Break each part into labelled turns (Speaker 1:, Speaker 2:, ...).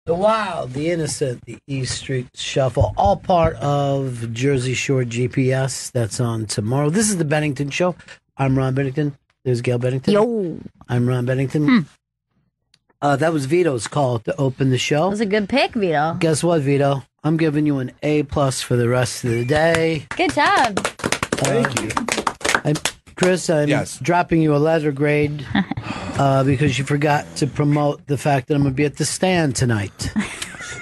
Speaker 1: The Wild, the Innocent, the E Street Shuffle, all part of Jersey Shore GPS. That's on tomorrow. This is the Bennington Show. I'm Ron Bennington. There's Gail Bennington.
Speaker 2: Yo.
Speaker 1: I'm Ron Bennington. That was Vito's call to open the show.
Speaker 2: That was a good pick, Vito.
Speaker 1: Guess what, Vito? I'm giving you an A+ for the rest of the day.
Speaker 2: Good job.
Speaker 3: Thank you.
Speaker 1: Chris, I'm dropping you a letter grade because you forgot to promote the fact that I'm going to be at the Stand tonight.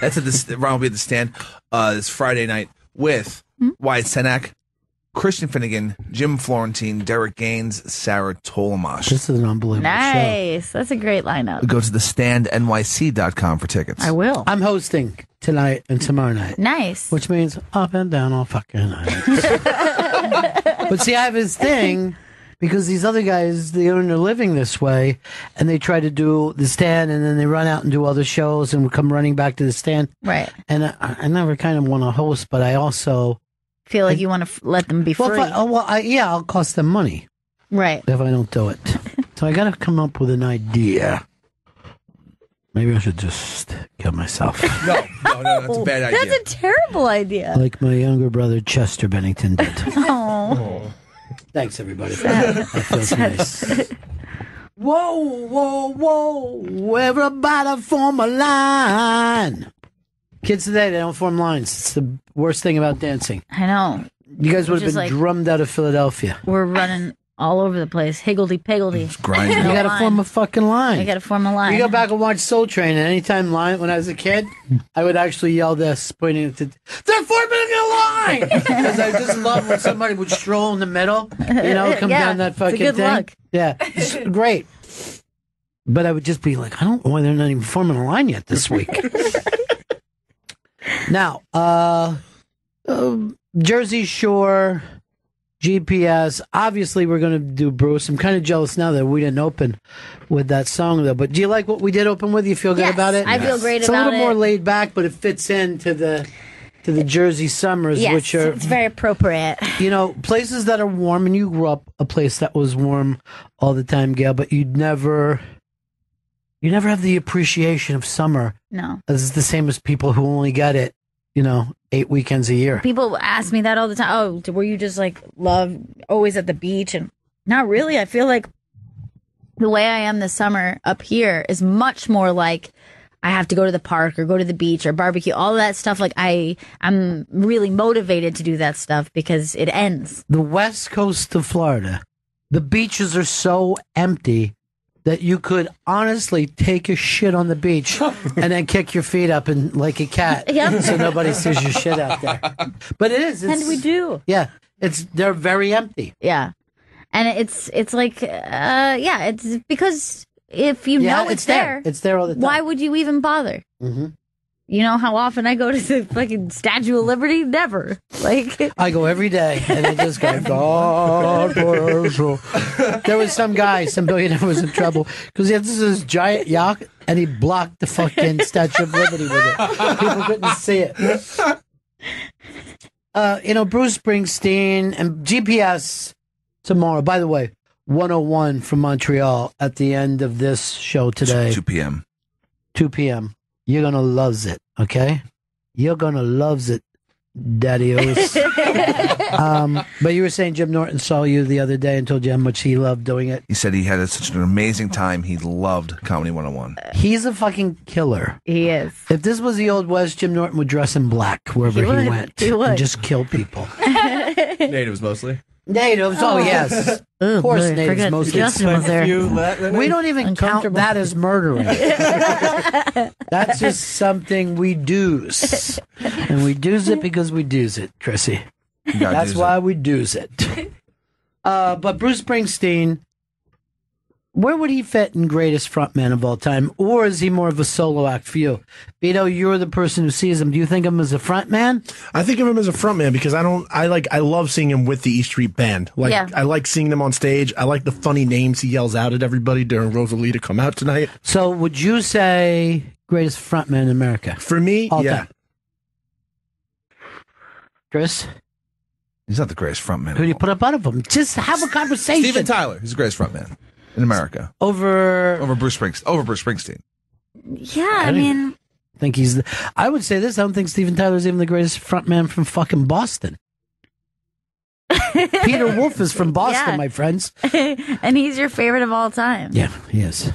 Speaker 3: That's Ron will be at the Stand this Friday night with Wyatt Cenac, Christian Finnegan, Jim Florentine, Derek Gaines, Sarah Tolomash.
Speaker 1: This is an unbelievable show.
Speaker 2: Nice. That's a great lineup.
Speaker 3: Go to thestandnyc.com for tickets.
Speaker 2: I will.
Speaker 1: I'm hosting tonight and tomorrow night.
Speaker 2: Nice.
Speaker 1: Which means up and down all fucking night. But see, I have this thing because these other guys, they earn their living this way, and they try to do the Stand, and then they run out and do other shows and come running back to the Stand.
Speaker 2: Right.
Speaker 1: And I never kind of want to host, but I also
Speaker 2: feel like you want to let them be free.
Speaker 1: I'll cost them money.
Speaker 2: Right.
Speaker 1: If I don't do it. So I got to come up with an idea. Maybe I should just kill myself.
Speaker 3: No, that's a bad idea.
Speaker 2: That's a terrible idea.
Speaker 1: Like my younger brother, Chester Bennington, did.
Speaker 2: Oh.
Speaker 1: Thanks, everybody. That feels nice. Whoa. Everybody form a line. Kids today, they don't form lines. It's the worst thing about dancing.
Speaker 2: I know.
Speaker 1: You guys would have been drummed out of Philadelphia.
Speaker 2: We're running all over the place. Higgledy-piggledy.
Speaker 3: It's grinding.
Speaker 1: You got to form a fucking line.
Speaker 2: I got to form a line.
Speaker 1: You go back and watch Soul Train, and anytime when I was a kid, I would actually yell this, pointing to, they're forming a line! Because I just love when somebody would stroll in the middle, come down that fucking
Speaker 2: it's a good
Speaker 1: thing.
Speaker 2: Look.
Speaker 1: Yeah, it's great. But I would just be like, I don't know why they're not even forming a line yet this week. Now, Jersey Shore GPS. Obviously, we're going to do Bruce. I'm kind of jealous now that we didn't open with that song, though. But do you like what we did open with? You feel good about it?
Speaker 2: I feel great
Speaker 1: it's
Speaker 2: about it.
Speaker 1: It's a little more laid back, but it fits into the Jersey summers, which are
Speaker 2: it's very appropriate.
Speaker 1: Places that are warm. And you grew up a place that was warm all the time, Gail. But you never have the appreciation of summer.
Speaker 2: No,
Speaker 1: it's the same as people who only get it 8 weekends a year.
Speaker 2: People ask me that all the time. Oh, were you just always at the beach? And not really. I feel like the way I am this summer up here is much more like I have to go to the park or go to the beach or barbecue, all of that stuff. Like I'm really motivated to do that stuff because it ends.
Speaker 1: The west coast of Florida, the beaches are so empty that you could honestly take a shit on the beach and then kick your feet up and like a cat, so nobody sees your shit out there. But it is,
Speaker 2: and we do.
Speaker 1: Yeah, they're very empty.
Speaker 2: Yeah, and it's like it's because if you know it's there all the time. Why would you even bother? Mm-hmm. You know how often I go to the fucking Statue of Liberty? Never.
Speaker 1: I go every day, and I just go, God bless you. There was some billionaire was in trouble because he had this giant yacht, and he blocked the fucking Statue of Liberty with it. People couldn't see it. Bruce Springsteen and GPS tomorrow. By the way, 101 from Montreal at the end of this show today.
Speaker 3: 2 p.m.
Speaker 1: 2 p.m. You're going to love it, okay? You're going to love it, daddy-os. But you were saying Jim Norton saw you the other day and told you how much he loved doing it.
Speaker 3: He said he had such an amazing time. He loved Comedy 101.
Speaker 1: He's a fucking killer.
Speaker 2: He is.
Speaker 1: If this was the Old West, Jim Norton would dress in black wherever he went.
Speaker 2: He would.
Speaker 1: And just kill people.
Speaker 4: Natives mostly.
Speaker 1: Natives, yes. Of course, natives mostly.
Speaker 2: Justin was there.
Speaker 1: We don't even count that as murdering. That's just something we do's. And we do's it because we do's it, Chrissy. That's why we do's it. But Bruce Springsteen, where would he fit in greatest frontman of all time? Or is he more of a solo act for you? Vito, you're the person who sees him. Do you think of him as a frontman?
Speaker 4: I think of him as a frontman because I love seeing him with the E Street Band. I like seeing them on stage. I like the funny names he yells out at everybody during Rosalita Come Out Tonight.
Speaker 1: So would you say greatest frontman in America?
Speaker 4: For me,
Speaker 1: all
Speaker 4: yeah.
Speaker 1: Time. Chris?
Speaker 3: He's not the greatest frontman.
Speaker 1: Who do you put up out of him? Just have a conversation.
Speaker 3: Steven Tyler. He's the greatest frontman in America.
Speaker 1: Over
Speaker 3: Bruce Springsteen.
Speaker 2: Yeah, I mean,
Speaker 1: think I would say this. I don't think Steven Tyler's even the greatest frontman from fucking Boston. Peter Wolf is from Boston, my friends.
Speaker 2: And he's your favorite of all time.
Speaker 1: Yeah, he is.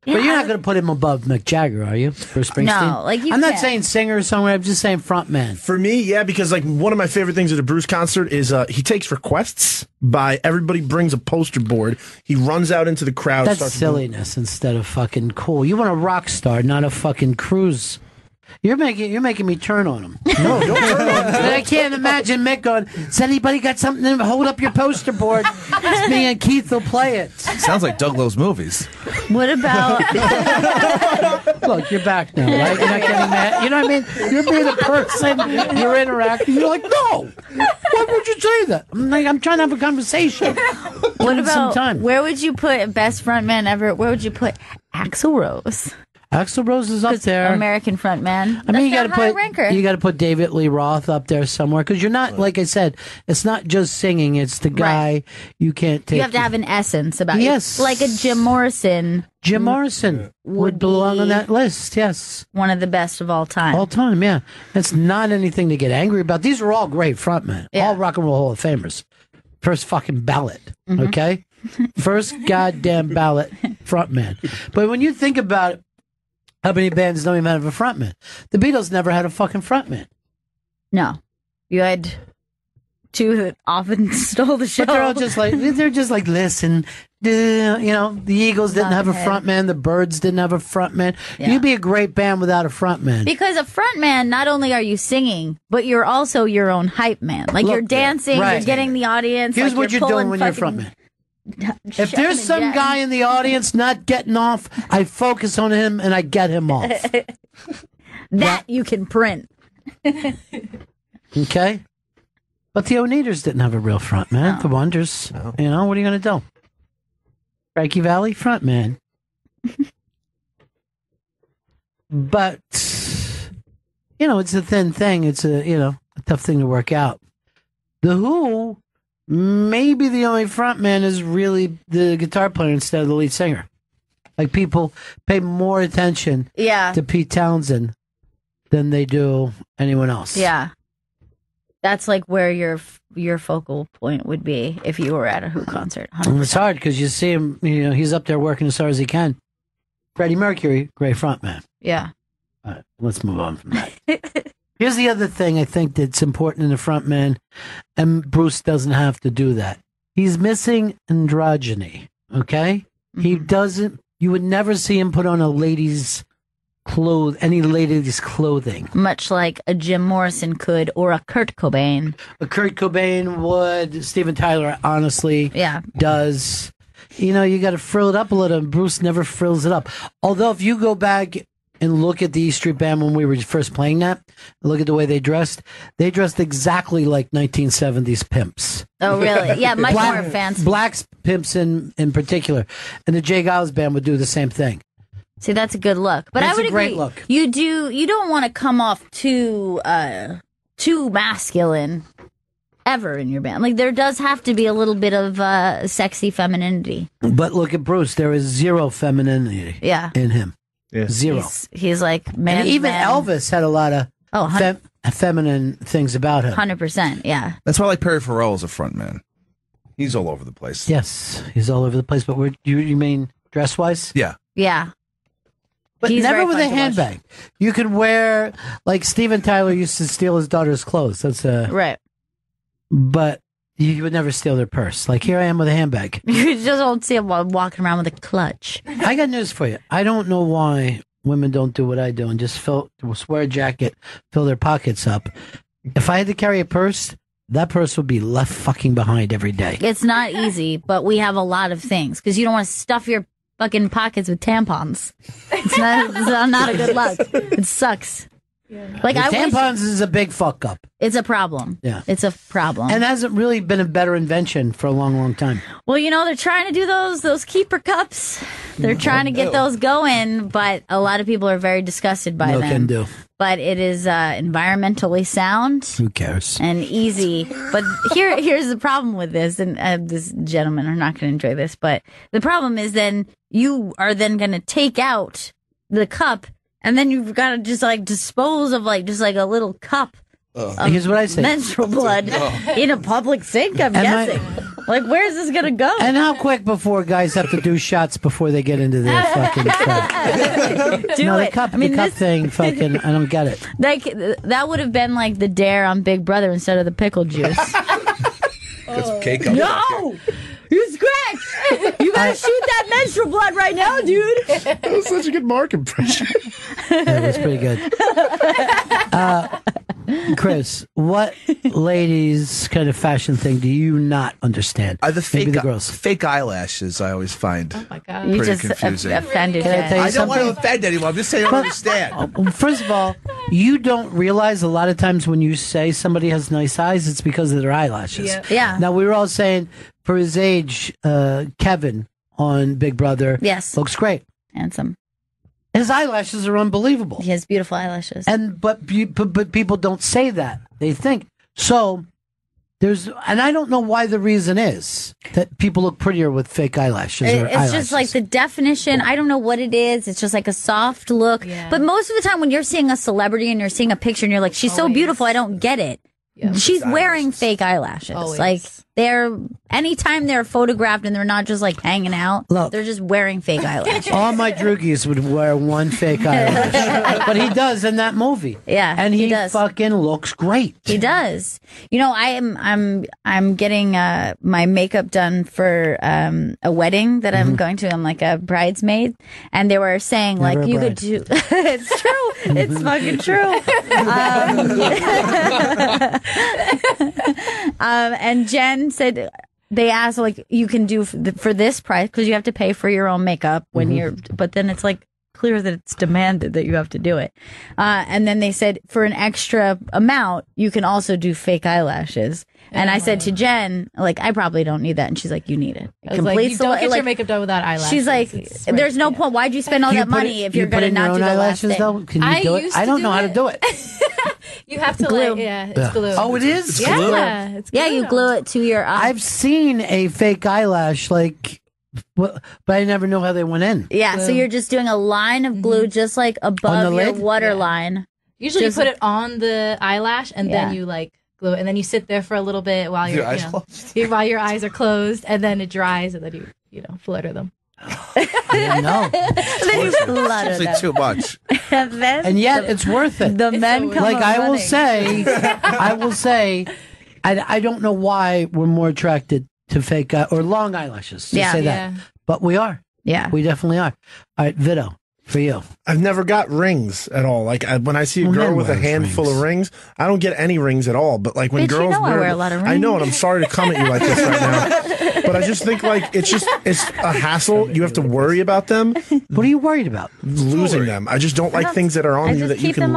Speaker 1: Yeah. But you're not going to put him above Mick Jagger, are you? For Springsteen?
Speaker 2: No, like
Speaker 1: I'm not saying singer or songwriter. I'm just saying frontman.
Speaker 4: For me, yeah, because like one of my favorite things at a Bruce concert is he takes requests by everybody brings a poster board. He runs out into the crowd.
Speaker 1: That's silliness instead of fucking cool. You want a rock star, not a fucking cruise. You're making me turn on him.
Speaker 4: No, don't turn on him.
Speaker 1: I can't imagine Mick going, has anybody got something to hold up your poster board? It's me and Keith will play it.
Speaker 3: Sounds like Doug Lowe's movies.
Speaker 2: What about...
Speaker 1: Look, you're back now, right? You're not getting mad. You know what I mean? You're being a person. You're interacting. You're like, no. Why would you say that? I'm trying to have a conversation.
Speaker 2: What about, where would you put best frontman ever? Where would you put Axl Rose?
Speaker 1: Axl Rose is up there.
Speaker 2: American frontman.
Speaker 1: I mean, you got to put David Lee Roth up there somewhere because you're not, like I said, it's not just singing. It's the guy you can't take.
Speaker 2: You have to have an essence about
Speaker 1: you.
Speaker 2: Like a Jim Morrison.
Speaker 1: Jim Morrison would belong on that list. Yes,
Speaker 2: one of the best of all time.
Speaker 1: All time, yeah. It's not anything to get angry about. These are all great frontmen. Yeah. All Rock and Roll Hall of Famers. First fucking ballot. Okay, first goddamn ballot frontman. But when you think about it. How many bands don't even have a frontman? The Beatles never had a fucking frontman.
Speaker 2: No. You had two that often stole the show.
Speaker 1: But they're just like, listen, the Eagles didn't have a frontman, the Byrds didn't have a frontman. Yeah. You'd be a great band without a frontman.
Speaker 2: Because a frontman, not only are you singing, but you're also your own hype man. Like you're dancing, you're getting the audience.
Speaker 1: Here's what you're doing when you're a frontman. If there's some guy in the audience not getting off, I focus on him and I get him off.
Speaker 2: that you can print.
Speaker 1: Okay? But the Oneaters didn't have a real front man. No. The Wonders. No. You know, what are you going to do? Frankie Valli, front man. But, it's a thin thing. It's a tough thing to work out. The Who... Maybe the only frontman is really the guitar player instead of the lead singer. Like people pay more attention to Pete Townsend than they do anyone else.
Speaker 2: Yeah, that's like where your focal point would be if you were at a Who concert. 100%.
Speaker 1: And it's hard because you see him. He's up there working as hard as he can. Freddie Mercury, great frontman.
Speaker 2: Yeah.
Speaker 1: All right, let's move on from that. Here's the other thing I think that's important in a frontman, and Bruce doesn't have to do that. He's missing androgyny, okay? Mm-hmm. He doesn't, you would never see him put on any lady's clothing.
Speaker 2: Much like a Jim Morrison could, or a Kurt Cobain.
Speaker 1: A Kurt Cobain would, Steven Tyler honestly does. You got to frill it up a little, and Bruce never frills it up. Although if you go back and look at the E Street Band when we were first playing that, look at the way they dressed exactly like 1970s pimps.
Speaker 2: Oh, really? Yeah, much more fancy.
Speaker 1: Black pimps in particular. And the Jay Giles Band would do the same thing.
Speaker 2: See, that's a good look. But I would agree.
Speaker 1: Great look.
Speaker 2: You don't want to come off too masculine ever in your band. Like, there does have to be a little bit of sexy femininity.
Speaker 1: But look at Bruce. There is zero femininity in him. Yeah. Zero.
Speaker 2: He's like man.
Speaker 1: And even Elvis had a lot of feminine things about him.
Speaker 2: 100%, yeah.
Speaker 3: That's why I like Perry Farrell as a front man. He's all over the place.
Speaker 1: Yes, he's all over the place. But you mean dress wise?
Speaker 3: Yeah.
Speaker 2: Yeah.
Speaker 1: But he's never with a handbag. You could wear, like Steven Tyler used to steal his daughter's clothes. That's
Speaker 2: right.
Speaker 1: But you would never steal their purse. Like, here I am with a handbag.
Speaker 2: You just don't see him walking around with a clutch.
Speaker 1: I got news for you. I don't know why women don't do what I do and just wear a jacket, fill their pockets up. If I had to carry a purse, that purse would be left fucking behind every day.
Speaker 2: It's not easy, but we have a lot of things because you don't want to stuff your fucking pockets with tampons. It's not a good look. It sucks. Yeah. Like
Speaker 1: tampons is a big fuck up.
Speaker 2: It's a problem.
Speaker 1: Yeah,
Speaker 2: it's a problem,
Speaker 1: and hasn't really been a better invention for a long, long time.
Speaker 2: Well, they're trying to do those keeper cups. They're trying to get those going, but a lot of people are very disgusted by them.
Speaker 1: Can do.
Speaker 2: But it is environmentally sound.
Speaker 1: Who cares?
Speaker 2: And easy. But here's the problem with this, and this gentlemen are not going to enjoy this. But the problem is then you are then going to take out the cup and then you've got to just like dispose of like just like a little cup of
Speaker 1: Here's what I say.
Speaker 2: menstrual blood in a public sink. I'm guessing. Like, where's this gonna go?
Speaker 1: And how quick before guys have to do shots before they get into their fucking trap? The cup thing, fucking, I don't get it.
Speaker 2: Like, that would have been like the dare on Big Brother instead of the pickle juice.
Speaker 3: Got some cake up.
Speaker 2: No! You scratch! You gotta shoot that menstrual blood right now, dude!
Speaker 4: That was such a good Mark impression.
Speaker 1: That was pretty good. Chris, what ladies kind of fashion thing do you not understand?
Speaker 3: Maybe the girls. Fake eyelashes, I always find.
Speaker 5: Oh my God.
Speaker 2: You
Speaker 3: pretty
Speaker 2: just
Speaker 3: confusing.
Speaker 2: offended
Speaker 3: I don't want to offend anyone. I'm just saying I don't understand.
Speaker 1: First of all, you don't realize a lot of times when you say somebody has nice eyes, it's because of their eyelashes.
Speaker 2: Yeah.
Speaker 1: Now, we were all saying, for his age, Kevin on Big Brother looks great.
Speaker 2: Handsome.
Speaker 1: His eyelashes are unbelievable.
Speaker 2: He has beautiful eyelashes.
Speaker 1: But people don't say that. They think. So, and I don't know why the reason is that people look prettier with fake eyelashes or
Speaker 2: It's just like the definition. I don't know what it is. It's just like a soft look. Yeah. But most of the time when you're seeing a celebrity and you're seeing a picture and you're like, she's so beautiful, I don't get it. Yeah, she's wearing fake eyelashes.
Speaker 5: Always.
Speaker 2: Like, anytime they're photographed and they're not just like hanging out, they're just wearing fake eyelashes.
Speaker 1: All my droogies would wear one fake eyelash. But he does in that movie.
Speaker 2: Yeah.
Speaker 1: And he
Speaker 2: does.
Speaker 1: fucking looks great.
Speaker 2: He does. You know, I'm getting my makeup done for a wedding that I'm going to. I'm like a bridesmaid, and they were saying
Speaker 1: Never
Speaker 2: like you could do. It's true. It's fucking true. And Jen said they asked like you can do for this price because you have to pay for your own makeup when but then it's like clear that it's demanded that you have to do it. And then they said for an extra amount you can also do fake eyelashes. And I said to Jen, like, I probably don't need that. And she's like, you need it.
Speaker 5: I was like, you don't get your makeup done without eyelashes.
Speaker 2: She's like, there's no point. Why'd you spend all that money if you're going to not do the last thing?
Speaker 1: Though? Can you do it? I don't know how to do it.
Speaker 5: You have to
Speaker 2: glue.
Speaker 5: It's glue.
Speaker 1: Oh, it is?
Speaker 5: It's glue. Yeah, it's glue.
Speaker 2: Yeah, you glue it to your eye.
Speaker 1: I've seen a fake eyelash, like, but I never know how they went in.
Speaker 2: Yeah, glue. So you're just doing a line of glue just like above your waterline.
Speaker 5: Usually you put it on the eyelash and then you like glue it, and then you sit there for a little bit while your eyes are closed, and then it dries, and then you flutter them.
Speaker 1: I didn't know.
Speaker 2: Then you flutter them.
Speaker 3: Too much.
Speaker 1: And yet it's worth it.
Speaker 2: The men come
Speaker 1: like I
Speaker 2: running.
Speaker 1: will say, I don't know why we're more attracted to fake or long eyelashes. Say that, but we are.
Speaker 2: Yeah,
Speaker 1: we definitely are. All right, Vito. For you,
Speaker 4: I've never got rings at all. Like when I see a girl with a handful of rings, I don't get any rings at all. But like when girls
Speaker 2: wear a lot of rings.
Speaker 4: I know, and I'm sorry to come at you like this right now, but I just think like it's a hassle. You have to worry about them.
Speaker 1: What are you worried about?
Speaker 4: Losing them. I just don't like things that are on you that you can.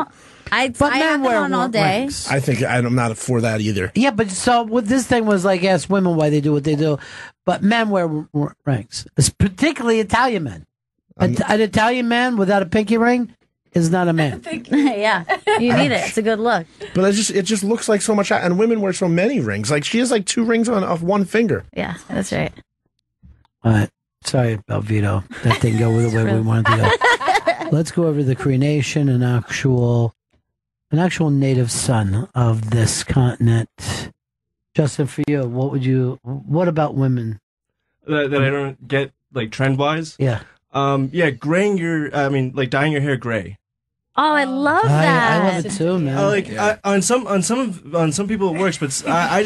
Speaker 2: I have them on all day.
Speaker 1: Rings.
Speaker 4: I think I'm not for that either.
Speaker 1: Yeah, but so what this thing was like, ask women why they do what they do, but men wear rings, it's particularly Italian men. An Italian man without a pinky ring is not a man.
Speaker 2: Yeah, you need it. It's a good look.
Speaker 4: But it just looks like so much. And women wear so many rings. Like she has like 2 rings off one finger.
Speaker 2: Yeah, that's right.
Speaker 1: All right. Sorry about Vito. That didn't go the way we wanted to go. Let's go over the Cree Nation, an actual native son of this continent. Justin, for you, what about women?
Speaker 6: That I don't get, like, trend-wise?
Speaker 1: Yeah.
Speaker 6: Dyeing your hair gray.
Speaker 2: Oh, I love that.
Speaker 1: I love it too, man.
Speaker 6: On some people it works, but I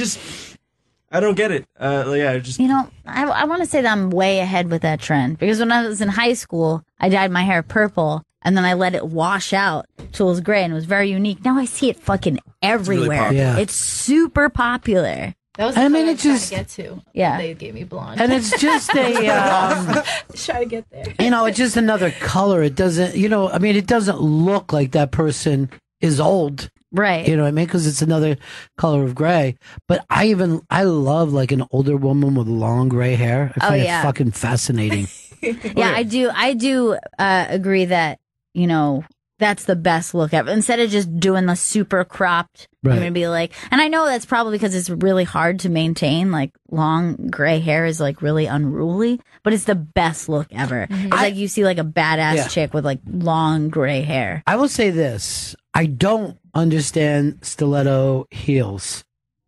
Speaker 6: don't get it.
Speaker 2: I want to say that I'm way ahead with that trend because when I was in high school, I dyed my hair purple and then I let it wash out till it was gray and it was very unique. Now I see it fucking everywhere. It's super popular.
Speaker 5: That was the color I was trying to get to.
Speaker 2: Yeah.
Speaker 5: They gave me blonde.
Speaker 1: And it's just a...
Speaker 5: try to get there.
Speaker 1: It's just another color. It doesn't, it doesn't look like that person is old.
Speaker 2: Right.
Speaker 1: You know what I mean? Because it's another color of gray. But I love like an older woman with long gray hair. I find it fucking fascinating.
Speaker 2: I do agree that, that's the best look ever. Instead of just doing the super cropped,
Speaker 1: Right.
Speaker 2: you're gonna be like, and I know that's probably because it's really hard to maintain. Like long gray hair is like really unruly, but it's the best look ever. It's like you see like a badass chick with like long gray hair.
Speaker 1: I will say this: I don't understand stiletto heels.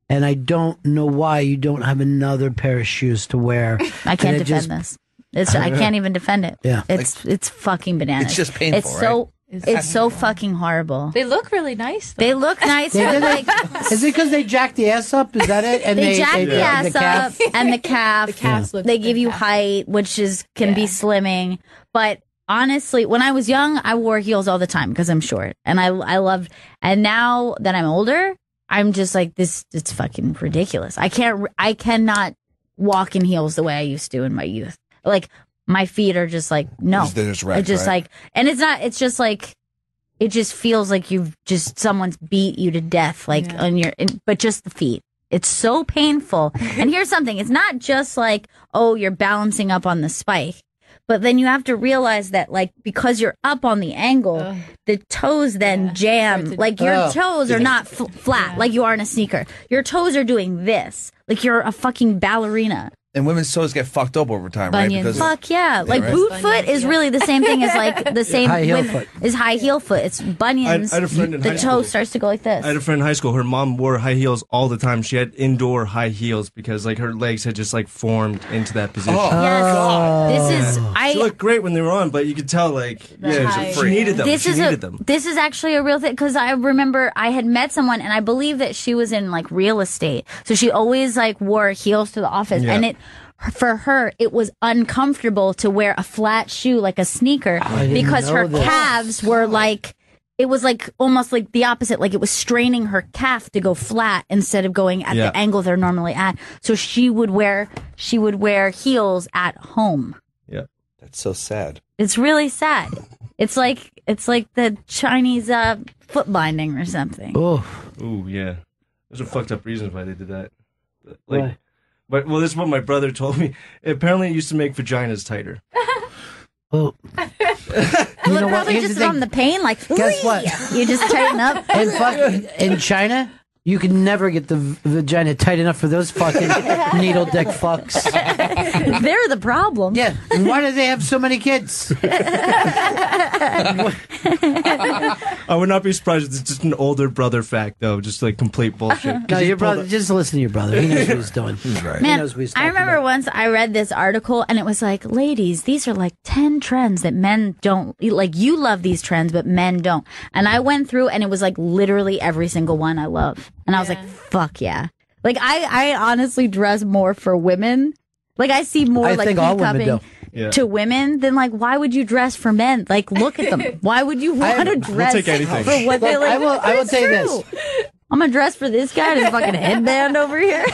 Speaker 1: And I don't know why you don't have another pair of shoes to wear.
Speaker 2: I can't defend this. I can't even defend it.
Speaker 1: Yeah.
Speaker 2: It's fucking bananas.
Speaker 3: It's just painful,
Speaker 2: It's so
Speaker 3: right?
Speaker 2: it's so fucking horrible.
Speaker 5: They look really nice, though.
Speaker 2: They look nice, but like
Speaker 1: Is it because they jack the ass up? Is that it? And
Speaker 2: they jack the ass
Speaker 1: calf?
Speaker 2: up and the calf.
Speaker 5: The calves look
Speaker 2: They give you
Speaker 5: fantastic.
Speaker 2: height, which can be slimming. But honestly, when I was young, I wore heels all the time because I'm short, and I loved. And now that I'm older, I'm just like this. It's fucking ridiculous. I cannot walk in heels the way I used to in my youth. Like my feet are just like no.
Speaker 3: They're just wrecked,
Speaker 2: it's just
Speaker 3: right?
Speaker 2: like, and it's not. It's just like. It just feels like someone's beat you to death, like but just the feet. It's so painful. And here's something. It's not just like, oh, you're balancing up on the spike, but then you have to realize that like, because you're up on the angle, the toes then jam. Like your toes are not flat like you are in a sneaker. Your toes are doing this. Like you're a fucking ballerina.
Speaker 3: And women's toes get fucked up over time,
Speaker 5: Bunions.
Speaker 3: right?
Speaker 2: Fuck yeah. Like
Speaker 3: right?
Speaker 2: boot foot is really the same thing as like the same
Speaker 1: High heel foot.
Speaker 2: is high heel foot. It's bunions.
Speaker 6: I had a friend in
Speaker 2: the
Speaker 6: high
Speaker 2: toe
Speaker 6: school.
Speaker 2: starts to go like this.
Speaker 6: I had a friend in high school. Her mom wore high heels all the time. She had indoor high heels because like her legs had just like formed into that position.
Speaker 2: Yes. This is
Speaker 6: She looked great when they were on, but you could tell like she needed them. She needed them.
Speaker 2: This is actually a real thing because I remember I had met someone and I believe that she was in like real estate, so she always like wore heels to the office, and for her it was uncomfortable to wear a flat shoe like a sneaker because her calves were like. It was like almost like the opposite, like it was straining her calf to go flat instead of going at the angle they're normally at. So she would wear heels at home.
Speaker 6: Yeah.
Speaker 3: That's so sad.
Speaker 2: It's really sad. It's like the Chinese foot binding or something.
Speaker 1: Oh,
Speaker 6: Ooh, yeah. There's a fucked up reason why they did that.
Speaker 1: Why?
Speaker 6: Like, but this is what my brother told me. Apparently, it used to make vaginas tighter.
Speaker 1: oh.
Speaker 2: Well, it probably
Speaker 1: Here's
Speaker 2: just
Speaker 1: the thing.
Speaker 2: on the pain, like
Speaker 1: Guess what?
Speaker 2: You just tighten up.
Speaker 1: In China, you can never get the vagina tight enough for those fucking needle dick fucks.
Speaker 2: They're the problem.
Speaker 1: Yeah. And why do they have so many kids?
Speaker 6: I would not be surprised if it's just an older brother fact, though. Just like complete bullshit.
Speaker 1: No, your brother. Just listen to your brother. He knows what he's doing.
Speaker 3: He's right.
Speaker 2: Man,
Speaker 1: He knows what he's
Speaker 2: I
Speaker 1: talking
Speaker 2: remember
Speaker 1: about.
Speaker 2: once I read this article and it was like, ladies, these are like 10 trends that men don't like. You love these trends, but men don't. And I went through and it was like literally every single one I love. And I was like, fuck yeah. Like I honestly dress more for women. Like I see more
Speaker 1: I
Speaker 2: like
Speaker 1: think all women
Speaker 2: peacocking
Speaker 6: do.
Speaker 2: to women than like, why would you dress for men? Like, look at them. Why would you want to dress
Speaker 6: take anything.
Speaker 2: for what they like?
Speaker 1: I will
Speaker 2: It's
Speaker 1: say
Speaker 2: true.
Speaker 1: this.
Speaker 2: I'm gonna dress for this guy and his fucking headband over here.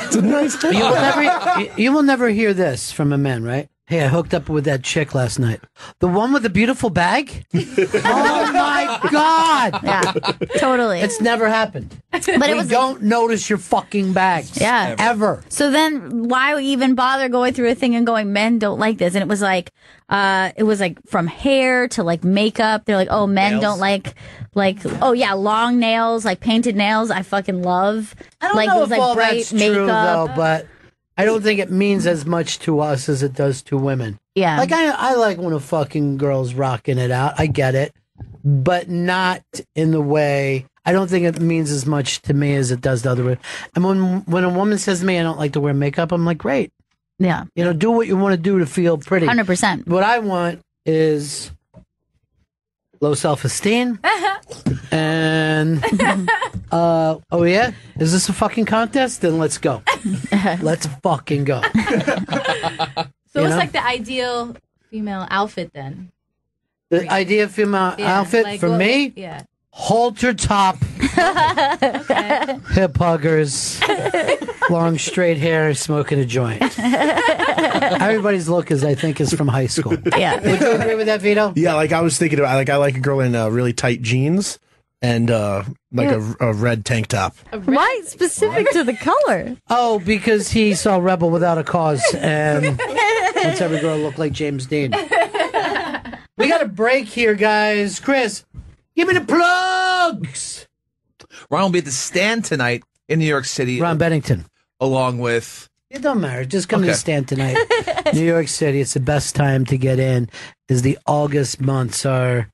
Speaker 1: You will never hear this from a man, right? Hey, I hooked up with that chick last night. The one with the beautiful bag? Oh my God.
Speaker 2: Yeah, totally.
Speaker 1: It's never happened.
Speaker 2: But
Speaker 1: We don't notice your fucking bags.
Speaker 2: Yeah.
Speaker 1: Ever.
Speaker 2: So then why even bother going through a thing and going, men don't like this? And it was like from hair to like makeup. They're like, oh, men don't like, oh yeah, long nails, like painted nails. I fucking love.
Speaker 1: I don't
Speaker 2: like,
Speaker 1: know
Speaker 2: it was
Speaker 1: if
Speaker 2: like
Speaker 1: all
Speaker 2: bright
Speaker 1: that's
Speaker 2: makeup.
Speaker 1: true, though, but I don't think it means as much to us as it does to women.
Speaker 2: Yeah.
Speaker 1: Like, I like when a fucking girl's rocking it out. I get it. But not in the way... I don't think it means as much to me as it does to other women. And when a woman says to me, I don't like to wear makeup, I'm like, great.
Speaker 2: Yeah.
Speaker 1: You know, do what you want to do to feel pretty.
Speaker 2: 100%.
Speaker 1: What I want is low self-esteem. And, oh yeah? Is this a fucking contest? Then let's go. Let's fucking go.
Speaker 5: So
Speaker 1: You
Speaker 5: it's
Speaker 1: know?
Speaker 5: like the ideal female outfit then.
Speaker 1: The idea of female
Speaker 5: Yeah,
Speaker 1: outfit
Speaker 5: like,
Speaker 1: for
Speaker 5: well,
Speaker 1: me,
Speaker 5: Yeah.
Speaker 1: halter top,
Speaker 5: Okay.
Speaker 1: hip huggers, long straight hair, smoking a joint. Everybody's look I think is from high school.
Speaker 2: Yeah.
Speaker 1: Would you agree with that, Vito?
Speaker 4: Yeah, like I was thinking about, like I like a girl in really tight jeans and like a red tank top.
Speaker 2: Why specific to the color?
Speaker 1: Oh, because he saw Rebel Without a Cause and wants every girl to look like James Dean. We got a break here, guys. Chris, Give me the plugs.
Speaker 3: Ron will be at the Stand tonight in New York City.
Speaker 1: Ron Bennington.
Speaker 3: Along with...
Speaker 1: It don't matter. Just come to the Stand tonight. New York City. It's the best time to get in. Is the August months are,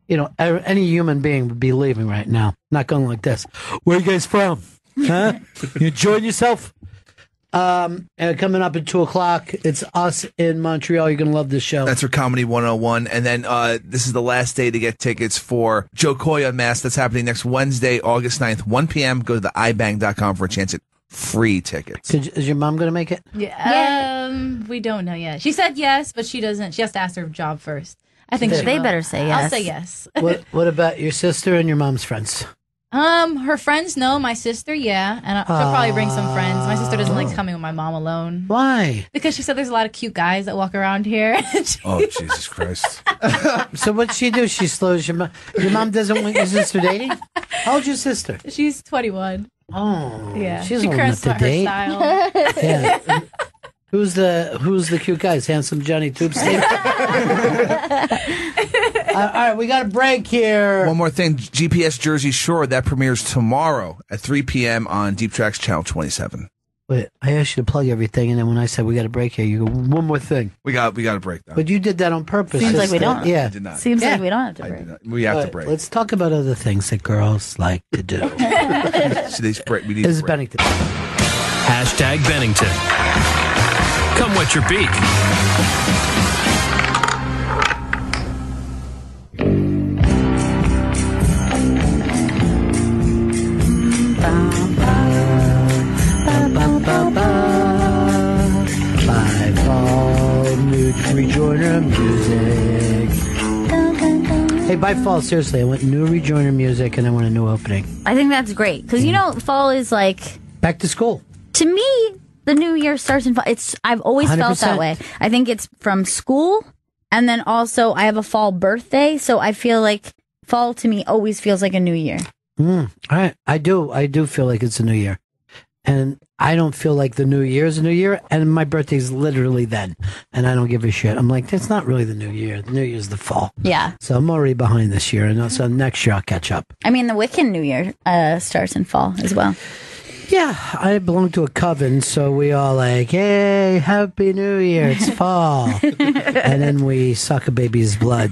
Speaker 1: any human being would be leaving right now. Not going like this. Where you guys from? Huh? You enjoying yourself? And coming up at 2:00, it's us in Montreal. You're going to love this show.
Speaker 3: That's for Comedy 101. And then this is the last day to get tickets for Joe Coy Unmasked. That's happening next Wednesday, August 9th, 1 p.m. Go to the ibang.com for a chance at free tickets.
Speaker 1: Is your mom going to make it?
Speaker 5: Yeah. We don't know yet. She said yes, but she doesn't. She has to ask her job first. I think
Speaker 2: they better say yes.
Speaker 5: I'll say yes.
Speaker 1: What about your sister and your mom's friends?
Speaker 5: Her friends know. My sister, yeah, and she'll probably bring some friends. My sister doesn't like coming with my mom alone.
Speaker 1: Why?
Speaker 5: Because she said there's a lot of cute guys that walk around here.
Speaker 3: Oh, Jesus Christ!
Speaker 1: So what'd she do? She slows your mom. Your mom doesn't want your sister dating? How old's your sister?
Speaker 5: She's 21.
Speaker 1: Oh,
Speaker 5: yeah.
Speaker 1: She's old enough to date. Yeah. Who's the cute guys? Handsome Johnny Tubestein? All right, we got a break here.
Speaker 3: One more thing. GPS Jersey Shore, that premieres tomorrow at 3 p.m. on Deep Tracks Channel 27.
Speaker 1: Wait, I asked you to plug everything, and then when I said we got a break here, you go, one more thing.
Speaker 3: We got a break, though.
Speaker 1: But you did that on purpose.
Speaker 2: Seems like we don't.
Speaker 1: Yeah.
Speaker 3: I did not.
Speaker 2: Seems like we don't have to break.
Speaker 3: We have to break.
Speaker 1: Let's talk about other things that girls like to do.
Speaker 3: So this is
Speaker 1: Bennington.
Speaker 7: Hashtag Bennington. Come wet your beak.
Speaker 1: By Fall, new rejoiner music. Hey, by Fall, seriously, I want new rejoiner music and I want a new opening.
Speaker 2: I think that's great because fall is like
Speaker 1: back to school.
Speaker 2: To me, the new year starts in fall. I've always 100%. Felt that way. I think it's from school, and then also I have a fall birthday, so I feel like fall to me always feels like a new year.
Speaker 1: All right, I do feel like it's a new year, and I don't feel like the new year is a new year, and my birthday's literally then, and I don't give a shit. I'm like, that's not really the new year. The new year's the fall.
Speaker 2: Yeah.
Speaker 1: So I'm already behind this year, and so next year I'll catch up.
Speaker 2: I mean, the Wiccan New Year starts in fall as well.
Speaker 1: Yeah, I belong to a coven, so we all like, hey, Happy New Year, it's fall. And then we suck a baby's blood.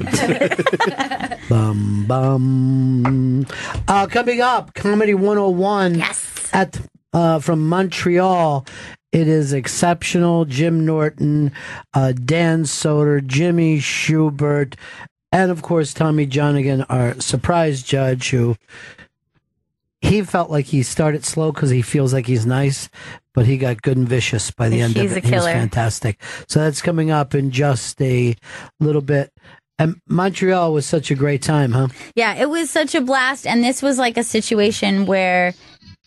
Speaker 1: Bum, bum. Coming up, Comedy 101.
Speaker 2: Yes.
Speaker 1: From Montreal. It is exceptional. Jim Norton, Dan Soder, Jimmy Schubert, and of course, Tommy Jonigan, our surprise judge, who... He felt like he started slow because he feels like he's nice, but he got good and vicious by the end of it.
Speaker 2: He's a killer.
Speaker 1: He was fantastic. So that's coming up in just a little bit. And Montreal was such a great time, huh?
Speaker 2: Yeah, it was such a blast. And this was like a situation where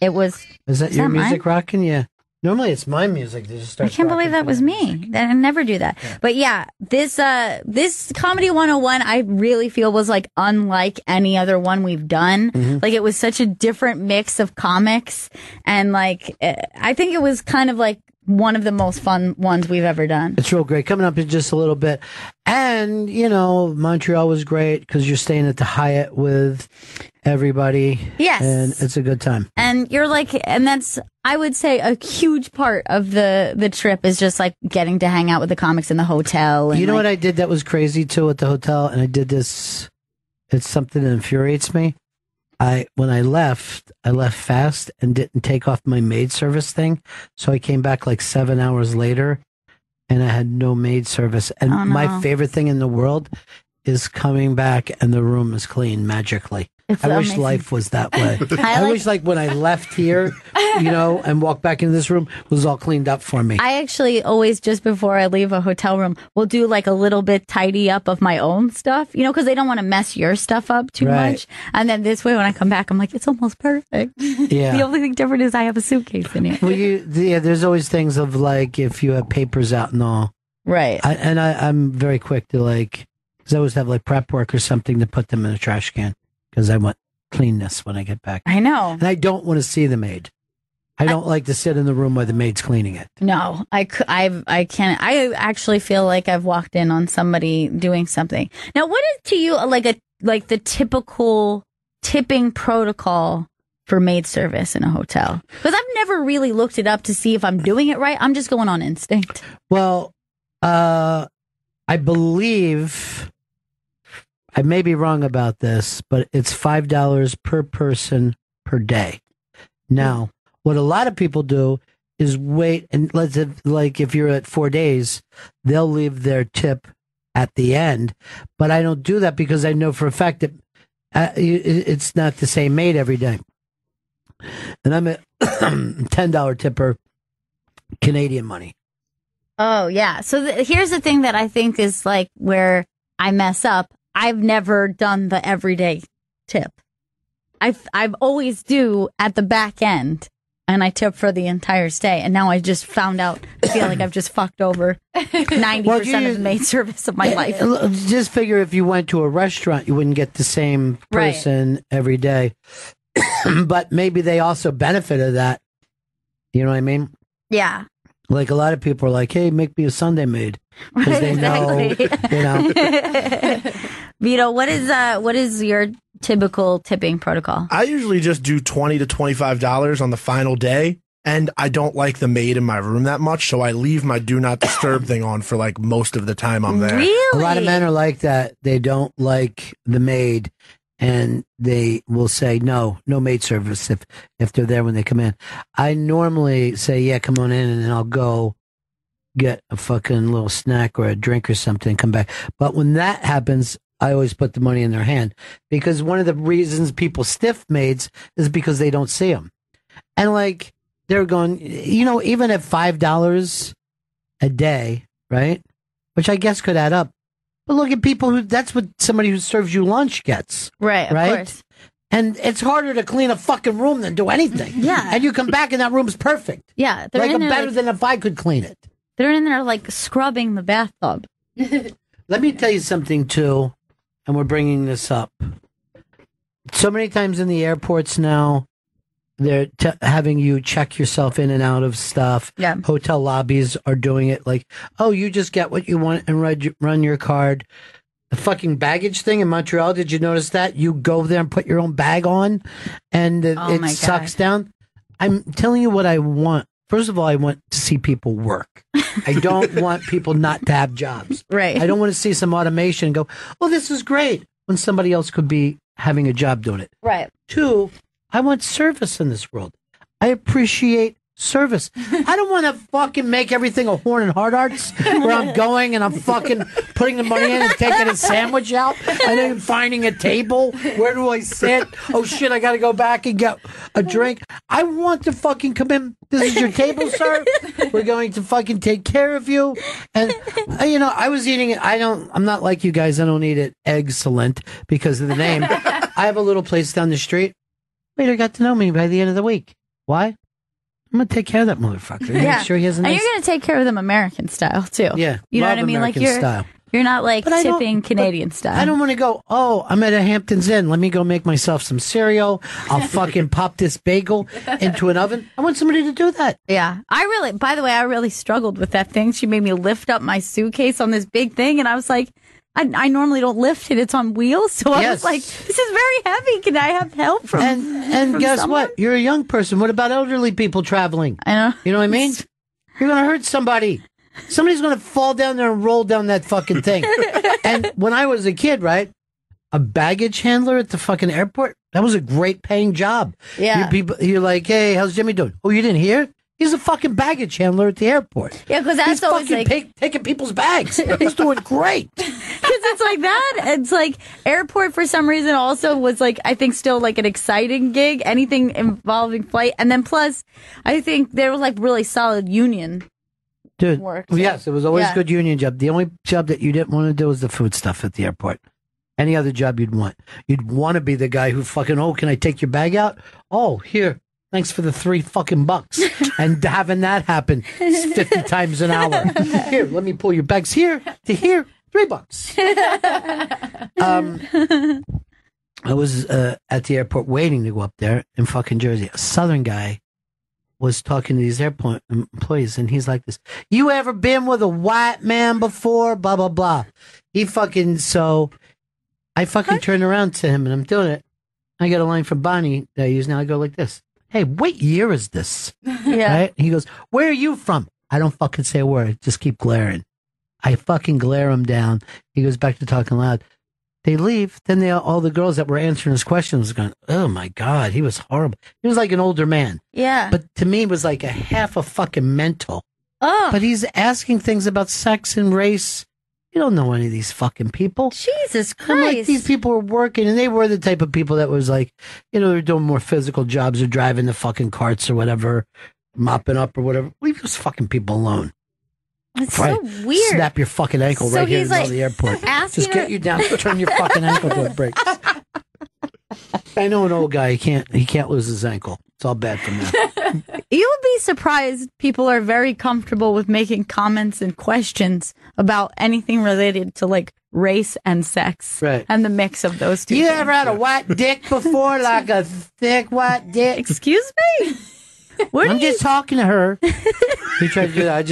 Speaker 2: it was...
Speaker 1: Is that your music rocking? Yeah. Normally it's my music that just starts.
Speaker 2: I can't believe that was me. I never do that. Yeah. But yeah, this Comedy 101, I really feel was like unlike any other one we've done. Mm-hmm. Like it was such a different mix of comics, and like I think it was kind of like one of the most fun ones we've ever done.
Speaker 1: It's real great. Coming up in just a little bit. And, Montreal was great because you're staying at the Hyatt with everybody.
Speaker 2: Yes.
Speaker 1: And it's a good time.
Speaker 2: And you're like, and that's, I would say, a huge part of the trip is just like getting to hang out with the comics in the hotel. And
Speaker 1: you know what I did that was crazy too at the hotel? And I did this, it's something that infuriates me. When I left fast and didn't take off my maid service thing. So I came back like 7 hours later and I had no maid service. And my favorite thing in the world is coming back and the room is clean magically. I wish life was that way. I wish like when I left here, and walked back into this room, it was all cleaned up for me.
Speaker 2: I actually always, just before I leave a hotel room, will do like a little bit tidy up of my own stuff, because they don't want to mess your stuff up too much. And then this way, when I come back, I'm like, it's almost perfect. Yeah. The only thing different is I have a suitcase in it.
Speaker 1: Well, there's always things of like, if you have papers out and all.
Speaker 2: Right.
Speaker 1: I'm very quick to like, because I always have like prep work or something to put them in a trash can. Because I want cleanness when I get back.
Speaker 2: I know.
Speaker 1: And I don't want to see the maid. I don't like to sit in the room while the maid's cleaning it.
Speaker 2: No, I can't. I actually feel like I've walked in on somebody doing something. Now, what is to you like like the typical tipping protocol for maid service in a hotel? Because I've never really looked it up to see if I'm doing it right. I'm just going on instinct.
Speaker 1: Well, I believe, I may be wrong about this, but it's $5 per person per day. Now, what a lot of people do is wait, and if you're at 4 days, they'll leave their tip at the end. But I don't do that because I know for a fact that it's not the same maid every day. And I'm a $10 tipper, Canadian money.
Speaker 2: Oh, yeah. So here's the thing that I think is like where I mess up. I've never done the everyday tip. I've always do at the back end, and I tip for the entire stay. And now I just found out, I feel like I've just fucked over 90% of the maid service of my life.
Speaker 1: Just figure if you went to a restaurant, you wouldn't get the same person every day. But maybe they also benefited that. You know what I mean?
Speaker 2: Yeah.
Speaker 1: Like a lot of people are like, hey, make me a Sunday maid. Because they know, you know.
Speaker 2: Vito, what is your typical tipping protocol?
Speaker 4: I usually just do $20 to $25 on the final day. And I don't like the maid in my room that much, so I leave my do not disturb thing on for like most of the time I'm there.
Speaker 2: Really?
Speaker 1: A lot of men are like that. They don't like the maid. And they will say, no maid service if they're there when they come in. I normally say, yeah, come on in, and then I'll go get a fucking little snack or a drink or something and come back. But when that happens, I always put the money in their hand. Because one of the reasons people stiff maids is because they don't see them. And like, they're going, you know, even at $5 a day, right? Which I guess could add up. But look at people that's what somebody who serves you lunch gets.
Speaker 2: Right, of course.
Speaker 1: And it's harder to clean a fucking room than do anything.
Speaker 2: Yeah.
Speaker 1: And you come back and that room's perfect.
Speaker 2: Yeah.
Speaker 1: Like better than if I could clean it.
Speaker 2: They're in there like scrubbing the bathtub.
Speaker 1: Let me tell you something too, and we're bringing this up. So many times in the airports now, they're having you check yourself in and out of stuff.
Speaker 2: Yeah.
Speaker 1: Hotel lobbies are doing it like, oh, you just get what you want and run your card. The fucking baggage thing in Montreal, did you notice that? You go there and put your own bag on and it sucks down. I'm telling you what I want. First of all, I want to see people work. I don't want people not to have jobs.
Speaker 2: Right.
Speaker 1: I don't want to see some automation and go, oh, this is great, when somebody else could be having a job doing it.
Speaker 2: Right.
Speaker 1: 2, I want service in this world. I appreciate service. I don't want to fucking make everything a horn and hard arts where I'm going and I'm fucking putting the money in and taking a sandwich out and then finding a table. Where do I sit? Oh shit, I got to go back and get a drink. I want to fucking come in. This is your table, sir. We're going to fucking take care of you. And you know, I was eating it. I'm not like you guys. I don't eat it excellent because of the name. I have a little place down the street. Waiter got to know me by the end of the week. Why? I'm going to take care of that motherfucker.
Speaker 2: Yeah.
Speaker 1: Make sure he has a nice...
Speaker 2: And you're going to take care of them American style, too.
Speaker 1: Yeah.
Speaker 2: You know what I mean?
Speaker 1: American
Speaker 2: like
Speaker 1: style.
Speaker 2: You're not like tipping Canadian style.
Speaker 1: I don't want to go, oh, I'm at a Hamptons Inn. Let me go make myself some cereal. I'll fucking pop this bagel into an oven. I want somebody to do that.
Speaker 2: Yeah. By the way, I really struggled with that thing. She made me lift up my suitcase on this big thing. And I was like, I normally don't lift it. It's on wheels. So I was like, this is very heavy. Can I have help from
Speaker 1: And guess
Speaker 2: someone?
Speaker 1: what? You're a young person. What about elderly people traveling?
Speaker 2: I know.
Speaker 1: You know what I mean? You're going to hurt somebody. Somebody's going to fall down there and roll down that fucking thing. And when I was a kid, right? A baggage handler at the fucking airport, that was a great paying job.
Speaker 2: Yeah.
Speaker 1: You're like, hey, how's Jimmy doing? Oh, you didn't hear? He's a fucking baggage handler at the airport.
Speaker 2: Yeah, because that's always like
Speaker 1: taking people's bags. He's doing great.
Speaker 2: Because it's like that. It's like airport for some reason also was like, I think still like an exciting gig. Anything involving flight, and then plus, I think there was like really solid union.
Speaker 1: Dude,
Speaker 2: work.
Speaker 1: Yes, it was always a good union job. The only job that you didn't want to do was the food stuff at the airport. Any other job you'd want to be the guy who fucking, oh, can I take your bag out? Oh, here. Thanks for the $3 and having that happen 50 times an hour. Here, let me pull your bags here to here. $3. I was at the airport waiting to go up there in fucking Jersey. A Southern guy was talking to these airport employees, and he's like this, you ever been with a white man before? Blah, blah, blah. He fucking, so I fucking turn around to him and I'm doing it. I get a line from Bonnie that I use now. I go like this. Hey, what year is this?
Speaker 2: Yeah.
Speaker 1: Right? He goes, where are you from? I don't fucking say a word. Just keep glaring. I fucking glare him down. He goes back to talking loud. They leave. Then all the girls that were answering his questions were going, oh my God, he was horrible. He was like an older man.
Speaker 2: Yeah.
Speaker 1: But to me, it was like a half a fucking mental.
Speaker 2: Oh.
Speaker 1: But he's asking things about sex and race. You don't know any of these fucking people.
Speaker 2: Jesus Christ.
Speaker 1: I'm like, these people were working, and they were the type of people that was like, they're doing more physical jobs or driving the fucking carts or whatever, mopping up or whatever. Leave those fucking people alone.
Speaker 2: It's so weird.
Speaker 1: Snap your fucking ankle right here in the middle of the airport. Just get you down, turn your fucking ankle to a break. I know an old guy, he can't lose his ankle. It's all bad from that.
Speaker 2: You would be surprised people are very comfortable with making comments and questions about anything related to like race and sex.
Speaker 1: Right.
Speaker 2: And the mix of those two.
Speaker 1: You
Speaker 2: things.
Speaker 1: ever had a white dick before? Like a thick white dick?
Speaker 2: Excuse me?
Speaker 1: I'm just talking to her. He tried to do that.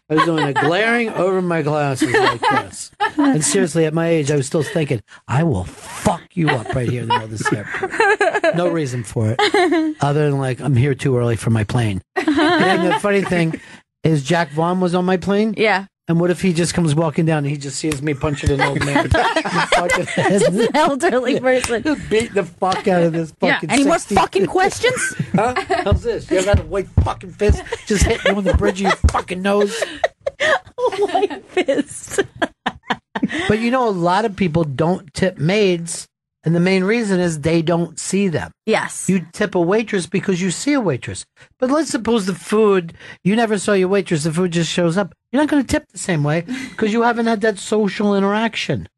Speaker 1: I was doing a glaring over my glasses like this. And seriously, at my age, I was still thinking, I will fuck you up right here in the middle of this airport. No reason for it. Other than like, I'm here too early for my plane. And the funny thing is Jack Vaughn was on my plane.
Speaker 2: Yeah.
Speaker 1: And what if he just comes walking down and he just sees me punching an old man?
Speaker 2: Just an elderly person.
Speaker 1: Just beat the fuck out of this fucking
Speaker 2: Any more fucking questions?
Speaker 1: Huh? How's this? You ever had a white fucking fist just hit me on the bridge of your fucking nose?
Speaker 2: White fist.
Speaker 1: But a lot of people don't tip maids, and the main reason is they don't see them.
Speaker 2: Yes.
Speaker 1: You tip a waitress because you see a waitress. But let's suppose the food, you never saw your waitress, the food just shows up. You're not going to tip the same way because you haven't had that social interaction.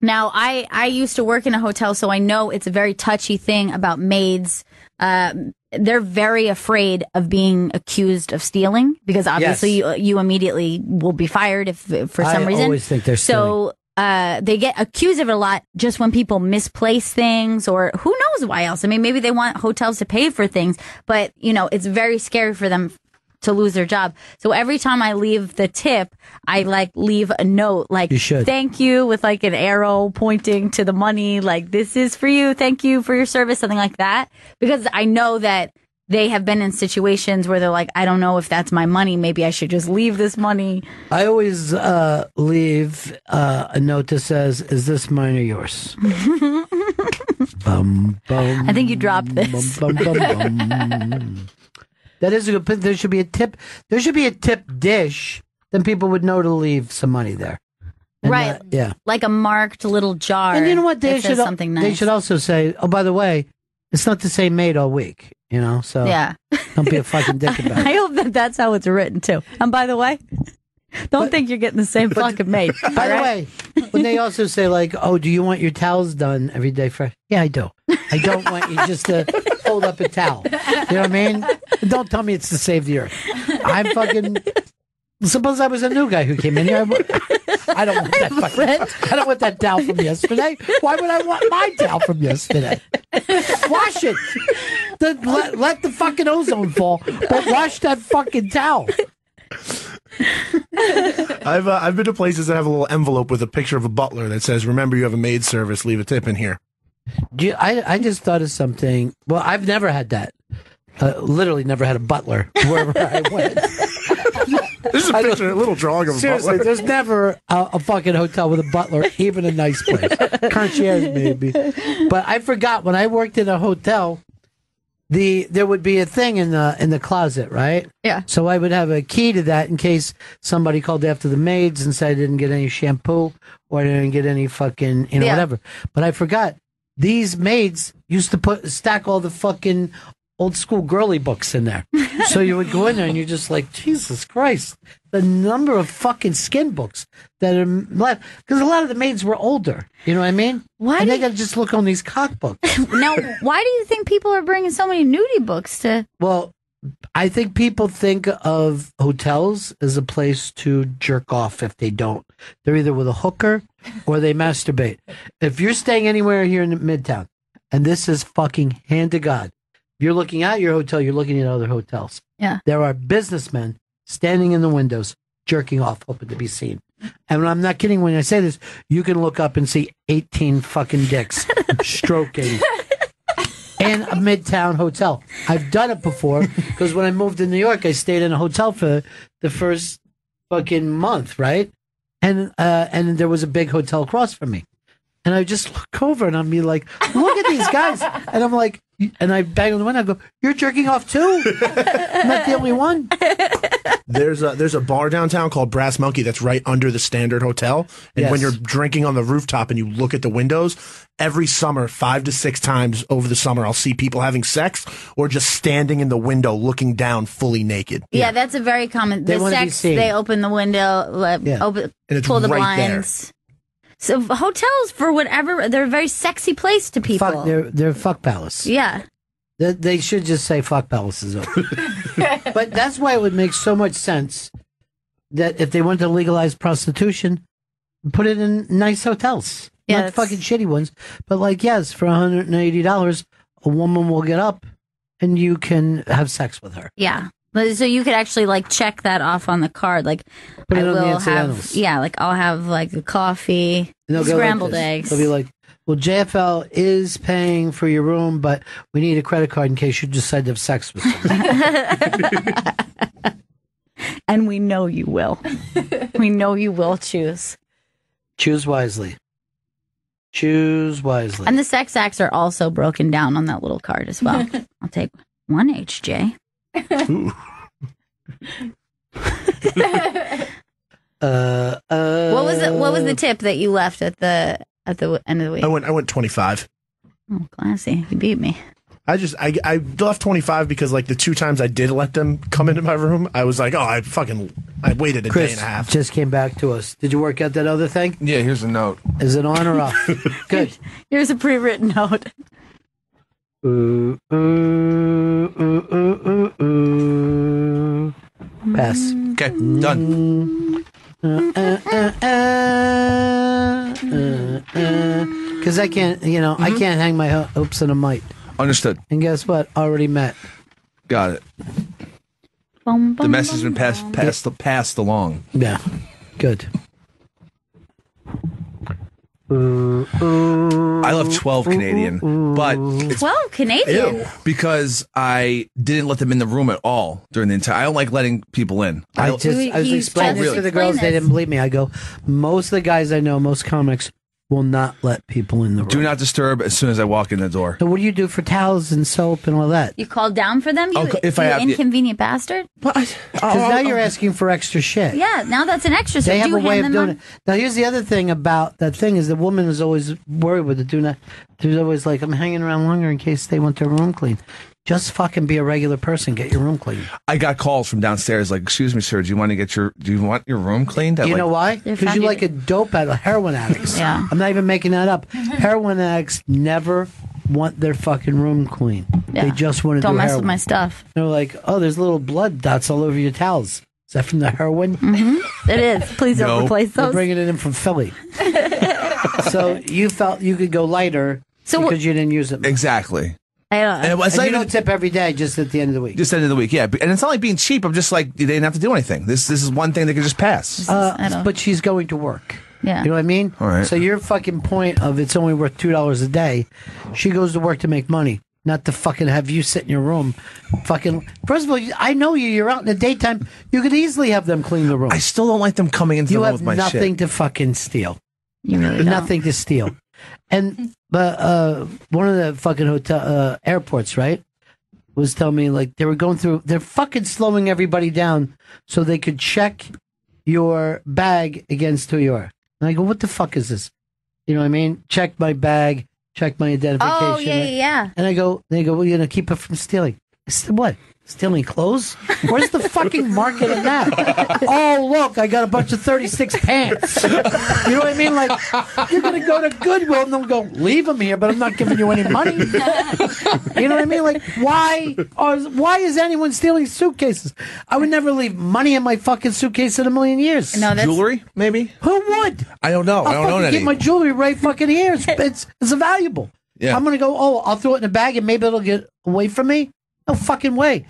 Speaker 2: Now, I used to work in a hotel, so I know it's a very touchy thing about maids. They're very afraid of being accused of stealing because obviously you immediately will be fired if for some reason.
Speaker 1: I always think they're stealing.
Speaker 2: So they get accused of it a lot just when people misplace things or who knows why else. I mean, maybe they want hotels to pay for things, but, it's very scary for them to lose their job. So every time I leave the tip, I leave a note
Speaker 1: you should.
Speaker 2: Thank you with an arrow pointing to the money. This is for you. Thank you for your service. Something like that. Because I know that they have been in situations where they're like, I don't know if that's my money. Maybe I should just leave this money.
Speaker 1: I always leave a note that says, is this mine or yours? Bum, bum,
Speaker 2: I think you dropped this.
Speaker 1: Bum, bum, bum, bum. That is a good point. There should be a tip. There should be a tip dish. Then people would know to leave some money there. And
Speaker 2: right.
Speaker 1: Yeah.
Speaker 2: Like a marked little jar.
Speaker 1: And you know what? They should
Speaker 2: something nice.
Speaker 1: They should also say, oh, by the way, it's not the same maid all week. So
Speaker 2: yeah.
Speaker 1: Don't be a fucking dick about it.
Speaker 2: I hope that's how it's written too. And by the way, don't think you're getting the same fucking maid.
Speaker 1: By the way, when they also say oh, do you want your towels done every day fresh? Yeah, I do. I don't want you just to hold up a towel. You know what I mean? Don't tell me it's to save the earth. I'm fucking. Suppose I was a new guy who came in here. I don't want that fucking. I don't want that towel from yesterday. Why would I want my towel from yesterday? Wash it. Let the fucking ozone fall, but wash that fucking towel.
Speaker 4: I've been to places that have a little envelope with a picture of a butler that says, "Remember, you have a maid service. Leave a tip in here."
Speaker 1: I just thought of something. Well, I've never had that. Literally never had a butler wherever I went.
Speaker 4: This is a picture, a little drawing of a
Speaker 1: seriously,
Speaker 4: butler.
Speaker 1: There's never a fucking hotel with a butler, even a nice place. Concierge maybe. But I forgot when I worked in a hotel, there would be a thing in the closet, right?
Speaker 2: Yeah.
Speaker 1: So I would have a key to that in case somebody called after the maids and said I didn't get any shampoo or I didn't get any fucking whatever. But I forgot these maids used to stack all the fucking old school girly books in there. So you would go in there and you're just like, Jesus Christ, the number of fucking skin books that are left. Because a lot of the maids were older. You know what I mean? And they got to just look on these cock books.
Speaker 2: Now, why do you think people are bringing so many nudie books to?
Speaker 1: Well, I think people think of hotels as a place to jerk off if they don't. They're either with a hooker or they masturbate. If you're staying anywhere here in Midtown, and this is fucking hand to God, you're looking at your hotel, you're looking at other hotels.
Speaker 2: Yeah.
Speaker 1: There are businessmen standing in the windows, jerking off, hoping to be seen. And I'm not kidding when I say this. You can look up and see 18 fucking dicks stroking in a Midtown hotel. I've done it before because when I moved to New York, I stayed in a hotel for the first fucking month, right? And there was a big hotel across from me. And I just look over and I'd be like, look at these guys. And I'm like, and I bang on the window. I go, you're jerking off too? I'm not the only one.
Speaker 4: There's a bar downtown called Brass Monkey that's right under the Standard Hotel. And when you're drinking on the rooftop and you look at the windows, every summer, 5 to 6 times over the summer, I'll see people having sex or just standing in the window looking down fully naked.
Speaker 2: Yeah, that's a very common. The sex, they open the window, pull the blinds. There. So hotels, for whatever, they're a very sexy place to people.
Speaker 1: They're fuck palace.
Speaker 2: Yeah.
Speaker 1: They should just say fuck palaces. But that's why it would make so much sense that if they wanted to legalize prostitution, put it in nice hotels. Yeah, not fucking shitty ones. But like, yes, for $180, a woman will get up and you can have sex with her.
Speaker 2: Yeah. So you could actually like check that off on the card. Like, I will have, like I'll have like a coffee, scrambled eggs.
Speaker 1: They'll be like, well, JFL is paying for your room, but we need a credit card in case you decide to have sex with someone.
Speaker 2: And we know you will. We know you will choose.
Speaker 1: Choose wisely. Choose wisely.
Speaker 2: And the sex acts are also broken down on that little card as well. I'll take 1 HJ. What was the tip that you left at the end of the week?
Speaker 4: I went 25.
Speaker 2: Oh, classy! You beat me.
Speaker 4: I left 25 because like the 2 times I did let them come into my room, I was like, I waited a day and a half.
Speaker 1: Just came back to us. Did you work out that other thing?
Speaker 3: Yeah, here's a note.
Speaker 1: Is it on or off? Good.
Speaker 2: Here's a pre-written note.
Speaker 1: Pass.
Speaker 3: Okay, done.
Speaker 1: Because I can't, I can't hang my hopes in a mite.
Speaker 3: Understood.
Speaker 1: And guess what? Already met.
Speaker 3: Got it. The message has been passed along.
Speaker 1: Yeah. Good.
Speaker 3: I love 12 Canadian, but it's
Speaker 2: 12 Canadian?
Speaker 3: Ew, because I didn't let them in the room at all during the entire. I don't like letting people in.
Speaker 1: I was explaining this to the girls. They didn't believe me. I go, most of the guys I know, most comics, will not let people in the room.
Speaker 3: Do not disturb as soon as I walk in the door.
Speaker 1: So what do you do for towels and soap and all that?
Speaker 2: You call down for them? You inconvenient bastard?
Speaker 1: Because now you're asking for extra shit.
Speaker 2: Yeah, now that's an extra. So
Speaker 1: they have a way of doing it. Now here's the other thing about that thing is the woman is always worried with it. There's always like, I'm hanging around longer in case they want their room clean. Just fucking be a regular person. Get your room clean.
Speaker 3: I got calls from downstairs like, excuse me, sir, do you want your room cleaned?
Speaker 1: You know why? Because you're like a dope addict, heroin addicts.
Speaker 2: Yeah.
Speaker 1: I'm not even making that up. Heroin addicts never want their fucking room clean. Yeah. They just want to
Speaker 2: Don't
Speaker 1: do
Speaker 2: mess
Speaker 1: heroin.
Speaker 2: with my stuff.
Speaker 1: They're like, oh, there's little blood dots all over your towels. Is that from the heroin?
Speaker 2: Mm-hmm. It is. Please don't replace those.
Speaker 1: They're bringing it in from Philly. So you felt you could go lighter because you didn't use it much.
Speaker 3: Exactly.
Speaker 1: And you don't tip every day, just at the end of the week.
Speaker 3: Just at the end of the week, yeah. And it's not like being cheap. I'm just like, they didn't have to do anything. This is one thing they could just pass.
Speaker 1: But she's going to work.
Speaker 2: Yeah.
Speaker 1: You know what I mean?
Speaker 3: All right.
Speaker 1: So your fucking point of it's only worth $2 a day, she goes to work to make money, not to fucking have you sit in your room. Fucking, first of all, I know you're out in the daytime. You could easily have them clean the room.
Speaker 3: I still don't like them coming into the room with my shit.
Speaker 1: You have nothing to fucking steal.
Speaker 2: You really don't.
Speaker 1: Nothing to steal. And one of the fucking hotel airports, right, was telling me like they were going through. They're fucking slowing everybody down so they could check your bag against who you are. And I go, what the fuck is this? You know what I mean? Check my bag, check my identification.
Speaker 2: Oh yeah.
Speaker 1: And they go, well, keep it from stealing. I said, what? Stealing clothes? Where's the fucking market in that? Oh, look, I got a bunch of 36 pants. You know what I mean? Like, you're going to go to Goodwill and they'll go, leave them here, but I'm not giving you any money. You know what I mean? Like, why is anyone stealing suitcases? I would never leave money in my fucking suitcase in a million years.
Speaker 2: No,
Speaker 3: jewelry, maybe?
Speaker 1: Who would?
Speaker 3: I don't know. I don't know any.
Speaker 1: Get my jewelry right fucking here. It's valuable.
Speaker 3: Yeah.
Speaker 1: I'm going to go, I'll throw it in a bag and maybe it'll get away from me. No fucking way.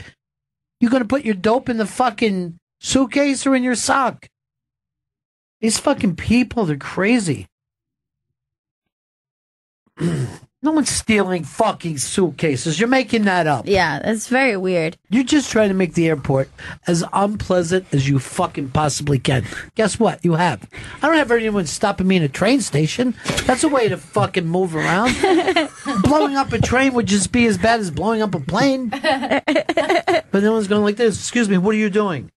Speaker 1: You're going to put your dope in the fucking suitcase or in your sock? These fucking people, they're crazy. No one's stealing fucking suitcases. You're making that up.
Speaker 2: Yeah, that's very weird.
Speaker 1: You're just trying to make the airport as unpleasant as you fucking possibly can. Guess what? You have. I don't have anyone stopping me in a train station. That's a way to fucking move around. Blowing up a train would just be as bad as blowing up a plane. But no one's going like this. Excuse me, what are you doing?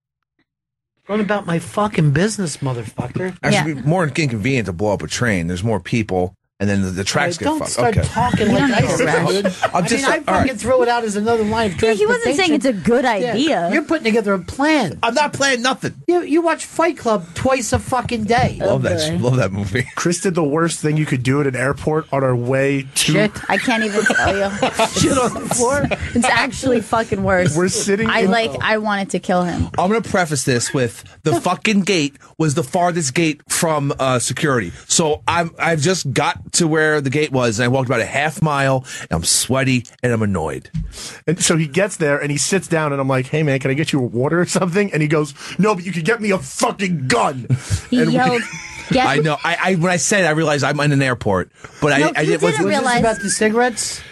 Speaker 1: Going about my fucking business, motherfucker.
Speaker 3: Actually, it'd be more inconvenient to blow up a train. There's more people. And then the tracks get fucked.
Speaker 1: Don't start talking like that. I fucking throw it out as another line of transportation.
Speaker 2: He wasn't saying it's a good idea.
Speaker 1: Yeah. You're putting together a plan.
Speaker 3: I'm not playing nothing.
Speaker 1: You watch Fight Club twice a fucking day.
Speaker 3: Love that movie.
Speaker 4: Chris did the worst thing you could do at an airport on our way to...
Speaker 1: Shit.
Speaker 2: I can't even tell you.
Speaker 1: Shit on the floor.
Speaker 2: It's actually fucking worse.
Speaker 4: We're sitting...
Speaker 2: I wanted to kill him.
Speaker 3: I'm going to preface this with the fucking gate was the farthest gate from security. So I've just got to where the gate was, and I walked about a half mile, and I'm sweaty, and I'm annoyed.
Speaker 4: And so he gets there, and he sits down, and I'm like, hey, man, can I get you a water or something? And he goes, no, but you could get me a fucking gun.
Speaker 2: He yelled,
Speaker 3: I know. I when I said it, I realized I'm in an airport, but
Speaker 2: no,
Speaker 3: I didn't
Speaker 1: realize. About the cigarettes?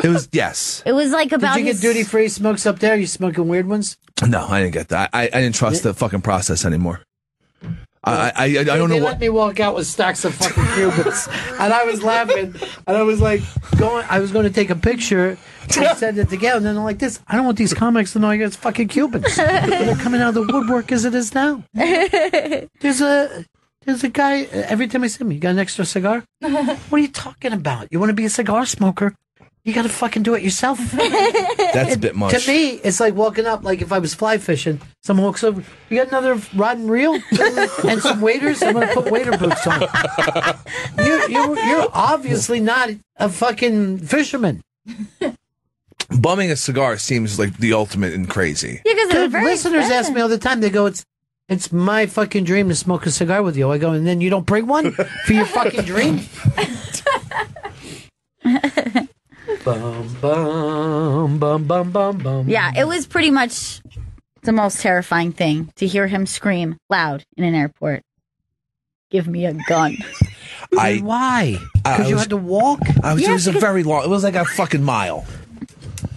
Speaker 3: It was, yes.
Speaker 2: It was like about
Speaker 1: Did you get duty-free smokes up there? You smoking weird ones?
Speaker 3: No, I didn't get that. I didn't trust the fucking process anymore. I don't know
Speaker 1: what. They
Speaker 3: let
Speaker 1: me walk out with stacks of fucking Cubans, and I was laughing, and I was like, I was going to take a picture and send it to Gail, and then I'm like, I don't want these comics to know I got fucking Cubans. They're coming out of the woodwork as it is now. There's a guy, every time I see him, you got an extra cigar? What are you talking about? You want to be a cigar smoker? You got to fucking do it yourself.
Speaker 3: That's a bit much.
Speaker 1: To me, it's like walking up, like if I was fly fishing, someone walks over, you got another rod and reel? And some waders? I'm going to put wader boots on. You're obviously not a fucking fisherman.
Speaker 3: Bumming a cigar seems like the ultimate in crazy.
Speaker 2: Yeah, because
Speaker 1: listeners ask me all the time, they go, it's my fucking dream to smoke a cigar with you. I go, and then you don't bring one for your fucking dream? Bum, bum, bum, bum, bum, bum.
Speaker 2: Yeah, it was pretty much the most terrifying thing to hear him scream loud in an airport. Give me a gun.
Speaker 1: Why? Because you had to walk?
Speaker 3: It was a very long, it was like a fucking mile.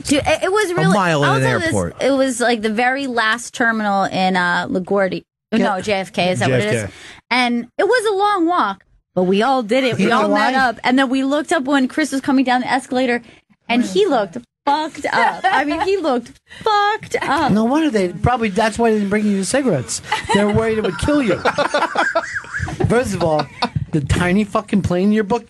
Speaker 2: Dude, it was really...
Speaker 3: A mile in an airport.
Speaker 2: It was like the very last terminal in LaGuardia. No, JFK, is that what it is? And it was a long walk. But we all did it. We all met up. And then we looked up when Chris was coming down the escalator, and he looked fucked up. I mean, he looked fucked up.
Speaker 1: No wonder that's why they didn't bring you the cigarettes. They're worried it would kill you. First of all, the tiny fucking plane in your book,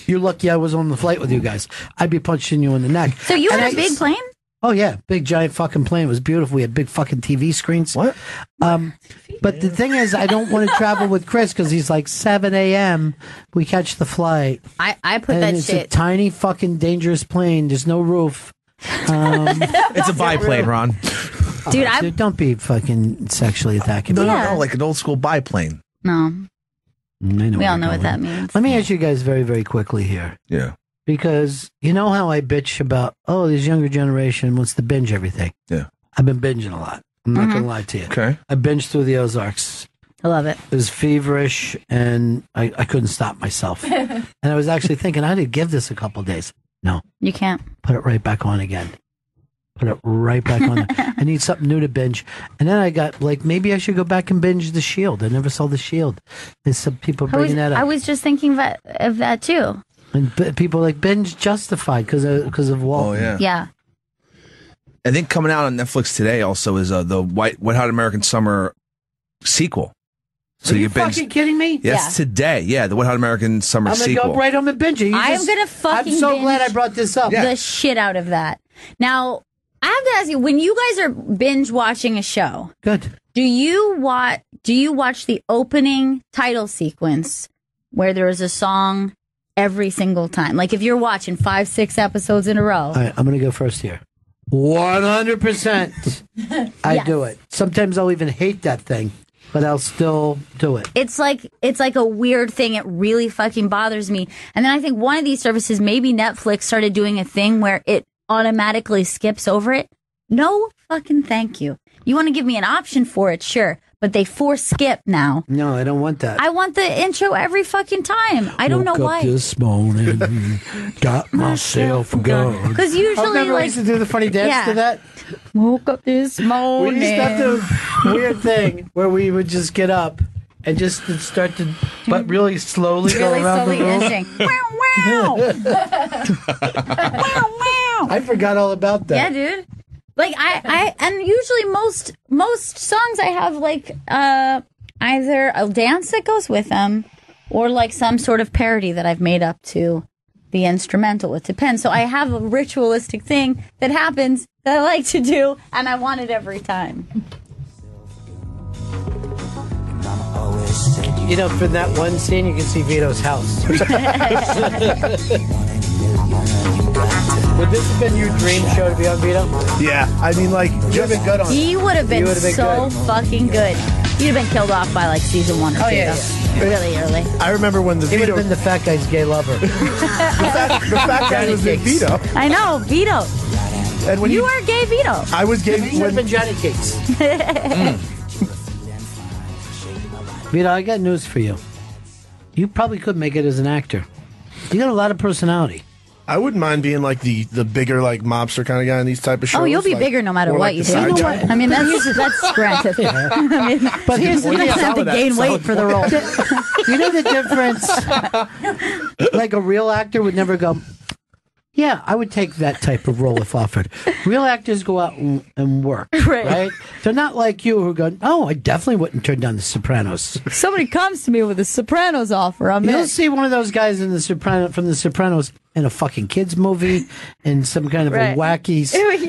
Speaker 1: you're lucky I was on the flight with you guys. I'd be punching you in the neck.
Speaker 2: So you had a big plane?
Speaker 1: Oh, yeah. Big, giant fucking plane. It was beautiful. We had big fucking TV screens.
Speaker 3: What?
Speaker 1: But the thing is, I don't want to travel with Chris because he's like 7 a.m. We catch the flight.
Speaker 2: I put
Speaker 1: and
Speaker 2: that
Speaker 1: it's
Speaker 2: shit.
Speaker 1: a tiny fucking dangerous plane. There's no roof.
Speaker 3: It's a biplane, Ron.
Speaker 2: Dude,
Speaker 1: don't be fucking sexually attacking me.
Speaker 3: No, like an old school biplane.
Speaker 2: No. We all know what that means.
Speaker 1: Let me ask you guys very, very quickly here.
Speaker 3: Yeah.
Speaker 1: Because you know how I bitch about, this younger generation wants to binge everything.
Speaker 3: Yeah.
Speaker 1: I've been binging a lot. I'm not going to lie to you.
Speaker 3: Okay.
Speaker 1: I binged through the Ozarks.
Speaker 2: I love it.
Speaker 1: It was feverish, and I couldn't stop myself. And I was actually thinking, I did give this a couple days. No.
Speaker 2: You can't.
Speaker 1: Put it right back on again. Put it right back on. I need something new to binge. And then I got, maybe I should go back and binge The Shield. I never saw The Shield. There's some people bringing that up.
Speaker 2: I was just thinking of that, too.
Speaker 1: And people binge Justified because of Walt.
Speaker 3: Oh, yeah.
Speaker 2: Yeah.
Speaker 3: I think coming out on Netflix today also is the Wet Hot American Summer sequel.
Speaker 1: So you fucking kidding me?
Speaker 3: Yes, today. Yeah, the Wet Hot American Summer sequel.
Speaker 1: I'm going to go right on and binge it.
Speaker 2: I'm going to fucking
Speaker 1: I'm so glad I brought this up.
Speaker 2: The shit out of that. Now, I have to ask you, when you guys are binge watching a show,
Speaker 1: good.
Speaker 2: Do you watch the opening title sequence where there is a song every single time? Like if you're watching 5-6 episodes in a row.
Speaker 1: All right, I'm going to go first here. 100%. I do it. Sometimes I'll even hate that thing, but I'll still do it.
Speaker 2: It's like a weird thing. It really fucking bothers me. And then I think one of these services, maybe Netflix, started doing a thing where it automatically skips over it. No fucking thank you. You want to give me an option for it, sure. But they force skip now.
Speaker 1: No, I don't want that.
Speaker 2: I want the intro every fucking time. I don't know why.
Speaker 1: Woke up this morning, got myself a gun.
Speaker 2: Because usually,
Speaker 1: remember we used to do the funny dance to that?
Speaker 2: Woke up this morning.
Speaker 1: We used to have the weird thing where we would just get up and just start to, but really slowly go around the room.
Speaker 2: Inching. Wow, wow. Wow, wow.
Speaker 1: I forgot all about that.
Speaker 2: Yeah, dude. Like I and usually most songs I have like either a dance that goes with them or like some sort of parody that I've made up to the instrumental. It depends. So I have a ritualistic thing that happens that I like to do, and I want it every time.
Speaker 1: You know, from that one scene, you can see Vito's house. Would this have been your dream show to be on, Vito?
Speaker 4: Yeah, I mean, like,
Speaker 1: you'd have been good on it.
Speaker 2: He would have been so fucking good. He'd have been killed off by like season 1 or 2.
Speaker 1: Yeah.
Speaker 2: Really early.
Speaker 4: I remember when the
Speaker 1: He would
Speaker 4: Vito...
Speaker 1: have been the fat guy's gay lover.
Speaker 4: the fat guy was in Vito.
Speaker 2: I know, Vito.
Speaker 4: And when
Speaker 2: You are gay Vito.
Speaker 4: I was gay...
Speaker 1: He would have been Johnny Cakes. Vito, I got news for you. You probably could make it as an actor. You got a lot of personality.
Speaker 4: I wouldn't mind being like the bigger like mobster kind of guy in these type of shows.
Speaker 2: Oh, you'll be
Speaker 4: like,
Speaker 2: bigger no matter what
Speaker 4: like
Speaker 2: you
Speaker 4: the
Speaker 2: do.
Speaker 4: side
Speaker 2: You know
Speaker 4: guy.
Speaker 2: what? I mean, that's granted. I mean,
Speaker 1: But here's the
Speaker 2: you
Speaker 1: thing.
Speaker 2: just have to gain weight for the role.
Speaker 1: You know the difference? Like a real actor would never go, yeah, I would take that type of role if offered. Real actors go out and work, right? They're not like you who go, oh, I definitely wouldn't turn down The Sopranos.
Speaker 2: Somebody comes to me with a Sopranos offer.
Speaker 1: You'll see one of those guys in from The Sopranos in a fucking kids movie, in some kind of a wacky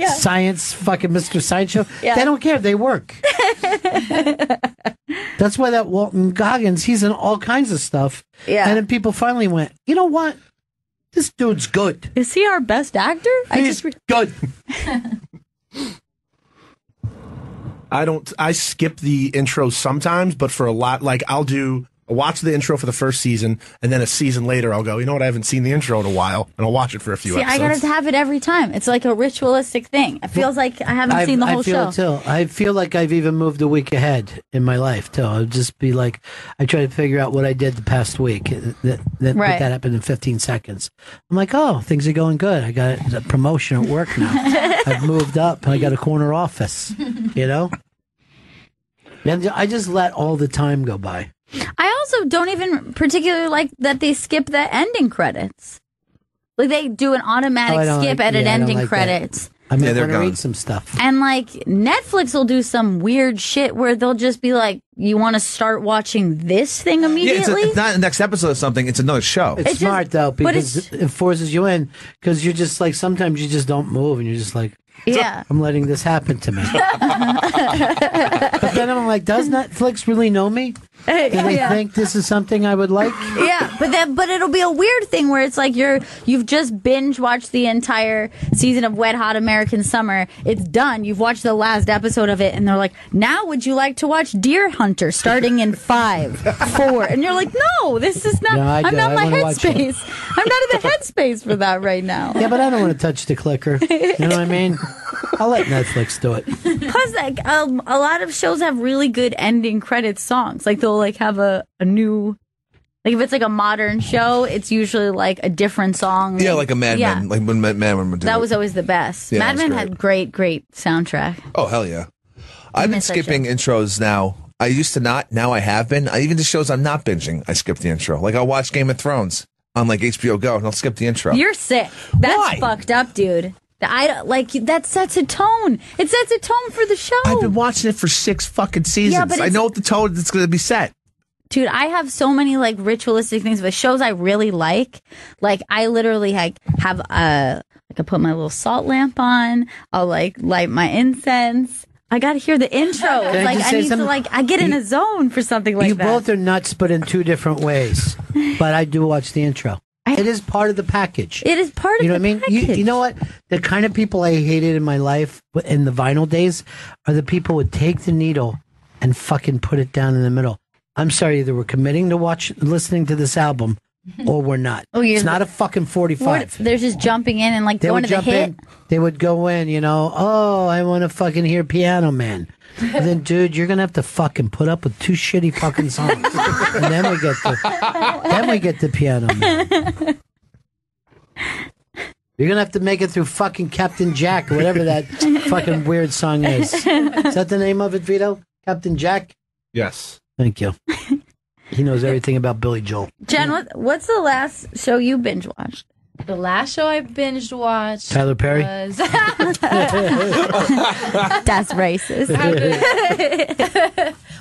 Speaker 1: science fucking Mr. Science show. Yeah. They don't care. They work. That's why that Walton Goggins, he's in all kinds of stuff. Yeah. And then people finally went, you know what? This dude's good.
Speaker 2: Is he our best actor?
Speaker 1: He's good.
Speaker 4: I skip the intro sometimes, but for a lot, like I'll watch the intro for the first season, and then a season later I'll go, you know what, I haven't seen the intro in a while, and I'll watch it for a few episodes.
Speaker 2: I gotta have it every time. It's like a ritualistic thing. It feels like I haven't seen the whole show.
Speaker 1: I feel it too. I feel like I've even moved a week ahead in my life too. I'll just be like, I try to figure out what I did the past week. That happened in 15 seconds. I'm like, oh, things are going good. I got a promotion at work now. I've moved up, and I got a corner office. You know, and I just let all the time go by.
Speaker 2: I also don't even particularly like that they skip the ending credits. Like they do an automatic skip edit ending credits.
Speaker 1: I mean, they're going to read some stuff.
Speaker 2: And like Netflix will do some weird shit where they'll just be like, you want to start watching this thing immediately?
Speaker 3: Yeah, it's not the next episode of something. It's another show.
Speaker 1: It's smart though, because it forces you in, because you're just like, sometimes you just don't move and you're just like,
Speaker 2: yeah,
Speaker 1: I'm letting this happen to me. But then I'm like, does Netflix really know me? Do they think this is something I would like?
Speaker 2: Yeah, but it'll be a weird thing where it's like you've just binge watched the entire season of Wet Hot American Summer. It's done. You've watched the last episode of it, and they're like, now would you like to watch Deer Hunter starting in 5, 4? And you're like, no, this is not.
Speaker 1: No,
Speaker 2: I'm not my headspace. I'm not in the headspace for that right now.
Speaker 1: Yeah, but I don't want to touch the clicker. You know what I mean? I'll let Netflix do it.
Speaker 2: Plus, like a lot of shows have really good ending credits songs. Like they'll like have a new, like if it's like a modern show, it's usually like a different song.
Speaker 3: Yeah, like a Mad Men. Like when Mad Men would do
Speaker 2: that
Speaker 3: it.
Speaker 2: was always the best.
Speaker 3: Yeah,
Speaker 2: Mad Men had great soundtrack.
Speaker 3: Oh hell yeah! I've been skipping intros now. I used to not. Now I have been. Even the shows I'm not binging, I skip the intro. Like I'll watch Game of Thrones on like HBO Go, and I'll skip the intro.
Speaker 2: You're sick. That's fucked up, dude. That sets a tone. It sets a tone for the show.
Speaker 3: I've been watching it for 6 fucking seasons. Yeah, but I know what the tone that's going to be set.
Speaker 2: Dude, I have so many like ritualistic things with shows I really like. Like I literally have I put my little salt lamp on. I'll like light my incense. I got to hear the intro. It's like I need to I get in a zone for something like that.
Speaker 1: You both are nuts, but in 2 different ways. But I do watch the intro. It is part of the package.
Speaker 2: It is part of the package.
Speaker 1: You know what? The kind of people I hated in my life in the vinyl days are the people who would take the needle and fucking put it down in the middle. I'm sorry, either we're committing to listening to this album or we're not. It's not a fucking 45.
Speaker 2: They're just jumping in and like going to the hit.
Speaker 1: They would go in, oh, I want to fucking hear Piano Man. And then, dude, you're gonna have to fucking put up with 2 shitty fucking songs, and then we get the Piano Man. You're gonna have to make it through fucking Captain Jack or whatever that fucking weird song is. Is that the name of it, Vito? Captain Jack?
Speaker 4: Yes.
Speaker 1: Thank you. He knows everything about Billy Joel.
Speaker 2: Jen, what's the last show you binge watched?
Speaker 5: The last show I binge watched
Speaker 1: Tyler Perry?
Speaker 5: was
Speaker 2: That's racist.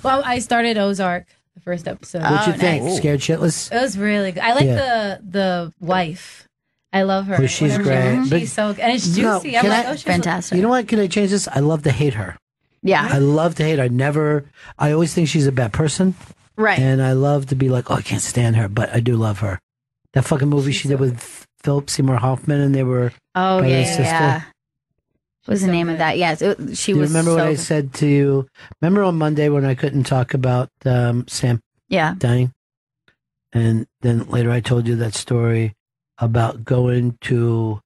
Speaker 5: Well, I started Ozark, the first episode.
Speaker 1: What'd you think?
Speaker 2: nice.
Speaker 1: Scared shitless?
Speaker 5: It was really good. I like the wife. I love her.
Speaker 1: Oh, she's great.
Speaker 5: She's so good. And it's juicy. I'm like, she's
Speaker 2: fantastic.
Speaker 1: You know what? Can I change this? I love to hate her.
Speaker 2: Yeah.
Speaker 1: I love to hate her. I always think she's a bad person.
Speaker 2: Right.
Speaker 1: And I love to be like, I can't stand her, but I do love her. That fucking movie she did with Philip Seymour Hoffman, and they were brother and sister.
Speaker 2: Yeah. What was the name of that? Yes, she was.
Speaker 1: Remember what I said to you? Remember on Monday when I couldn't talk about Sam dying? And then later I told you that story about going to,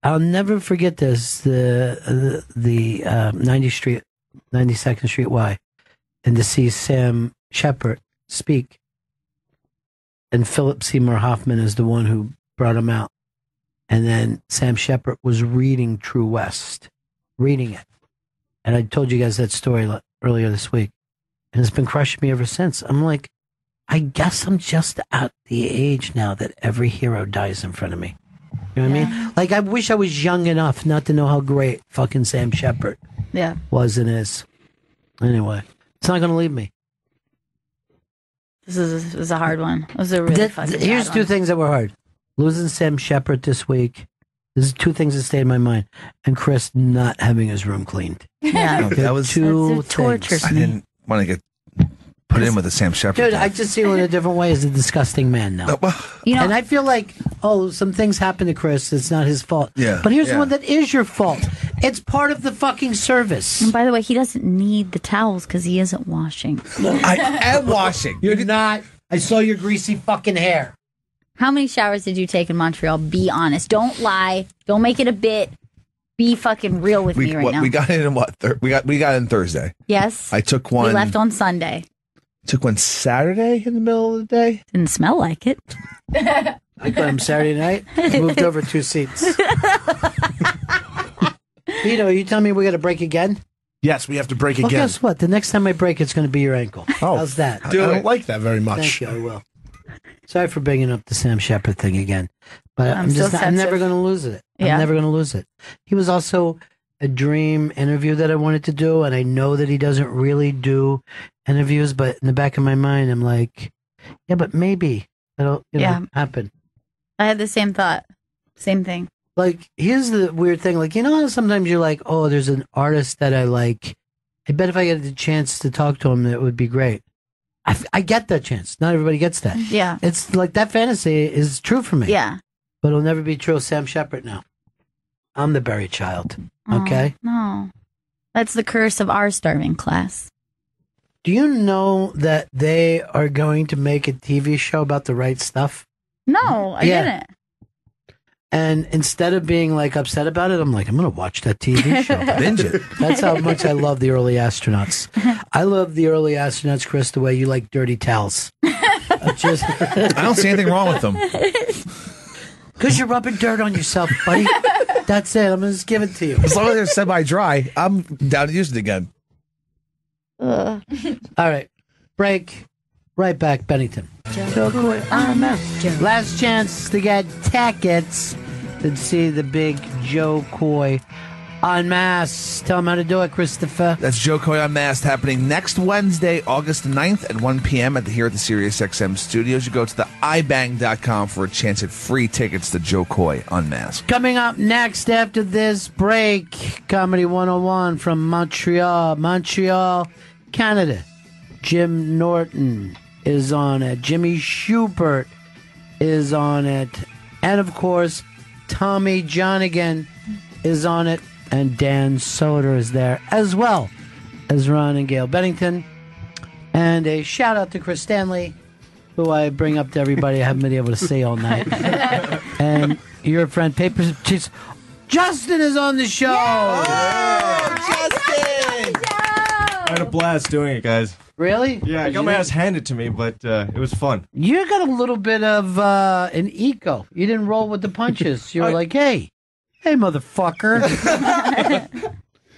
Speaker 1: I'll never forget this, the 92nd Street Y, and to see Sam Shepard speak. And Philip Seymour Hoffman is the one who brought him out. And then Sam Shepard was reading True West, reading it. And I told you guys that story earlier this week. And it's been crushing me ever since. I'm like, I guess I'm just at the age now that every hero dies in front of me. You know what I mean? Like, I wish I was young enough not to know how great fucking Sam Shepard was and is. Anyway, it's not going to leave me.
Speaker 2: This is a hard one. It was a really fucking
Speaker 1: Here's
Speaker 2: bad
Speaker 1: two
Speaker 2: one.
Speaker 1: things that were hard. Losing Sam Shepard this week. This is 2 things that stayed in my mind. And Chris not having his room cleaned.
Speaker 2: Yeah.
Speaker 3: That was
Speaker 1: two
Speaker 2: tortures
Speaker 3: I
Speaker 2: me.
Speaker 3: didn't want to get put in with the Sam Shepard.
Speaker 1: Dude,
Speaker 3: thing.
Speaker 1: I just see him in a different way as a disgusting man now. And I feel like, some things happen to Chris. It's not his fault.
Speaker 3: Yeah.
Speaker 1: But here's the one that is your fault. It's part of the fucking service.
Speaker 2: And by the way, he doesn't need the towels because he isn't washing.
Speaker 3: I am washing.
Speaker 1: You're not. I saw your greasy fucking hair.
Speaker 2: How many showers did you take in Montreal? Be honest. Don't lie. Don't make it a bit. Be fucking real with me right now.
Speaker 3: We got in we got in Thursday.
Speaker 2: Yes.
Speaker 3: I took one.
Speaker 2: We left on Sunday.
Speaker 3: Took one Saturday in the middle of the day.
Speaker 2: Didn't smell like it.
Speaker 1: I got him Saturday night. Moved over 2 seats. Vito, you telling me we got to break again?
Speaker 4: Yes, we have to break
Speaker 1: Well,
Speaker 4: again.
Speaker 1: guess what? The next time I break, it's going to be your ankle.
Speaker 4: Oh,
Speaker 1: how's that?
Speaker 4: I don't like that very much.
Speaker 1: Thank you. I will. Sorry for bringing up the Sam Shepard thing again, but I'm
Speaker 2: still
Speaker 1: I'm never
Speaker 2: sensitive.
Speaker 1: going to lose it.
Speaker 2: Yeah.
Speaker 1: I'm never going to lose it. He was also a dream interview that I wanted to do, and I know that he doesn't really do interviews, but in the back of my mind, I'm like, yeah, but maybe that'll happen.
Speaker 2: I had the same thought. Same thing.
Speaker 1: Like, here's the weird thing. Like, how sometimes you're like, oh, there's an artist that I like. I bet if I get the chance to talk to him, it would be great. I get that chance. Not everybody gets that.
Speaker 2: Yeah.
Speaker 1: It's like that fantasy is true for me.
Speaker 2: Yeah.
Speaker 1: But it'll never be true of Sam Shepard now. I'm the buried child. Okay?
Speaker 2: No. That's the curse of our starving class.
Speaker 1: Do you know that they are going to make a TV show about the right stuff?
Speaker 2: No, I didn't.
Speaker 1: And instead of being like upset about it, I'm like, I'm going to watch that TV show.
Speaker 3: Binge it.
Speaker 1: That's how much I love the early astronauts. I love the early astronauts, Chris, the way you like dirty towels.
Speaker 3: I don't see anything wrong with them.
Speaker 1: Because you're rubbing dirt on yourself, buddy. That's it. I'm going to just give it to you.
Speaker 3: As long as they're semi-dry, I'm down to use it again.
Speaker 1: All right. Break. Right back, Bennington. Last chance to get tickets to see the big Joe Coy Unmasked. Tell them how to do it, Christopher.
Speaker 3: That's Joe Coy Unmasked, happening next Wednesday, August 9th at 1 p.m. here at the SiriusXM studios. You go to the ibang.com for a chance at free tickets to Joe Coy Unmasked.
Speaker 1: Coming up next after this break, Comedy 101 from Montreal, Canada. Jim Norton is on it. Jimmy Schubert is on it. And, of course, Tommy Johnigan is on it. And Dan Soder is there, as well as Ron and Gail Bennington. And a shout-out to Chris Stanley, who I bring up to everybody I haven't been able to say all night. And your friend, Papers of Cheese. Justin is on the show.
Speaker 6: Justin! I had a blast doing it, guys.
Speaker 1: Really?
Speaker 6: Yeah, I got my ass handed to me, but it was fun.
Speaker 1: You got a little bit of an ego. You didn't roll with the punches. You were like, hey, motherfucker.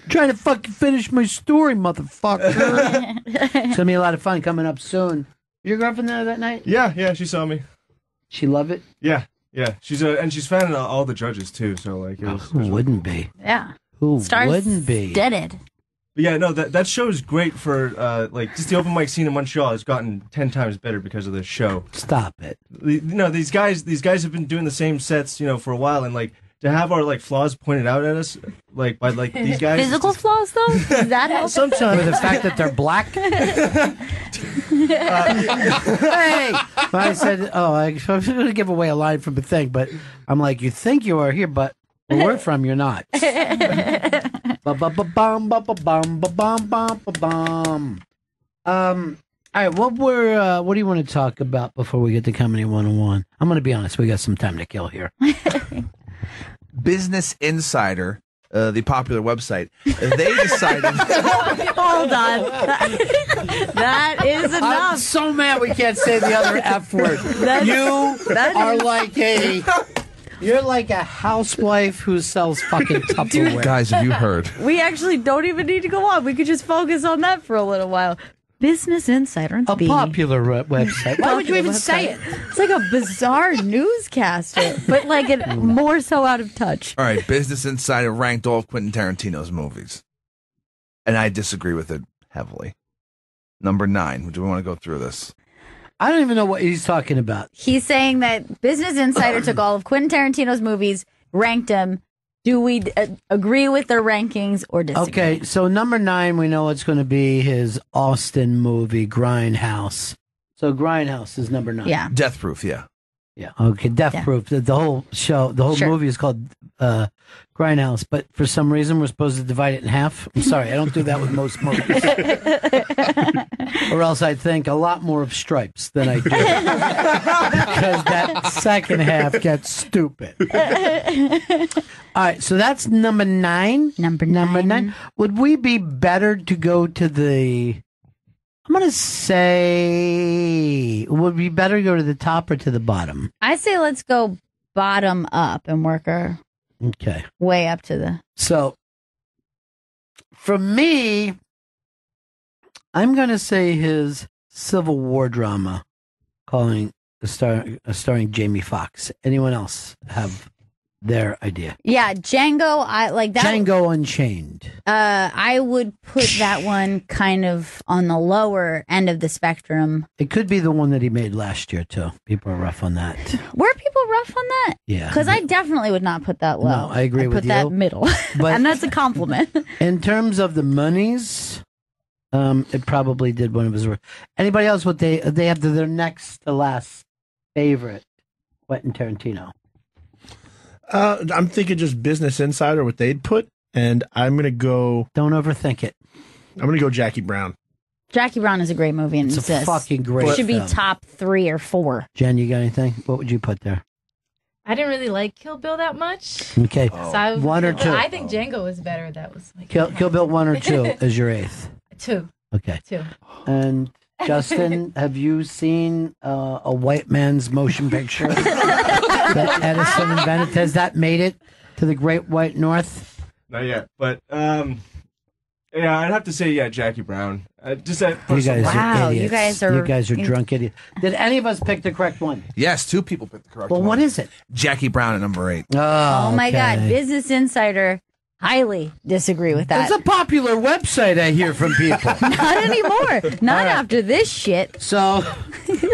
Speaker 1: Trying to fucking finish my story, motherfucker. It's going to be a lot of fun coming up soon. Your girlfriend there that night?
Speaker 6: Yeah, she saw me.
Speaker 1: She loved it?
Speaker 6: Yeah. She's fan of all the judges, too, so, like,
Speaker 1: who wouldn't be?
Speaker 2: Yeah.
Speaker 1: Who wouldn't be?
Speaker 2: Did it.
Speaker 6: But yeah, no, that show is great for, just the open mic scene in Montreal has gotten 10 times better because of this show.
Speaker 1: Stop it.
Speaker 6: These guys have been doing the same sets, for a while, and, like, to have our, like, flaws pointed out at us, like, by, like, these guys.
Speaker 2: Physical flaws, though? Does that help?
Speaker 6: Sometimes.
Speaker 1: With the fact that they're black? Hey! I said, I was going to give away a line from the thing, but I'm like, you think you are here, but where we're from, you're not. All right, what do you want to talk about before we get to Comedy 101? I'm going to be honest, we got some time to kill here.
Speaker 3: Business Insider, the popular website, they decided.
Speaker 2: Hold on. That is enough.
Speaker 1: I'm so mad we can't say the other F word. You're like a housewife who sells fucking Tupperware.
Speaker 3: Guys, have you heard?
Speaker 2: We actually don't even need to go on. We could just focus on that for a little while. Business Insider.
Speaker 1: A popular website. Why would you even say it?
Speaker 2: It's like a bizarre newscaster, but like more so out of touch.
Speaker 3: All right, Business Insider ranked all of Quentin Tarantino's movies. And I disagree with it heavily. Number 9. Do we want to go through this?
Speaker 1: I don't even know what he's talking about.
Speaker 2: He's saying that Business Insider took all of Quentin Tarantino's movies, ranked them. Do we agree with their rankings or disagree?
Speaker 1: Okay, so number 9, we know it's going to be his Austin movie, Grindhouse. So Grindhouse is number 9.
Speaker 2: Yeah.
Speaker 3: Death Proof, yeah.
Speaker 1: Yeah, okay, Death Proof. The whole show, the whole movie is called Grindhouse, but for some reason we're supposed to divide it in half. I'm sorry, I don't do that with most movies. Or else I'd think a lot more of Stripes than I do. Because that second half gets stupid. All right, so that's number 9.
Speaker 2: Number 9.
Speaker 1: Would we be better to go to the... I'm going to say, would we better go to the top or to the bottom?
Speaker 2: I say let's go bottom up and work our way up to the... So, for me, I'm going to say his Civil War drama starring Jamie Foxx. Anyone else have their idea? Yeah, Django, I like that.
Speaker 1: Django Unchained.
Speaker 2: I would put that one kind of on the lower end of the spectrum.
Speaker 1: It could be the one that he made last year, too. People are rough on that.
Speaker 2: Were people rough on that?
Speaker 1: Yeah.
Speaker 2: Because I definitely would not put that low.
Speaker 1: No, I agree with you.
Speaker 2: I'd put that middle.
Speaker 1: But
Speaker 2: and that's a compliment.
Speaker 1: In terms of the monies, it probably did one of his... Anybody else, what they have their next to last favorite Quentin Tarantino?
Speaker 4: I'm thinking just Business Insider, what they'd put, and I'm going to go...
Speaker 1: Don't overthink it.
Speaker 4: I'm going to go Jackie Brown.
Speaker 2: Jackie Brown is a great movie. And
Speaker 1: it's a fucking great
Speaker 2: It should
Speaker 1: film.
Speaker 2: be top 3 or 4.
Speaker 1: Jen, you got anything? What would you put there?
Speaker 5: I didn't really like Kill Bill that much.
Speaker 1: Okay.
Speaker 5: So
Speaker 1: 1 or 2?
Speaker 5: I think Django was better. That was like
Speaker 1: Kill Bill 1 or 2 is your 8th?
Speaker 5: 2.
Speaker 1: Okay.
Speaker 5: 2.
Speaker 1: And Justin, have you seen a white man's motion picture that Edison invented? Has that made it to the Great White North?
Speaker 6: Not yet, but yeah, I'd have to say Jackie Brown.
Speaker 1: You guys are idiots. You guys are drunk idiots. Did any of us pick the correct one?
Speaker 3: Yes, 2 people picked the correct one.
Speaker 1: Well, what is it?
Speaker 3: Jackie Brown at number 8.
Speaker 2: Oh my God, Business Insider. Highly disagree with that.
Speaker 1: It's a popular website, I hear from people.
Speaker 2: Not anymore. Not after this shit.
Speaker 1: So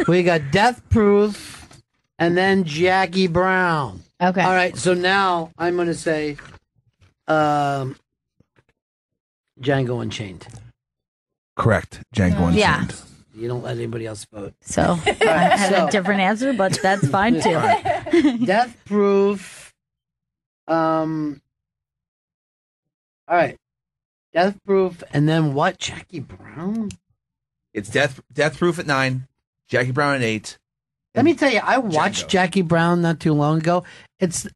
Speaker 1: we got Death Proof and then Jackie Brown.
Speaker 2: Okay.
Speaker 1: All right. So now I'm going to say Django Unchained.
Speaker 3: Correct. Django Unchained.
Speaker 2: Yeah.
Speaker 1: You don't let anybody else vote.
Speaker 2: So I had a different answer, but that's fine too.
Speaker 1: Death Proof. All right. Death Proof, and then what? Jackie Brown?
Speaker 3: It's Death Proof at 9, Jackie Brown at 8.
Speaker 1: Let me tell you, I watched Jackie Brown not too long ago. It's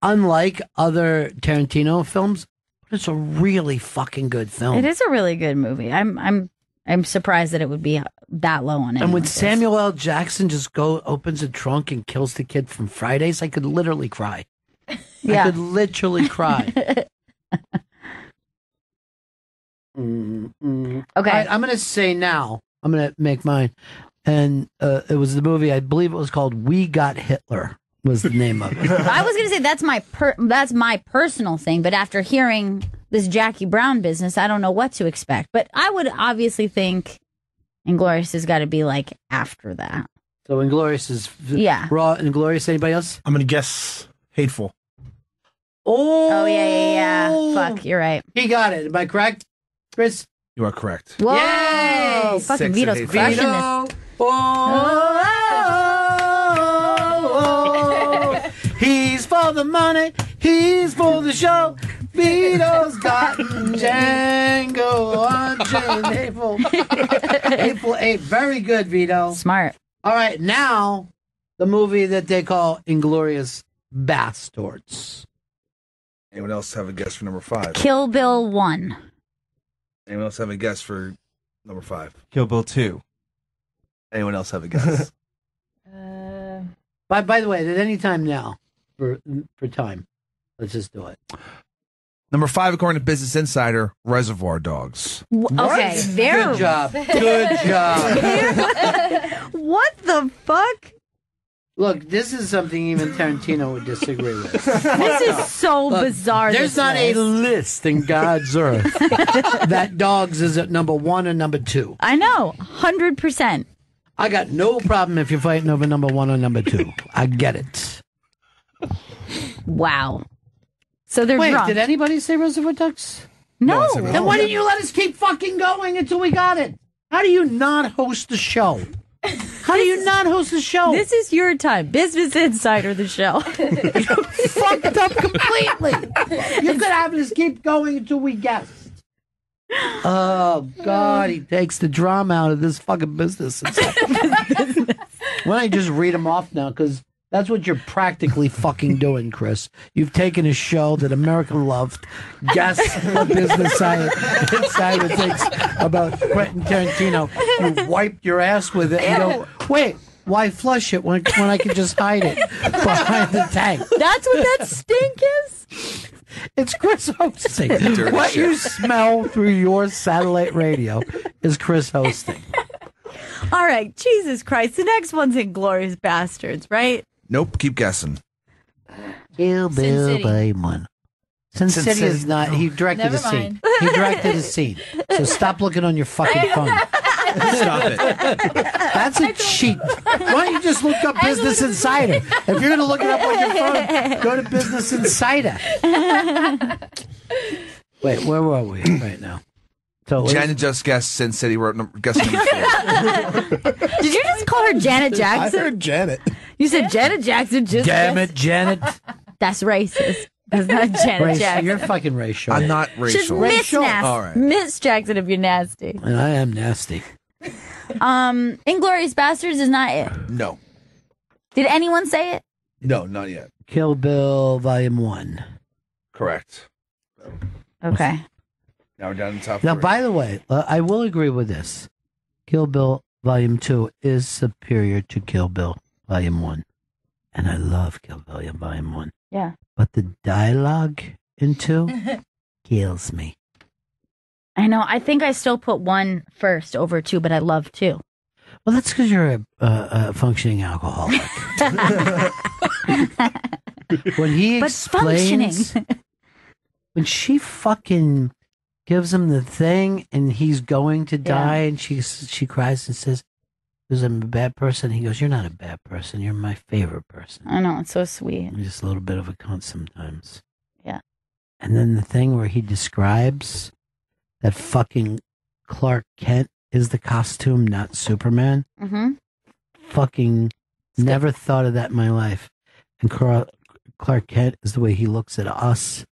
Speaker 1: unlike other Tarantino films, but it's a really fucking good film.
Speaker 2: It is a really good movie. I'm surprised that it would be that low on it.
Speaker 1: And when Samuel L. Jackson just opens a trunk and kills the kid from Fridays, I could literally cry.
Speaker 2: Yeah.
Speaker 1: I could literally cry.
Speaker 2: Okay.
Speaker 1: I'm going to say now, I'm going to make mine. And it was the movie, I believe it was called We Got Hitler, was the name of it.
Speaker 2: I was going to say that's my personal thing, but after hearing this Jackie Brown business, I don't know what to expect. But I would obviously think Inglourious has got to be like after that.
Speaker 1: So Inglourious is Raw. Inglourious, anybody else?
Speaker 4: I'm going to guess Hateful.
Speaker 1: Oh,
Speaker 2: yeah. Fuck, you're right.
Speaker 1: He got it. Am I correct, Chris?
Speaker 3: You are correct.
Speaker 2: Whoa!
Speaker 1: Yay!
Speaker 2: Fucking Vito's crushing this.
Speaker 1: He's for the money. He's for the show. Vito's got Django Unchained. Hateful Eight. Very good, Vito.
Speaker 2: Smart.
Speaker 1: All right, now the movie that they call Inglourious Bastards.
Speaker 3: Anyone else have a guess for number 5?
Speaker 2: Kill Bill 1.
Speaker 3: Anyone else have a guess for number 5?
Speaker 6: Kill Bill 2.
Speaker 3: Anyone else have a guess?
Speaker 1: By the way, at any time now, for time, let's just do it.
Speaker 3: Number 5, according to Business Insider, Reservoir Dogs.
Speaker 2: Okay,
Speaker 1: good job. Good job.
Speaker 2: What the fuck?
Speaker 1: Look, this is something even Tarantino would disagree with.
Speaker 2: This is so bizarre.
Speaker 1: There's not a list in God's earth that Dogs is at number 1 and number 2.
Speaker 2: I know, 100%.
Speaker 1: I got no problem if you're fighting over number 1 or number 2. I get it.
Speaker 2: Wow. So they're
Speaker 1: Wait,
Speaker 2: drunk.
Speaker 1: did anybody say Reservoir Dogs?
Speaker 2: No.
Speaker 1: Then why didn't you let us keep fucking going until we got it? How do you not host the show? How do you not host the show?
Speaker 2: This is your time. Business Insider, the show.
Speaker 1: You fucked up completely. You could have us keep going until we guessed. Oh, God, he takes the drama out of this fucking business. Why don't I just read them off now? Because that's what you're practically fucking doing, Chris. You've taken a show that America loved, guess what Business Insider thinks about Quentin Tarantino. You wiped your ass with it and go, wait, why flush it when I can just hide it behind the tank?
Speaker 2: That's what that stink is?
Speaker 1: It's Chris hosting. What you smell through your satellite radio is Chris hosting.
Speaker 2: All right, Jesus Christ. The next one's Inglourious Bastards, right?
Speaker 3: Nope, keep guessing.
Speaker 1: Kill Bill by 1. Sin City is not. He directed
Speaker 5: Never
Speaker 1: a scene.
Speaker 5: mind.
Speaker 1: He directed a scene. So stop looking on your fucking phone.
Speaker 3: Stop it.
Speaker 1: That's a cheat. Why don't you just look up Business Insider? If you're going to look it up on your phone, go to Business Insider. Wait, where were we right now? So
Speaker 3: Janet just guessed Sin City. Guess number 4.
Speaker 2: Did you just call her Janet Jackson?
Speaker 4: I heard Janet.
Speaker 2: You said Janet Jackson just
Speaker 1: Damn
Speaker 2: guessed-
Speaker 1: it, Janet.
Speaker 2: That's racist. That's not Janet Jackson.
Speaker 1: You're fucking racial.
Speaker 3: I'm not
Speaker 2: She's
Speaker 3: racial.
Speaker 2: Miss Nasty.
Speaker 3: All right.
Speaker 2: Miss Jackson if you're nasty.
Speaker 1: And I am nasty.
Speaker 2: Inglourious Bastards is not it.
Speaker 3: No.
Speaker 2: Did anyone say it?
Speaker 3: No, not yet.
Speaker 1: Kill Bill Volume 1.
Speaker 3: Correct.
Speaker 2: Okay.
Speaker 3: Now we're down to the top
Speaker 1: Now,
Speaker 3: 3.
Speaker 1: by the way, I will agree with this. Kill Bill Volume 2 is superior to Kill Bill Volume 1. And I love Kill Bill Volume 1.
Speaker 2: Yeah.
Speaker 1: But the dialogue in 2 kills me.
Speaker 2: I know. I think I still put 1 first over 2, but I love 2.
Speaker 1: Well, that's because you're a functioning alcoholic. When he
Speaker 2: But
Speaker 1: explains, when she fucking gives him the thing and he's going to die, and she cries and says, "Because I'm a bad person," he goes, "You're not a bad person. You're my favorite person.
Speaker 2: I know. It's so sweet.
Speaker 1: I'm just a little bit of a cunt sometimes."
Speaker 2: Yeah.
Speaker 1: And then the thing where he describes that fucking Clark Kent is the costume, not Superman.
Speaker 2: Mm-hmm.
Speaker 1: Fucking never thought of that in my life. And Clark Kent is the way he looks at us,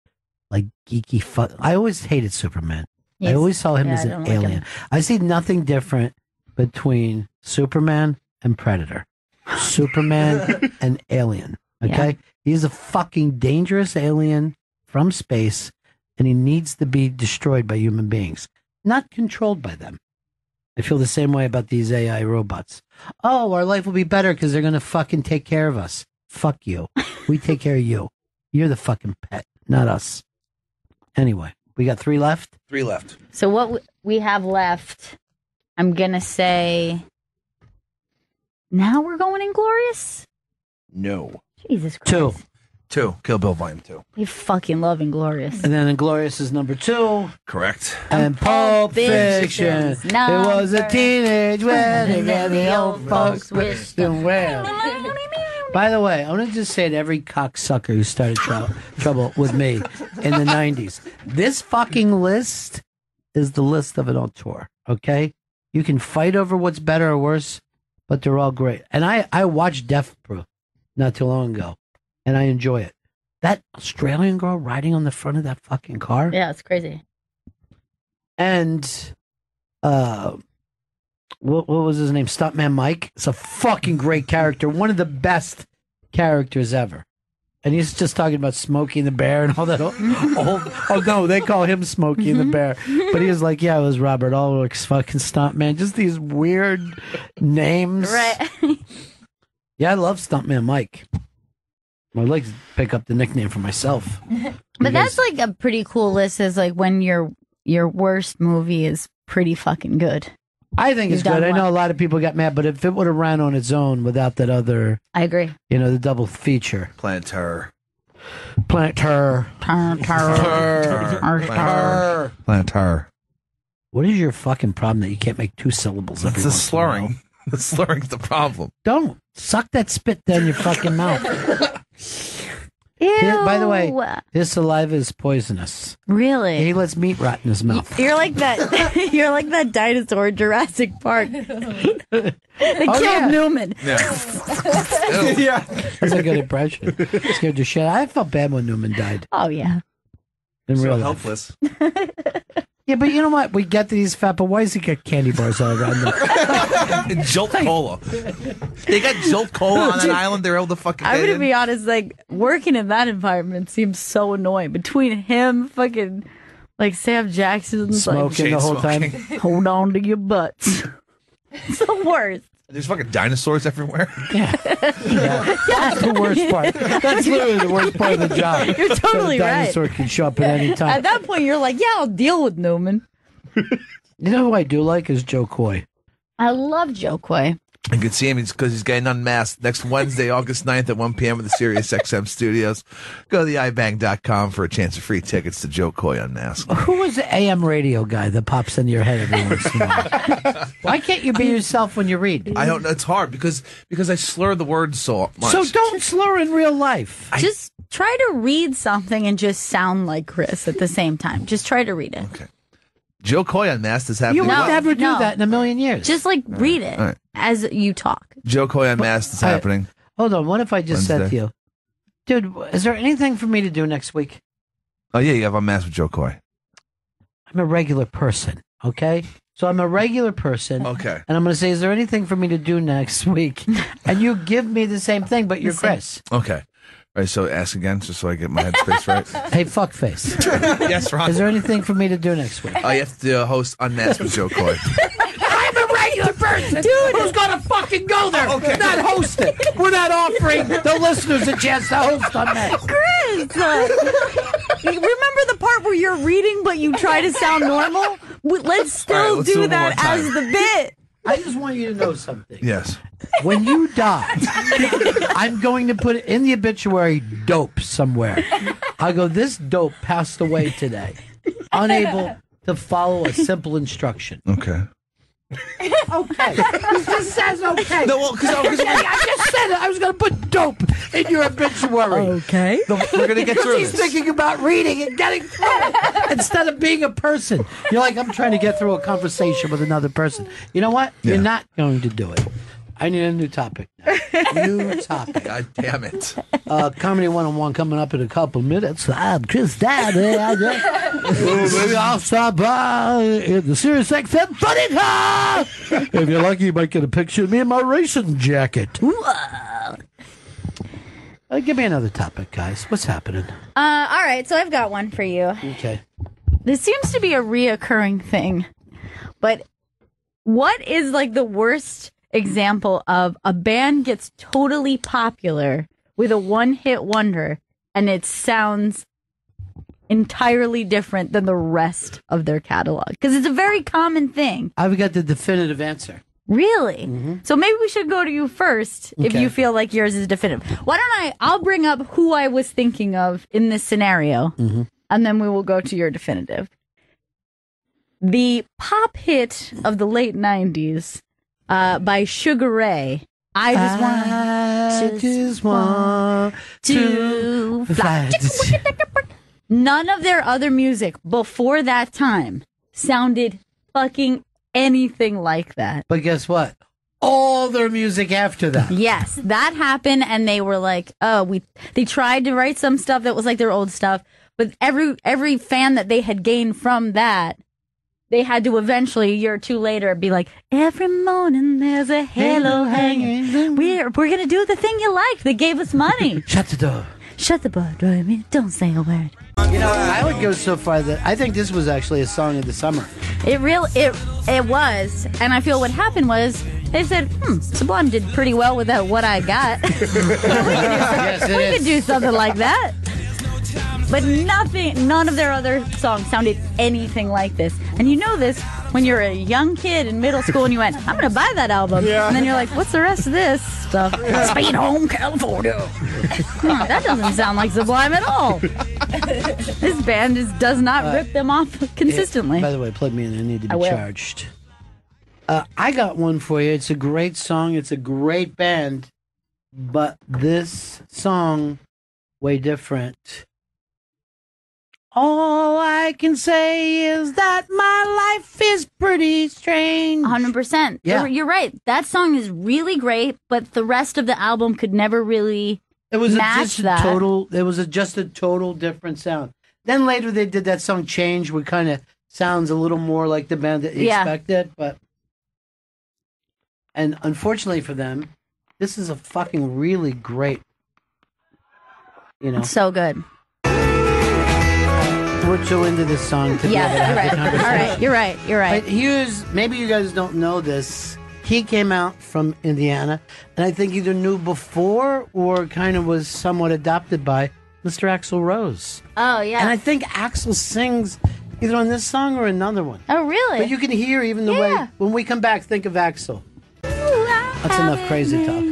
Speaker 1: like geeky fuck. I always hated Superman. I always saw him as an alien. I see nothing different between Superman and Predator. Superman and Alien. Okay? Yeah. He's a fucking dangerous alien from space, and he needs to be destroyed by human beings, not controlled by them. I feel the same way about these AI robots. Oh, our life will be better because they're going to fucking take care of us. Fuck you. We take care of you. You're the fucking pet, not us. Anyway, we got 3 left?
Speaker 3: 3 left.
Speaker 2: So what we have left, I'm going to say, now we're going Inglourious?
Speaker 3: No.
Speaker 2: Jesus Christ.
Speaker 3: 2. Kill Bill Volume 2.
Speaker 2: We fucking love Inglourious.
Speaker 1: And then Inglourious is number 2.
Speaker 3: Correct.
Speaker 1: And Pulp Fiction. It was a teenage wedding and the old folks wished them well. By the way, I want to just say to every cocksucker who started trouble with me in the 90s, this fucking list is the list of an auteur, okay? You can fight over what's better or worse, but they're all great. And I watched Death Proof not too long ago, and I enjoy it. That Australian girl riding on the front of that fucking car?
Speaker 2: Yeah, it's crazy.
Speaker 1: And, what was his name? Stuntman Mike. It's a fucking great character. One of the best characters ever. And he's just talking about Smokey and the Bear and all that old oh no, they call him Smokey and the Bear. But he was like, yeah, it was Robert Ulrich's fucking Stuntman. Just these weird names.
Speaker 2: Right.
Speaker 1: Yeah, I love Stuntman Mike. I'd like to pick up the nickname for myself.
Speaker 2: But that's like a pretty cool list, is like when your worst movie is pretty fucking good.
Speaker 1: I think it's good. I know a lot of people got mad, but if it would have ran on its own without that other...
Speaker 2: I agree.
Speaker 1: The double feature.
Speaker 3: Planet Terror.
Speaker 1: Planet Terror.
Speaker 3: Planet Terror.
Speaker 1: What is your fucking problem that you can't make 2 syllables every
Speaker 3: It's the
Speaker 1: once
Speaker 3: slurring.
Speaker 1: in a while?
Speaker 3: The slurring's the problem.
Speaker 1: Don't. Suck that spit down your fucking mouth.
Speaker 2: Ew.
Speaker 1: By the way, his saliva is poisonous.
Speaker 2: Really?
Speaker 1: He lets meat rot in his mouth.
Speaker 2: You're like that. You're like that dinosaur in Jurassic Park. They killed Newman.
Speaker 3: Yeah.
Speaker 6: Yeah.
Speaker 1: That's a good impression. Scared the shit. I felt bad when Newman died.
Speaker 2: Oh yeah.
Speaker 1: In
Speaker 6: So
Speaker 1: real life.
Speaker 6: helpless.
Speaker 1: Yeah, but you know what? We get to these fat, but why does he get candy bars all around them?
Speaker 3: And Jolt Cola. They got Jolt Cola on an island. They're able to fucking
Speaker 2: I'm
Speaker 3: get
Speaker 2: gonna
Speaker 3: in.
Speaker 2: be honest, like working in that environment seems so annoying. Between him, fucking like Sam Jackson's
Speaker 1: Smoking the whole time.
Speaker 2: hold on to your butts. It's the worst.
Speaker 3: There's fucking dinosaurs everywhere.
Speaker 1: Yeah. That's the worst part. That's literally the worst part of the job.
Speaker 2: You're totally
Speaker 1: so a
Speaker 2: right.
Speaker 1: dinosaur can show up at any time.
Speaker 2: At that point, you're like, yeah, I'll deal with Newman.
Speaker 1: You know who I do like is Joe Coy.
Speaker 2: I love Joe Coy.
Speaker 3: You can see him because he's getting unmasked next Wednesday, August 9th at 1 p.m. at the Sirius XM studios. Go to theibang.com for a chance of free tickets to Joe Coy Unmasked.
Speaker 1: Who was the AM radio guy that pops into your head every once in a while? Why can't you be yourself when you read?
Speaker 3: I don't know. It's hard because I slur the words so much.
Speaker 1: So don't slur in real life.
Speaker 2: Just try to read something and just sound like Chris at the same time. Just try to read it.
Speaker 3: Okay. Joe Coy Unmasked is happening.
Speaker 1: You would never do that in a million years.
Speaker 2: Just like read it as you talk.
Speaker 3: Joe Coy Unmasked is happening.
Speaker 1: Hold on. What if I just said to you, dude, is there anything for me to do next week?
Speaker 3: Oh, yeah, you have Unmasked with Joe Coy.
Speaker 1: I'm a regular person, okay? So I'm a regular person.
Speaker 3: Okay.
Speaker 1: And I'm going to say, is there anything for me to do next week? And you give me the same thing, but you're Chris.
Speaker 3: Okay. All right, so ask again, just so I get my headspace right.
Speaker 1: Hey, fuckface.
Speaker 3: Yes, Ron.
Speaker 1: Is there anything for me to do next week?
Speaker 3: You have to host Unmasked with Joe Coy.
Speaker 1: I'm a regular person, dude. Who's gonna fucking go there?
Speaker 3: Okay.
Speaker 1: Not host it. We're not offering the listeners a chance to host Unmasked.
Speaker 2: Chris! Remember the part where you're reading but you try to sound normal? Let's still
Speaker 3: let's do
Speaker 2: do
Speaker 3: it one
Speaker 2: that
Speaker 3: more time.
Speaker 2: as the bit.
Speaker 1: I just want you to know something.
Speaker 3: Yes.
Speaker 1: When you die, I'm going to put it in the obituary dope somewhere. I'll go, this dope passed away today, unable to follow a simple instruction.
Speaker 3: Okay.
Speaker 1: Okay. He just says okay.
Speaker 3: No, well, because
Speaker 1: I just said it. I was going to put dope in your obituary.
Speaker 2: Okay.
Speaker 3: we're going to get through
Speaker 1: He's
Speaker 3: this.
Speaker 1: thinking about reading and getting through it instead of being a person. You're like, I'm trying to get through a conversation with another person. You know what?
Speaker 3: Yeah.
Speaker 1: You're not going to do it. I need a new topic now. New topic.
Speaker 3: God damn it.
Speaker 1: Comedy 101 coming up in a couple minutes. I'm Chris Daddy. Maybe I'll stop by in the Sirius XM Funny Car. If you're lucky, you might get a picture of me in my racing jacket. Give me another topic, guys. What's happening?
Speaker 2: All right, so I've got one for you.
Speaker 1: Okay.
Speaker 2: This seems to be a reoccurring thing, but what is like the worst example of a band gets totally popular with a one-hit wonder and it sounds entirely different than the rest of their catalog? Because it's a very common thing.
Speaker 1: I've got the definitive answer.
Speaker 2: Really? Mm-hmm. So maybe we should go to you first if you feel like yours is definitive. Why don't I'll bring up who I was thinking of in this scenario, and then we will go to your definitive. The pop hit of the late 90s by Sugar Ray, I just want to fly. None of their other music before that time sounded fucking anything like that.
Speaker 1: But guess what? All their music after that.
Speaker 2: Yes, that happened, and they were like, they tried to write some stuff that was like their old stuff, but every fan that they had gained from that, they had to eventually, a year or two later, be like, every morning there's a halo hanging. We're going to do the thing you liked. They gave us money.
Speaker 1: Shut the door.
Speaker 2: Shut the door, Dory. Don't say a word.
Speaker 1: I would go so far that I think this was actually a song of the summer.
Speaker 2: It was, and I feel what happened was they said, Sublime did pretty well with that What I Got. we could do something like that. But none of their other songs sounded anything like this. And you know this when you're a young kid in middle school and you went, I'm going to buy that album. Yeah. And then you're like, what's the rest of this stuff? Sweet Home California. That doesn't sound like Sublime at all. This band does not rip them off consistently.
Speaker 1: By the way, plug me in. I need to be charged. I got one for you. It's a great song. It's a great band. But this song, way different. All I can say is that my life is pretty strange.
Speaker 2: 100%.
Speaker 1: Yeah.
Speaker 2: You're right. That song is really great, but the rest of the album could never really match that.
Speaker 1: It was just a total different sound. Then later they did that song Change, which kind of sounds a little more like the band that you expected. And unfortunately for them, this is a fucking really great,
Speaker 2: It's so good.
Speaker 1: We're too into this song to be able to have the conversation.
Speaker 2: All right, you're right.
Speaker 1: But maybe you guys don't know this. He came out from Indiana, and I think either knew before or kind of was somewhat adopted by Mr. Axl Rose.
Speaker 2: Oh, yeah.
Speaker 1: And I think Axl sings either on this song or another one.
Speaker 2: Oh, really?
Speaker 1: But you can hear even the way, when we come back, think of Axl. That's enough crazy talk.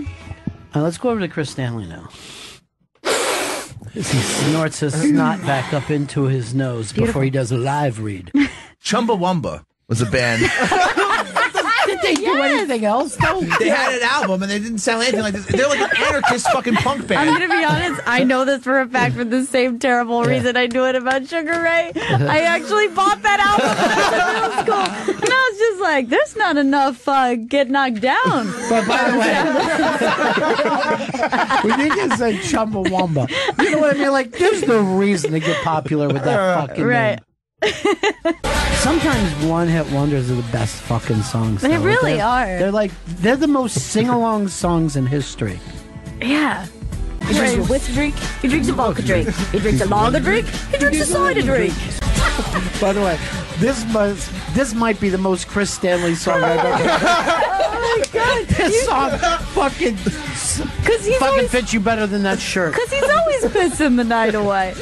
Speaker 1: Let's go over to Chris Stanley now. He snorts his snot back up into his nose before he does a live read.
Speaker 3: Chumbawamba was a band.
Speaker 1: Did they do anything else, though?
Speaker 3: They had an album, and they didn't sound anything like this. They're like an anarchist fucking punk band.
Speaker 2: I'm going to be honest. I know this for a fact for the same terrible reason I knew it about Sugar Ray. I actually bought that album when I was in middle school. And I was just like, there's not enough Get Knocked Down.
Speaker 1: But by the way, we need to say Chumbawamba. You know what I mean? Like, there's no reason to get popular with that fucking name. Sometimes one-hit wonders are the best fucking songs.
Speaker 2: They really are.
Speaker 1: They're the most sing-along songs in history.
Speaker 2: Yeah. He drinks a whiskey drink. He drinks a vodka drink. He drinks a lager drink. He drinks a cider drink.
Speaker 1: By the way, this might be the most Chris Stanley song I've ever heard.
Speaker 2: Oh my god!
Speaker 1: This song fucking fits you better than that shirt.
Speaker 2: Because he's always pissing the night away.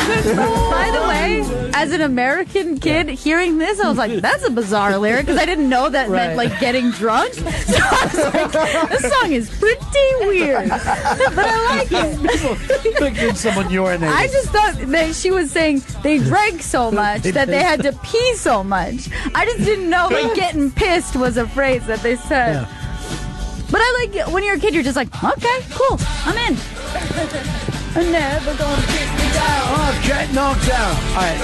Speaker 2: By the way, as an American kid hearing this, I was like, that's a bizarre lyric because I didn't know that meant like getting drunk. So I was like, this song is pretty weird, but I like it.
Speaker 1: Pictured someone urinating.
Speaker 2: I just thought that she was saying they drank so much that they had to pee so much. I just didn't know that getting pissed was a phrase that they said. Yeah. But I like when you're a kid, you're just like, okay, cool, I'm in. I'm never gonna kick me down.
Speaker 1: Oh, get knocked down. All right.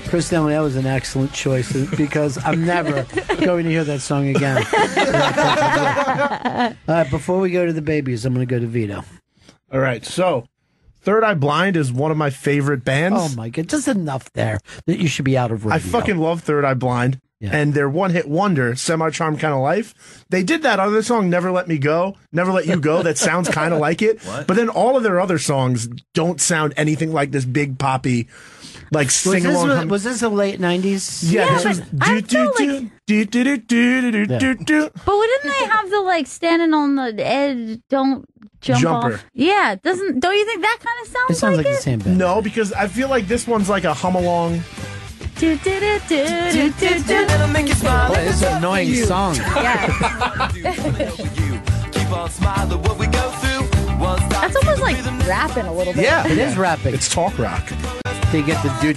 Speaker 1: Chris Stanley, that was an excellent choice because I'm never going to hear that song again. All right, before we go to the babies, I'm going to go to Vito.
Speaker 4: All right, so Third Eye Blind is one of my favorite bands.
Speaker 1: Oh my God, just enough there that you should be out of radio.
Speaker 4: I fucking love Third Eye Blind. Yeah. And their one-hit wonder, Semi-Charmed Kind of Life, they did that other song, Never Let Me Go, Never Let You Go, that sounds kind of like it. What? But then all of their other songs don't sound anything like this big poppy, like sing-along.
Speaker 1: Was this the late 90s?
Speaker 4: Yeah, this was
Speaker 2: But wouldn't they have the, like, standing on the edge, don't jumper off? Yeah, don't you think that kind of sounds like it?
Speaker 1: Sounds like the same band.
Speaker 4: No, because I feel like this one's like a hum-along.
Speaker 1: Boy, it's an annoying song.
Speaker 2: Yeah. That's almost like rapping a little bit.
Speaker 1: Yeah, it is rapping.
Speaker 4: It's talk rock.
Speaker 1: They get the do.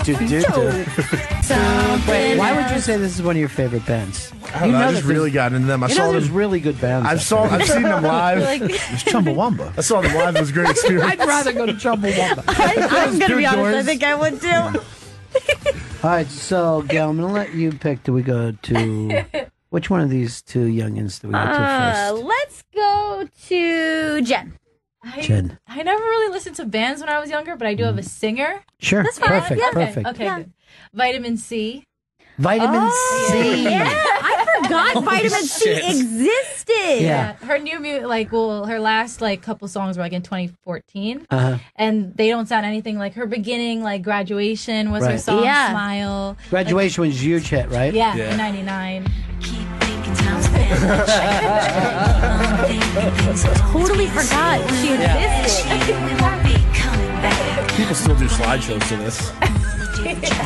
Speaker 1: Wait, why would you say this is one of your favorite bands?
Speaker 4: I don't know, I just really got into them. I saw
Speaker 1: there's
Speaker 4: them.
Speaker 1: really good bands.
Speaker 4: I've seen them live.
Speaker 1: It's Chumbawamba.
Speaker 4: I saw them live. It was a great experience.
Speaker 1: I'd rather go to Chumbawamba.
Speaker 2: I'm going to be honest. I think I would too.
Speaker 1: All right, so Gail, I'm going to let you pick. Do we go to which one of these two youngins do we go to first?
Speaker 2: Let's go to Jen.
Speaker 1: Jen.
Speaker 5: I never really listened to bands when I was younger, but I do have a singer.
Speaker 1: Sure,
Speaker 2: that's fine.
Speaker 1: Perfect.
Speaker 2: Yeah.
Speaker 1: Perfect.
Speaker 5: Okay, good. Vitamin C.
Speaker 1: Vitamin C.
Speaker 2: Yeah, I forgot Vitamin C existed.
Speaker 1: Yeah.
Speaker 5: Her new music, her last couple songs were in 2014, and they don't sound anything like her beginning. Like Graduation was her song.
Speaker 2: Yeah.
Speaker 5: Smile.
Speaker 1: Graduation was a huge hit, right?
Speaker 5: Yeah, in '99.
Speaker 2: Totally forgot she existed.
Speaker 4: People still do slideshows to this.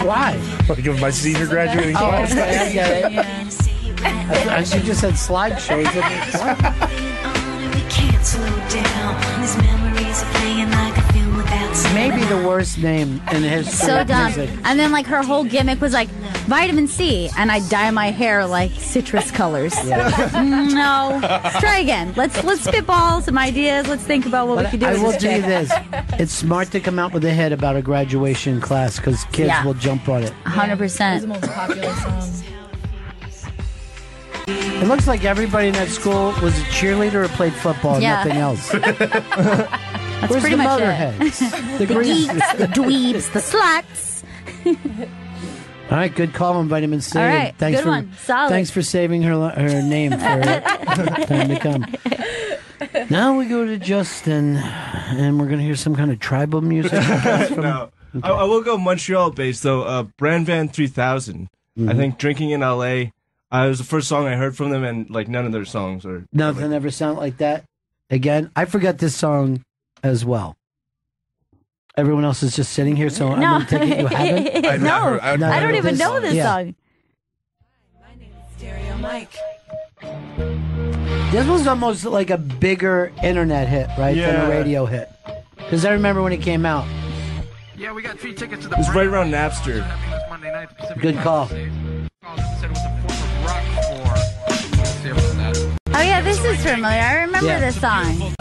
Speaker 1: Why?
Speaker 4: Like of my senior graduating class.
Speaker 1: I get it. She just said slideshows. Maybe the worst name in history.
Speaker 2: So dumb. And then her whole gimmick was vitamin C, and I dye my hair like citrus colors. Yeah. No, try again. Let's spitball some ideas. Let's think about what we could do.
Speaker 1: I will tell you this: it's smart to come out with a hit about a graduation class because kids will jump on it.
Speaker 2: 100%.
Speaker 5: It's the most popular song.
Speaker 1: It looks like everybody in that school was a cheerleader or played football, and nothing else.
Speaker 2: That's
Speaker 1: Where's
Speaker 2: pretty
Speaker 1: the
Speaker 2: much
Speaker 1: Motorheads?
Speaker 2: The geeks, the dweebs, the sluts.
Speaker 1: All right, good call on Vitamin C.
Speaker 2: All right,
Speaker 1: thanks
Speaker 2: good one. Solid.
Speaker 1: Thanks for saving her name for time to come. Now we go to Justin, and we're going to hear some kind of tribal music.
Speaker 6: No, okay. I will go Montreal-based, though. Brand Van 3000. Mm-hmm. I think Drinking in L.A., it was the first song I heard from them, and none of their songs are...
Speaker 1: Nothing ever sound like that again. I forgot this song as well. Everyone else is just sitting here, so I'm going to take it you haven't?
Speaker 2: I don't even know this song.
Speaker 8: My name is Stereo Mike.
Speaker 1: This was almost like a bigger internet hit, right, than a radio hit. Because I remember when it came out.
Speaker 9: Yeah, we got 3 tickets to the...
Speaker 6: It was right around Napster.
Speaker 1: Good call.
Speaker 2: Oh yeah, this is familiar. I remember this song.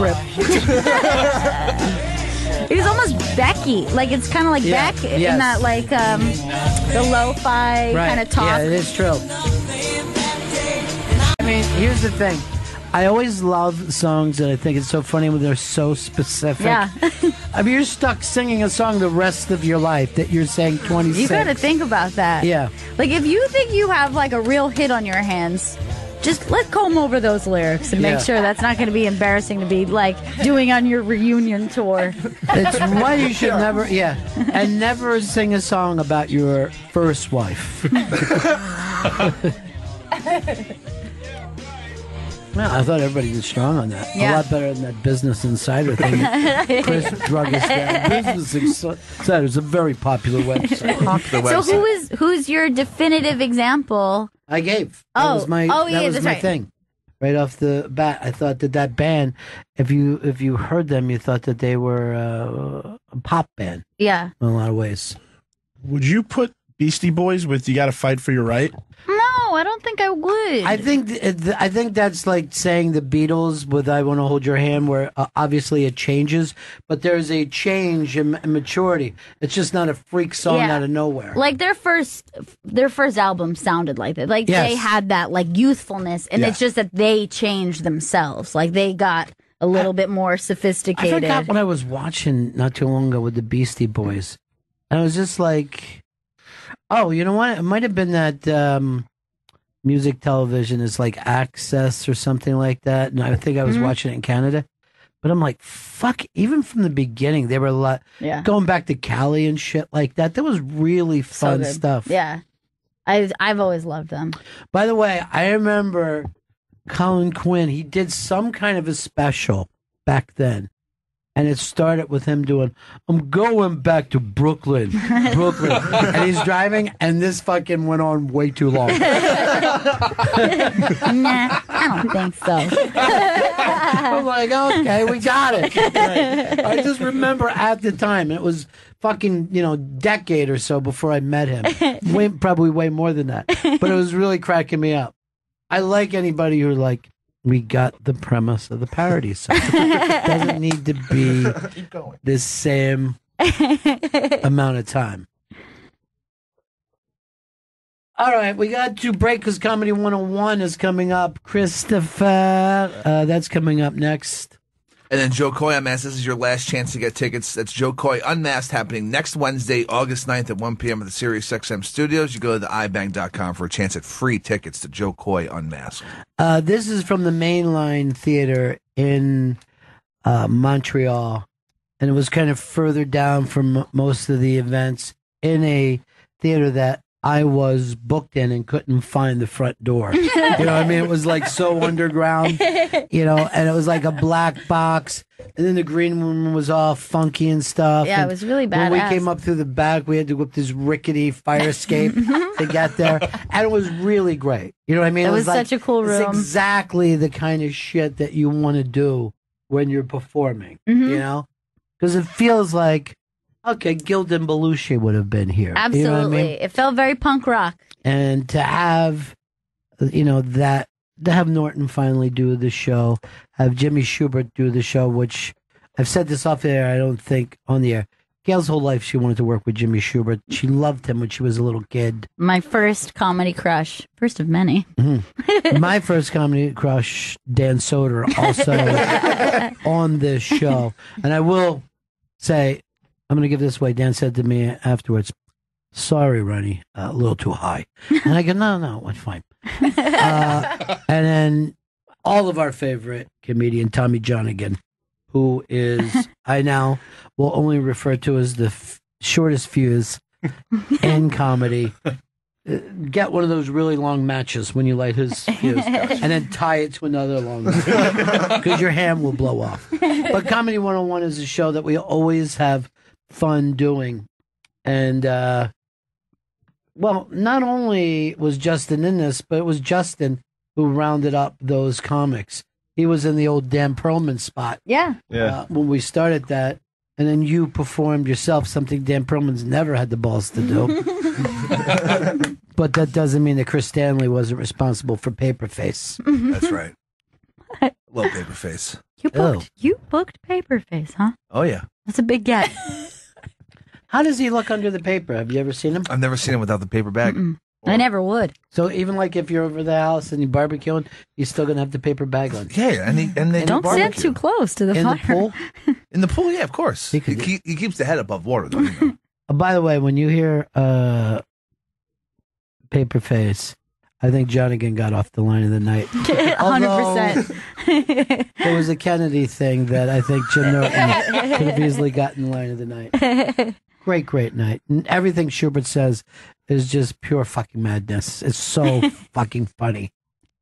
Speaker 2: It was almost Becky. It's kind of like Beck in that the lo-fi kind of talk.
Speaker 1: Yeah, it is true. I mean, here's the thing. I always love songs that I think it's so funny when they're so specific.
Speaker 2: Yeah.
Speaker 1: I mean, you're stuck singing a song the rest of your life that you're saying 26.
Speaker 2: You got to think about that.
Speaker 1: Yeah.
Speaker 2: If you think you have a real hit on your hands, just comb over those lyrics and make sure that's not going to be embarrassing to be doing on your reunion tour.
Speaker 1: It's why you should never, and never sing a song about your first wife. Well, I thought everybody was strong on that.
Speaker 2: Yeah.
Speaker 1: A lot better than that Business Insider thing. Chris drug us down. Business Insider is a very popular website.
Speaker 2: So who's your definitive example?
Speaker 1: I gave. That was my thing. Right off the bat, I thought that band, if you heard them, you thought that they were a pop band.
Speaker 2: Yeah.
Speaker 1: In a lot of ways.
Speaker 4: Would you put Beastie Boys with "You Gotta Fight for Your Right"?
Speaker 2: No, I don't think I would.
Speaker 1: I think that's like saying the Beatles with "I Want to Hold Your Hand," where obviously it changes, but there's a change in maturity. It's just not a freak song out of nowhere.
Speaker 2: Like their first album sounded like that. Like they had that like youthfulness, and it's just that they changed themselves. Like they got a little bit more sophisticated.
Speaker 1: I forgot what I was watching not too long ago with the Beastie Boys, and I was just like, oh, you know what? It might have been that music television is like Access or something like that. And I think I was watching it in Canada. But I'm like, fuck, even from the beginning, they were a lot going back to Cali and shit like that. That was really fun stuff.
Speaker 2: Yeah. I've always loved them.
Speaker 1: By the way, I remember Colin Quinn, he did some kind of a special back then. And it started with him doing, I'm going back to Brooklyn. And he's driving, and this fucking went on way too long.
Speaker 2: Nah, I don't think so.
Speaker 1: I'm like, okay, we got it. I just remember at the time, it was fucking, decade or so before I met him. Probably way more than that. But it was really cracking me up. I like anybody who like, we got the premise of the parody song. It doesn't need to be the same amount of time. All right, we got to break because Comedy 101 is coming up. Christopher, that's coming up next.
Speaker 3: And then Joe Coy Unmasked. This is your last chance to get tickets. That's Joe Coy Unmasked happening next Wednesday, August 9th at 1 p.m. at the SiriusXM studios. You go to iBang.com for a chance at free tickets to Joe Coy Unmasked.
Speaker 1: This is from the Mainline Theater in Montreal. And it was kind of further down from most of the events in a theater that I was booked in and couldn't find the front door. You know what I mean? It was like so underground, and it was like a black box. And then the green room was all funky and stuff.
Speaker 2: Yeah, it was really badass.
Speaker 1: When we came up through the back, we had to go up this rickety fire escape to get there. And it was really great. You know what I mean?
Speaker 2: It was such a cool room.
Speaker 1: It's exactly the kind of shit that you want to do when you're performing, Because it feels like, okay, Gildan Belushi would have been here.
Speaker 2: Absolutely.
Speaker 1: You know what I mean?
Speaker 2: It felt very punk rock.
Speaker 1: And to have, to have Norton finally do the show, have Jimmy Schubert do the show, which I've said this off the air, I don't think on the air. Gail's whole life, she wanted to work with Jimmy Schubert. She loved him when she was a little kid.
Speaker 2: My first comedy crush, first of many.
Speaker 1: Mm-hmm. My first comedy crush, Dan Soder, also on this show. And I will say, I'm going to give this away. Dan said to me afterwards, sorry, Ronnie, a little too high. And I go, no, it's fine. And then all of our favorite comedian, Tommy Johnigan, who is, I now will only refer to as the shortest fuse in comedy. Get one of those really long matches when you light his fuse, and then tie it to another long one, because your hand will blow off. But Comedy 101 is a show that we always have fun doing. And, well, not only was Justin in this, but it was Justin who rounded up those comics. He was in the old Dan Perlman spot.
Speaker 2: Yeah.
Speaker 1: When we started that. And then you performed yourself, something Dan Perlman's never had the balls to do. But that doesn't mean that Chris Stanley wasn't responsible for Paperface.
Speaker 3: That's right. Love Paperface.
Speaker 2: You booked Paperface, huh?
Speaker 3: Oh, yeah.
Speaker 2: That's a big get.
Speaker 1: How does he look under the paper? Have you ever seen him?
Speaker 3: I've never seen him without the paper bag.
Speaker 2: I never would.
Speaker 1: So even like if you're over the house and you're barbecuing, you're still going to have the paper bag on.
Speaker 3: Yeah, and they
Speaker 2: don't stand too close to the fire.
Speaker 1: In the pool?
Speaker 3: In the pool, yeah, of course. He keeps the head above water, though.
Speaker 1: By the way, when you hear Paperface, I think Johnigan got off the line of the night.
Speaker 2: 100%.
Speaker 1: There was a Kennedy thing that I think Jim Norton could have easily gotten line of the night. Great night. And everything Schubert says is just pure fucking madness. It's so fucking funny.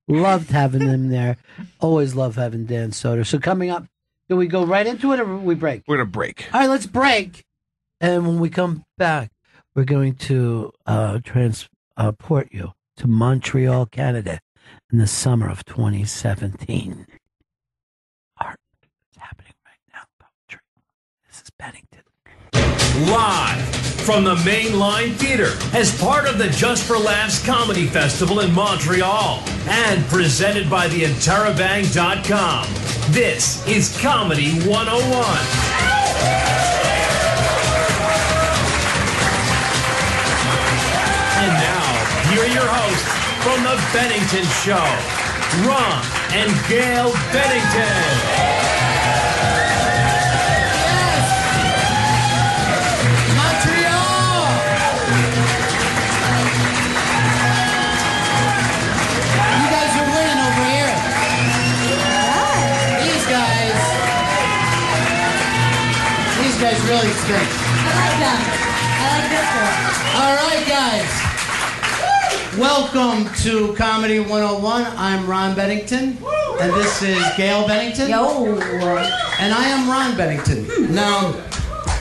Speaker 1: Loved having him there. Always love having Dan Soder. So coming up, do we go right into it or we break?
Speaker 3: We're going to break.
Speaker 1: All right, let's break. And when we come back, we're going to transport you to Montreal, Canada in the summer of 2017. Art is happening right now. Poetry. This is Bennington.
Speaker 7: Live from the Mainline Theater as part of the Just for Laughs Comedy Festival in Montreal and presented by the Interrobang.com. This is Comedy 101. And now, here are your hosts from The Bennington Show, Ron and Gail Bennington.
Speaker 1: Yes! Montreal! You guys are winning over here. These guys really stink.
Speaker 5: I like them. I like this one.
Speaker 1: All right, guys. Welcome to Comedy 101. I'm Ron Bennington, and this is Gail Bennington.
Speaker 2: Yo.
Speaker 1: And I am Ron Bennington. Now,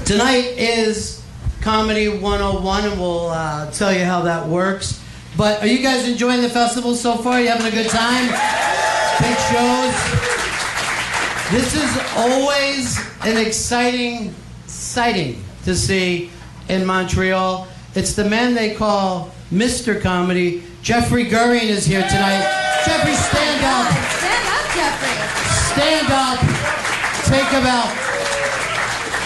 Speaker 1: tonight is Comedy 101, and we'll tell you how that works. But are you guys enjoying the festival so far? Are you having a good time? Big shows? This is always an exciting sighting to see in Montreal. It's the man they call Mr. Comedy. Jeffrey Gurian is here tonight. Jeffrey, stand up.
Speaker 5: Stand up, Jeffrey.
Speaker 1: Stand up. Take a bow.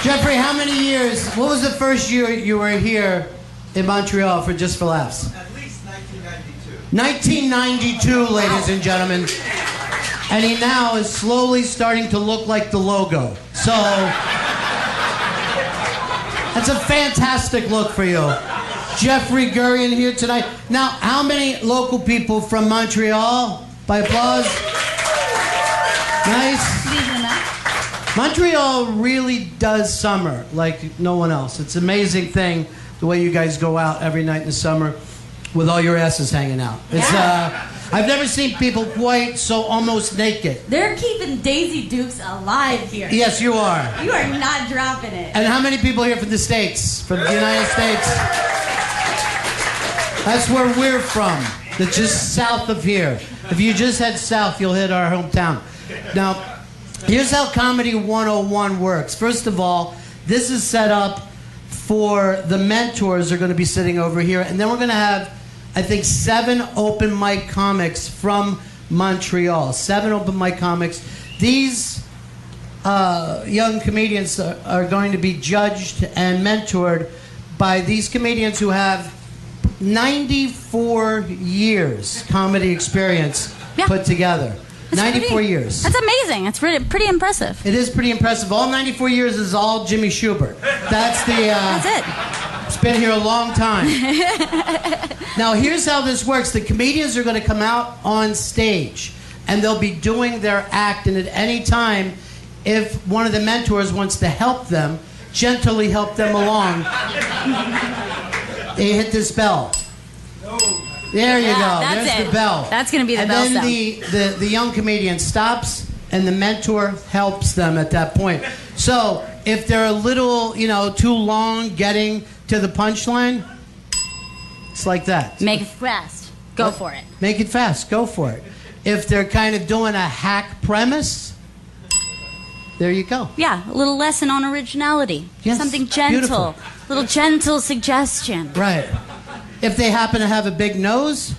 Speaker 1: Jeffrey, how many years? What was the first year you were here in Montreal for Just for Laughs?
Speaker 10: At least 1992.
Speaker 1: 1992, ladies and gentlemen. And he now is slowly starting to look like the logo. So, that's a fantastic look for you. Jeffrey Gurian here tonight. Now, how many local people from Montreal? By applause. Nice. Montreal really does summer like no one else. It's an amazing thing the way you guys go out every night in the summer with all your asses hanging out. It's I've never seen people quite so almost naked.
Speaker 11: They're keeping Daisy Dukes alive here.
Speaker 1: Yes, you are.
Speaker 11: You are not dropping it.
Speaker 1: And how many people here from the States? From the United States? That's where we're from. That's just south of here. If you just head south, you'll hit our hometown. Now, here's how Comedy 101 works. First of all, this is set up for the mentors are going to be sitting over here. And then we're going to have, I think, 7 open mic comics from Montreal. 7 open mic comics. These young comedians are going to be judged and mentored by these comedians who have 94 years comedy experience put together.
Speaker 11: That's
Speaker 1: 94 years.
Speaker 11: That's amazing. It's pretty impressive.
Speaker 1: It is pretty impressive. All 94 years is all Jimmy Schubert. That's the...
Speaker 11: That's it.
Speaker 1: It's been here a long time. Now, here's how this works. The comedians are going to come out on stage, and they'll be doing their act, and at any time, if one of the mentors wants to help them, gently help them along, they hit this bell. There you go. There's the bell.
Speaker 11: That's going to be the bell sound.
Speaker 1: And then the young comedian stops, and the mentor helps them at that point. So if they're a little, too long getting to the punchline, it's like that.
Speaker 11: Make it fast. Go for it.
Speaker 1: Make it fast. Go for it. If they're kind of doing a hack premise, there you go.
Speaker 11: Yeah, a little lesson on originality.
Speaker 1: Yes,
Speaker 11: something gentle.
Speaker 1: beautiful.
Speaker 11: Little gentle suggestion.
Speaker 1: Right. If they happen to have a big nose,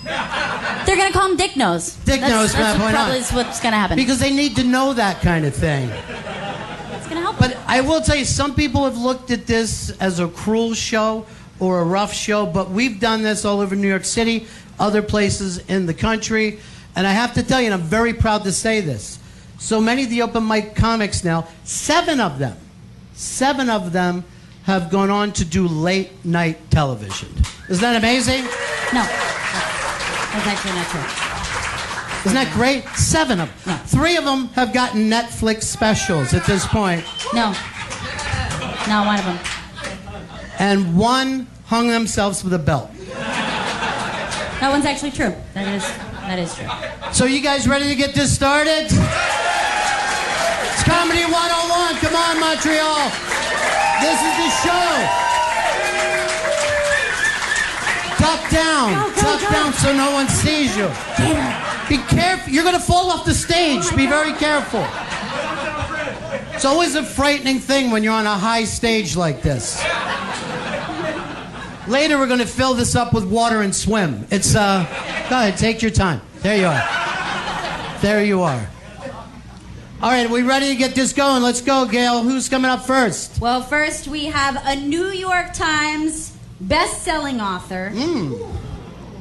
Speaker 11: they're going to call him Dick Nose.
Speaker 1: Dick Nose,
Speaker 11: that's
Speaker 1: why
Speaker 11: probably
Speaker 1: not?
Speaker 11: what's going to happen.
Speaker 1: Because they need to know that kind of thing.
Speaker 11: It's going to help.
Speaker 1: But I will tell you, some people have looked at this as a cruel show or a rough show, but we've done this all over New York City, other places in the country, and I have to tell you, and I'm very proud to say this, so many of the open mic comics now, 7 of them have gone on to do late night television. Isn't that amazing?
Speaker 11: No. That's actually not true.
Speaker 1: Isn't that great? 7 of them.
Speaker 11: No.
Speaker 1: 3 of them have gotten Netflix specials at this point.
Speaker 11: No. Not one of them.
Speaker 1: And 1 hung themselves with a belt.
Speaker 11: That one's actually true. That is true.
Speaker 1: So you guys ready to get this started? It's Comedy 101. Come on, Montreal. This is the show. Duck down. Duck down so no one sees you. Be careful. You're going to fall off the stage. Be very careful. It's always a frightening thing when you're on a high stage like this.
Speaker 12: Later, we're going to fill this up with water and swim. It's, go ahead, take your time. There you are. There you are. All right, are we ready to get this going? Let's go, Gail. Who's coming up first?
Speaker 11: Well, first we have a New York Times best-selling author.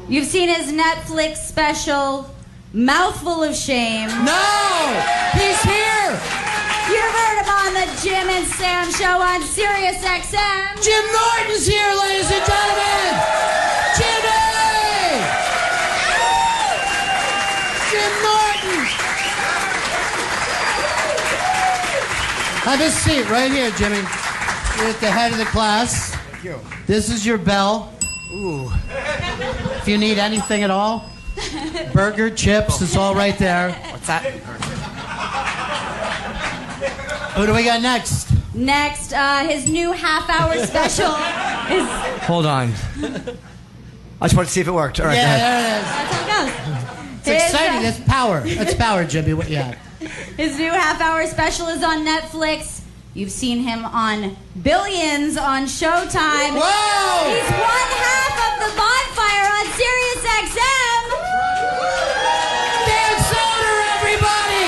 Speaker 11: You've seen his Netflix special, Mouthful of Shame.
Speaker 12: No! He's here!
Speaker 11: You've heard him on the Jim and Sam show on Sirius XM.
Speaker 12: Jim Norton's here, ladies and gentlemen! Jimmy! Jim Norton! Have a seat right here, Jimmy. You're at the head of the class.
Speaker 10: Thank you.
Speaker 12: This is your bell.
Speaker 10: Ooh.
Speaker 12: If you need anything at all, burger, chips, it's all right there.
Speaker 10: What's that?
Speaker 12: Who do we got next?
Speaker 11: Next, his new half-hour special is...
Speaker 10: Hold on. I just wanted to see if it worked. All right,
Speaker 12: Yeah,
Speaker 10: go ahead.
Speaker 12: there it is.
Speaker 11: That's how it goes.
Speaker 12: It's exciting. That's power. That's power, Jimmy. What you have?
Speaker 11: His new half-hour special is on Netflix. You've seen him on Billions on Showtime.
Speaker 12: Whoa!
Speaker 11: He's one half of the bonfire on Sirius XM.
Speaker 12: Dan Soder, everybody!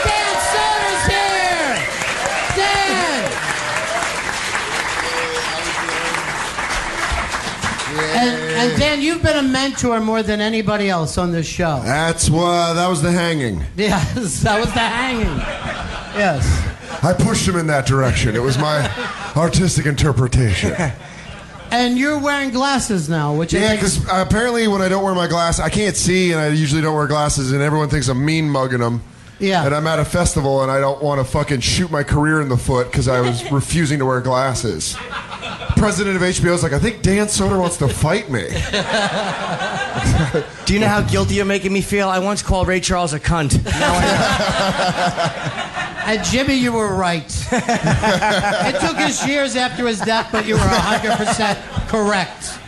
Speaker 12: Dan Soder's here! Dan! And Dan, you've been a mentor more than anybody else on this show.
Speaker 13: That was the hanging.
Speaker 12: Yes, that was the hanging. Yes.
Speaker 13: I pushed him in that direction. It was my artistic interpretation.
Speaker 12: And you're wearing glasses now, which
Speaker 13: yeah, because apparently when I don't wear my glasses, I can't see, and I usually don't wear glasses, and everyone thinks I'm mean mugging them.
Speaker 12: Yeah.
Speaker 13: And I'm at a festival, and I don't want to fucking shoot my career in the foot because I was refusing to wear glasses. President of HBO is like, I think Dan Soder wants to fight me.
Speaker 10: Do you know how guilty you're making me feel? I once called Ray Charles a cunt. Now I know.
Speaker 12: And Jimmy, you were right. It took us years after his death, but you were 100% correct.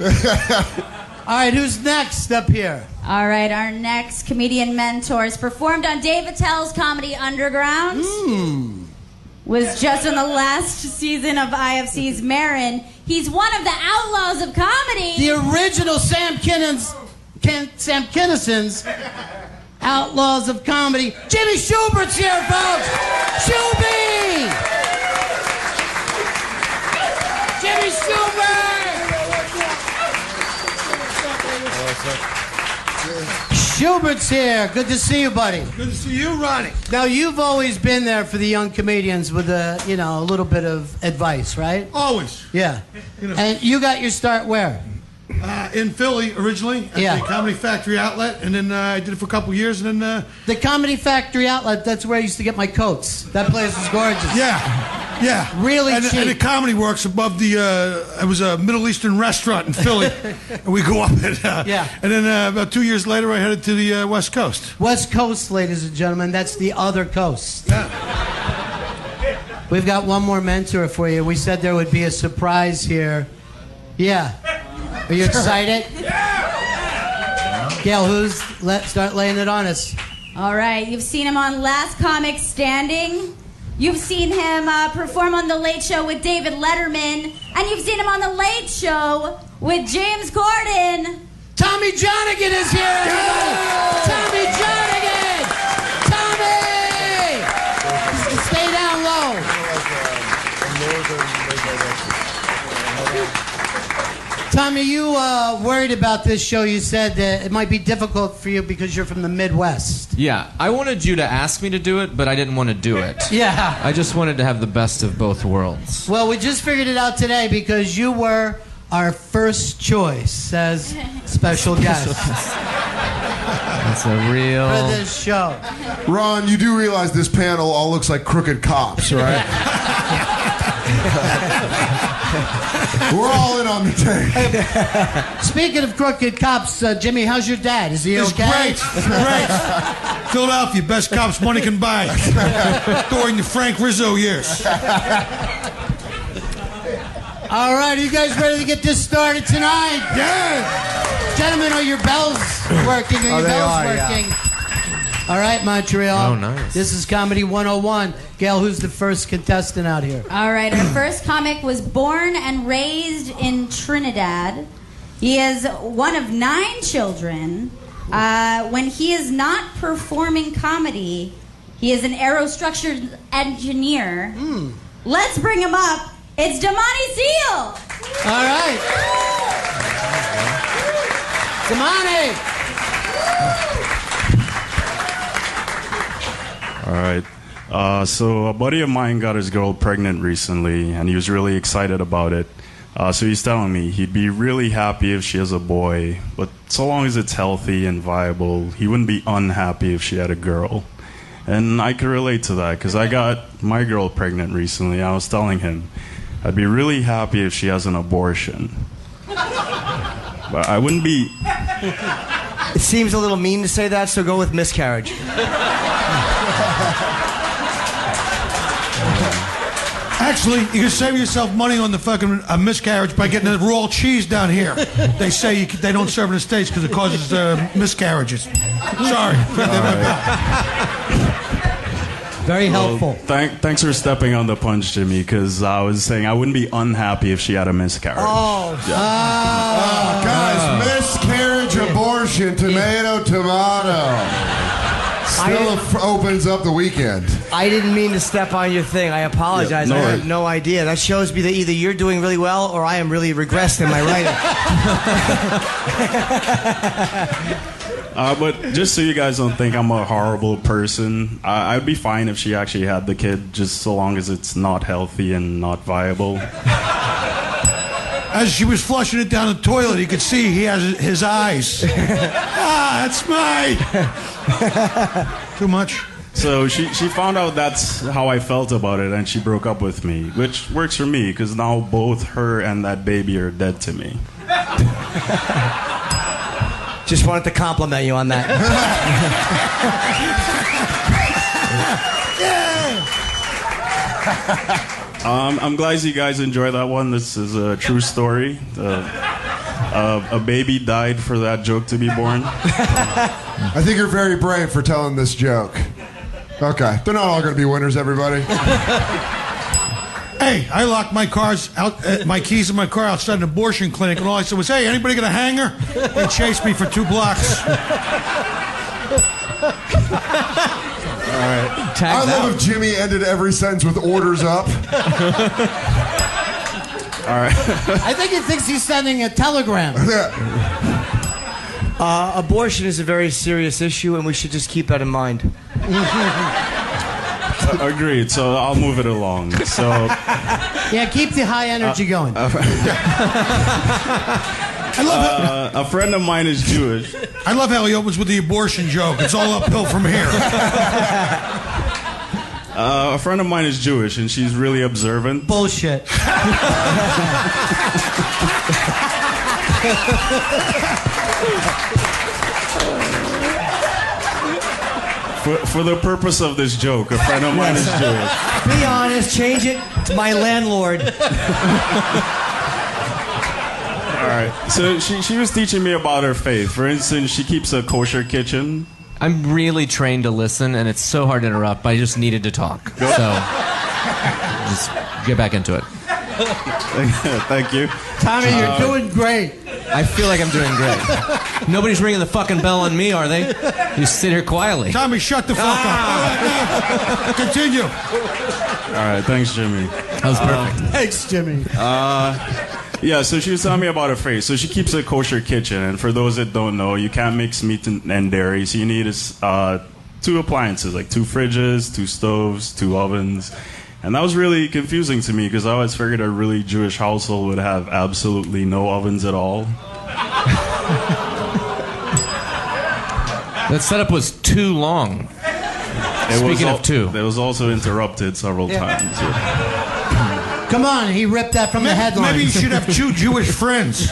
Speaker 12: All right, who's next up here?
Speaker 11: All right, our next comedian mentors performed on Dave Attell's Comedy Underground. Was just on the last season of IFC's Marin. He's one of the outlaws of comedy.
Speaker 12: The original Sam Kinnison's Outlaws of Comedy. Jimmy Schubert's here, folks. Shuby! Jimmy Schubert! Schubert's here. Good to see you, buddy.
Speaker 14: Good to see you, Ronnie.
Speaker 12: Now, you've always been there for the young comedians with a little bit of advice, right?
Speaker 14: Always.
Speaker 12: Yeah. And you got your start where?
Speaker 14: In Philly, originally, at the Comedy Factory Outlet, and then I did it for a couple years, and then...
Speaker 12: The Comedy Factory Outlet, that's where I used to get my coats. That place was gorgeous.
Speaker 14: Yeah.
Speaker 12: Really cheap.
Speaker 14: And the Comedy Works above the... it was a Middle Eastern restaurant in Philly, and we go up and... And then about 2 years later, I headed to the West Coast.
Speaker 12: West Coast, ladies and gentlemen, that's the other coast.
Speaker 14: Yeah.
Speaker 12: We've got one more mentor for you. We said there would be a surprise here. Yeah. Are you excited?
Speaker 14: Yeah!
Speaker 12: Gail, start laying it on us.
Speaker 11: All right, you've seen him on Last Comic Standing. You've seen him perform on The Late Show with David Letterman. And you've seen him on The Late Show with James Corden.
Speaker 12: Tommy Johnigan is here, everybody! Tommy Johnigan! Tommy! Stay down low. Tommy, you worried about this show. You said that it might be difficult for you because you're from the Midwest.
Speaker 15: Yeah, I wanted you to ask me to do it, but I didn't want to do it.
Speaker 12: Yeah.
Speaker 15: I just wanted to have the best of both worlds.
Speaker 12: Well, we just figured it out today because you were our first choice as special guest.
Speaker 15: That's a real...
Speaker 12: For this show.
Speaker 13: Ron, you do realize this panel all looks like crooked cops, right? We're all in on the take.
Speaker 12: Speaking of crooked cops, Jimmy, how's your dad? Is he okay?
Speaker 14: It's great. Philadelphia, best cops money can buy. During the Frank Rizzo years.
Speaker 12: All right, are you guys ready to get this started tonight?
Speaker 14: Yeah.
Speaker 12: Gentlemen, are your bells working? Are your bells working?
Speaker 14: Yeah.
Speaker 12: All right, Montreal.
Speaker 15: Oh, nice.
Speaker 12: This is Comedy 101. Gail, who's the first contestant out here?
Speaker 11: All right, our first comic was born and raised in Trinidad. He is one of 9 children. When he is not performing comedy, he is an aerostructure engineer. Let's bring him up. It's Damani Seal.
Speaker 12: All right. Damani.
Speaker 16: All right. So a buddy of mine got his girl pregnant recently, and he was really excited about it. So he's telling me he'd be really happy if she has a boy, but so long as it's healthy and viable, he wouldn't be unhappy if she had a girl. And I could relate to that because I got my girl pregnant recently. I was telling him I'd be really happy if she has an abortion, but I wouldn't be.
Speaker 10: It seems a little mean to say that, so go with miscarriage.
Speaker 14: Actually, you can save yourself money on the fucking miscarriage by getting the raw cheese down here. They say they don't serve in the States because it causes miscarriages. Sorry.
Speaker 12: Very helpful.
Speaker 16: Thanks for stepping on the punch, Jimmy, because I was saying I wouldn't be unhappy if she had a miscarriage.
Speaker 13: Guys, miscarriage, abortion, tomato. Still opens up the weekend.
Speaker 10: I didn't mean to step on your thing. I apologize. I had no idea. That shows me that either you're doing really well or I am really regressed in my writing.
Speaker 16: But just so you guys don't think I'm a horrible person, I'd be fine if she actually had the kid, just so long as it's not healthy and not viable.
Speaker 14: As she was flushing it down the toilet, you could see he has his eyes. That's mine. Too much.
Speaker 16: So she found out that's how I felt about it, and she broke up with me, which works for me because now both her and that baby are dead to me.
Speaker 10: Just wanted to compliment you on that.
Speaker 16: I'm glad you guys enjoy that one. This is a true story. A baby died for that joke to be born.
Speaker 13: I think you're very brave for telling this joke. Okay, they're not all going to be winners, everybody.
Speaker 14: Hey, I locked my keys in my car outside an abortion clinic, and all I said was, "Hey, anybody got a hanger?" They chased me for 2 blocks.
Speaker 13: All right. I love if Jimmy ended every sentence with orders up.
Speaker 16: All right.
Speaker 12: I think he thinks he's sending a telegram.
Speaker 10: Abortion is a very serious issue, and we should just keep that in mind.
Speaker 16: Agreed. So I'll move it along. So
Speaker 12: yeah, keep the high energy going.
Speaker 14: I love it.
Speaker 16: A friend of mine is Jewish.
Speaker 14: I love how he opens with the abortion joke. It's all uphill from here.
Speaker 16: A friend of mine is Jewish, and she's really observant.
Speaker 12: Bullshit.
Speaker 16: For the purpose of this joke, a friend of mine is Jewish.
Speaker 10: Be honest, change it to my landlord.
Speaker 16: All right. So she was teaching me about her faith. For instance, she keeps a kosher kitchen.
Speaker 15: I'm really trained to listen, and it's so hard to interrupt, but I just needed to talk. So just get back into it.
Speaker 16: Thank you.
Speaker 12: Tommy, you're doing great.
Speaker 15: I feel like I'm doing great. Nobody's ringing the fucking bell on me, are they? You sit here quietly.
Speaker 14: Tommy, shut the fuck up. Continue.
Speaker 16: All right. Thanks, Jimmy.
Speaker 15: That was perfect.
Speaker 12: Thanks, Jimmy.
Speaker 16: Yeah, so she was telling me about her faith. So she keeps a kosher kitchen, and for those that don't know, you can't mix meat and dairy, so you need 2 appliances, like 2 fridges, 2 stoves, 2 ovens. And that was really confusing to me because I always figured a really Jewish household would have absolutely no ovens at all.
Speaker 15: That setup was too long. Speaking of 2.
Speaker 16: It was also interrupted several times. Yeah.
Speaker 12: Come on, he ripped that from the headlines.
Speaker 14: Maybe you should have 2 Jewish friends.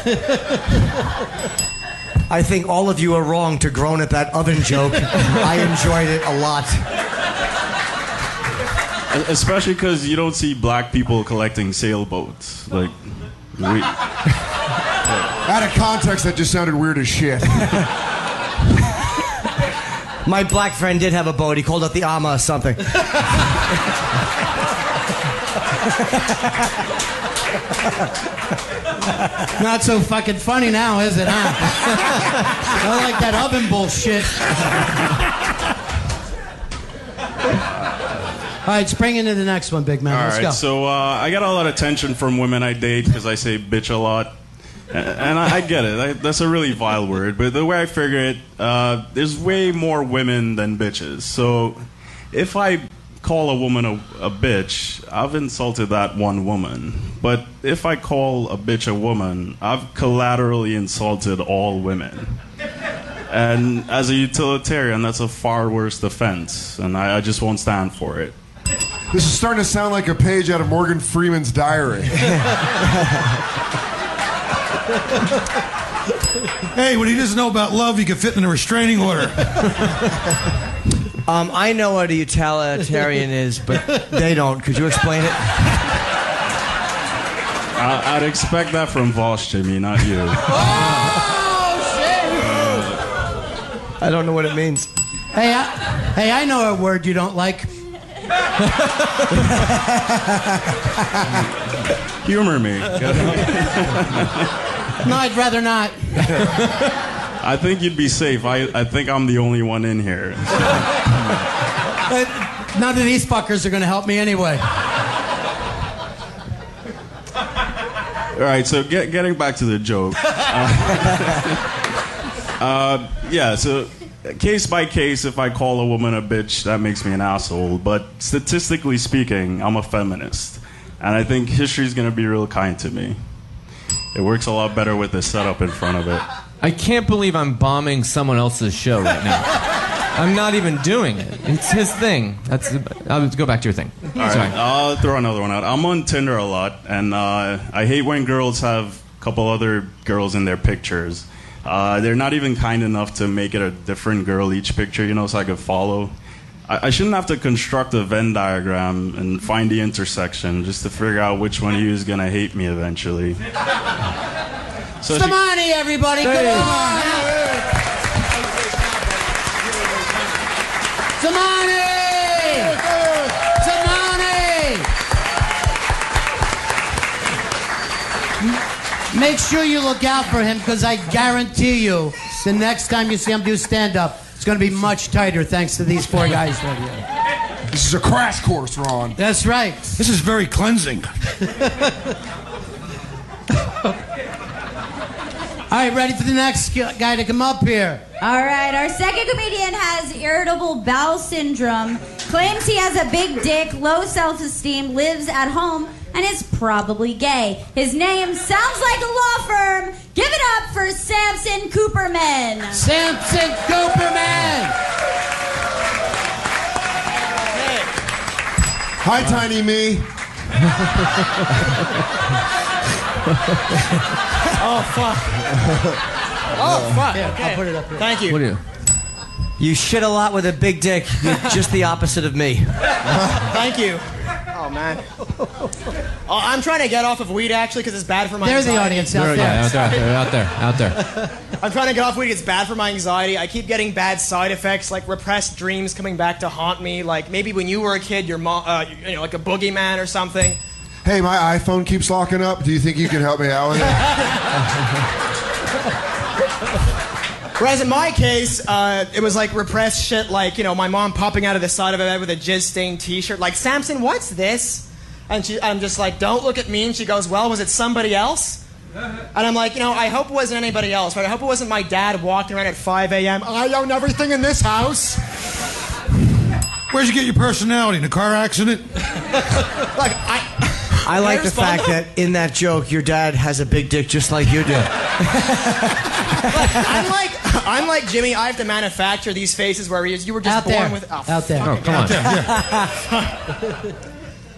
Speaker 10: I think all of you are wrong to groan at that oven joke. I enjoyed it a lot.
Speaker 16: Especially because you don't see black people collecting sailboats. Like,
Speaker 13: out of context, that just sounded weird as shit.
Speaker 10: My black friend did have a boat. He called it the Ama or something.
Speaker 12: Not so fucking funny now, is it, huh? I like that oven bullshit. All right, spring into the next one, big man. Let's go.
Speaker 16: So I get a lot of attention from women I date because I say bitch a lot. And I get it. That's a really vile word. But the way I figure it, there's way more women than bitches. So if I call a woman a bitch, I've insulted that one woman. But if I call a bitch a woman, I've collaterally insulted all women. And as a utilitarian, that's a far worse offense. And I just won't stand for it.
Speaker 13: This is starting to sound like a page out of Morgan Freeman's diary.
Speaker 14: Hey, what he doesn't know about love, he can fit in a restraining order.
Speaker 10: I know what a utilitarian is, but they don't. Could you explain it?
Speaker 16: I'd expect that from Voss, Jimmy, not you.
Speaker 12: Oh, shit!
Speaker 10: I don't know what it means.
Speaker 12: Hey, I know a word you don't like.
Speaker 16: Humor me.
Speaker 12: No, I'd rather not.
Speaker 16: I think you'd be safe. I think I'm the only one in here.
Speaker 12: None of these fuckers are going to help me anyway.
Speaker 16: All right, so getting back to the joke. Yeah, so case by case, if I call a woman a bitch, that makes me an asshole. But statistically speaking, I'm a feminist. And I think history's going to be real kind to me. It works a lot better with the setup in front of it.
Speaker 15: I can't believe I'm bombing someone else's show right now. I'm not even doing it. It's his thing. I'll go back to your thing.
Speaker 16: All right, I'll throw another one out. I'm on Tinder a lot, and I hate when girls have a couple other girls in their pictures. They're not even kind enough to make it a different girl each picture, so I could follow. I shouldn't have to construct a Venn diagram and find the intersection just to figure out which one of you is going to hate me eventually. So
Speaker 12: Samani, everybody, come on! Samani! Samani! Make sure you look out for him, because I guarantee you, the next time you see him do stand-up, it's going to be much tighter thanks to these four guys right here.
Speaker 13: This is a crash course, Ron.
Speaker 12: That's right.
Speaker 14: This is very cleansing.
Speaker 12: All right, ready for the next guy to come up here.
Speaker 11: All right, our second comedian has irritable bowel syndrome, claims he has a big dick, low self-esteem, lives at home, and is probably gay. His name sounds like a law firm. Give it up for Samson Cooperman.
Speaker 12: Samson Cooperman!
Speaker 13: Hey. Hi, Tiny Me.
Speaker 17: Oh, fuck. Oh, fuck.
Speaker 10: Yeah,
Speaker 17: Okay.
Speaker 10: I'll put it up here.
Speaker 17: Thank you.
Speaker 15: What do you?
Speaker 10: You shit a lot with a big dick. You're just the opposite of me.
Speaker 17: Thank you. Oh, man. Oh, I'm trying to get off of weed, actually, because it's bad for my anxiety.
Speaker 12: There's the audience out there.
Speaker 15: Yeah, out there.
Speaker 17: I'm trying to get off weed. It's bad for my anxiety. I keep getting bad side effects, like repressed dreams coming back to haunt me. Like maybe when you were a kid, your mom, like a boogeyman or something.
Speaker 13: Hey, my iPhone keeps locking up. Do you think you can help me out with it?
Speaker 17: Whereas in my case, it was like repressed shit, like, my mom popping out of the side of her bed with a jizz-stained t-shirt, like, Samson, what's this? And I'm just like, don't look at me. And she goes, well, was it somebody else? And I'm like, I hope it wasn't anybody else, right? I hope it wasn't my dad walking around at 5 a.m. I own everything in this house.
Speaker 14: Where'd you get your personality? In a car accident?
Speaker 17: Like,
Speaker 10: I like the fact that in that joke, your dad has a big dick just like you do.
Speaker 17: I'm like Jimmy. I have to manufacture these faces where you were just
Speaker 12: out
Speaker 17: born
Speaker 12: there.
Speaker 17: with. Oh,
Speaker 12: out there.
Speaker 15: Oh, come on.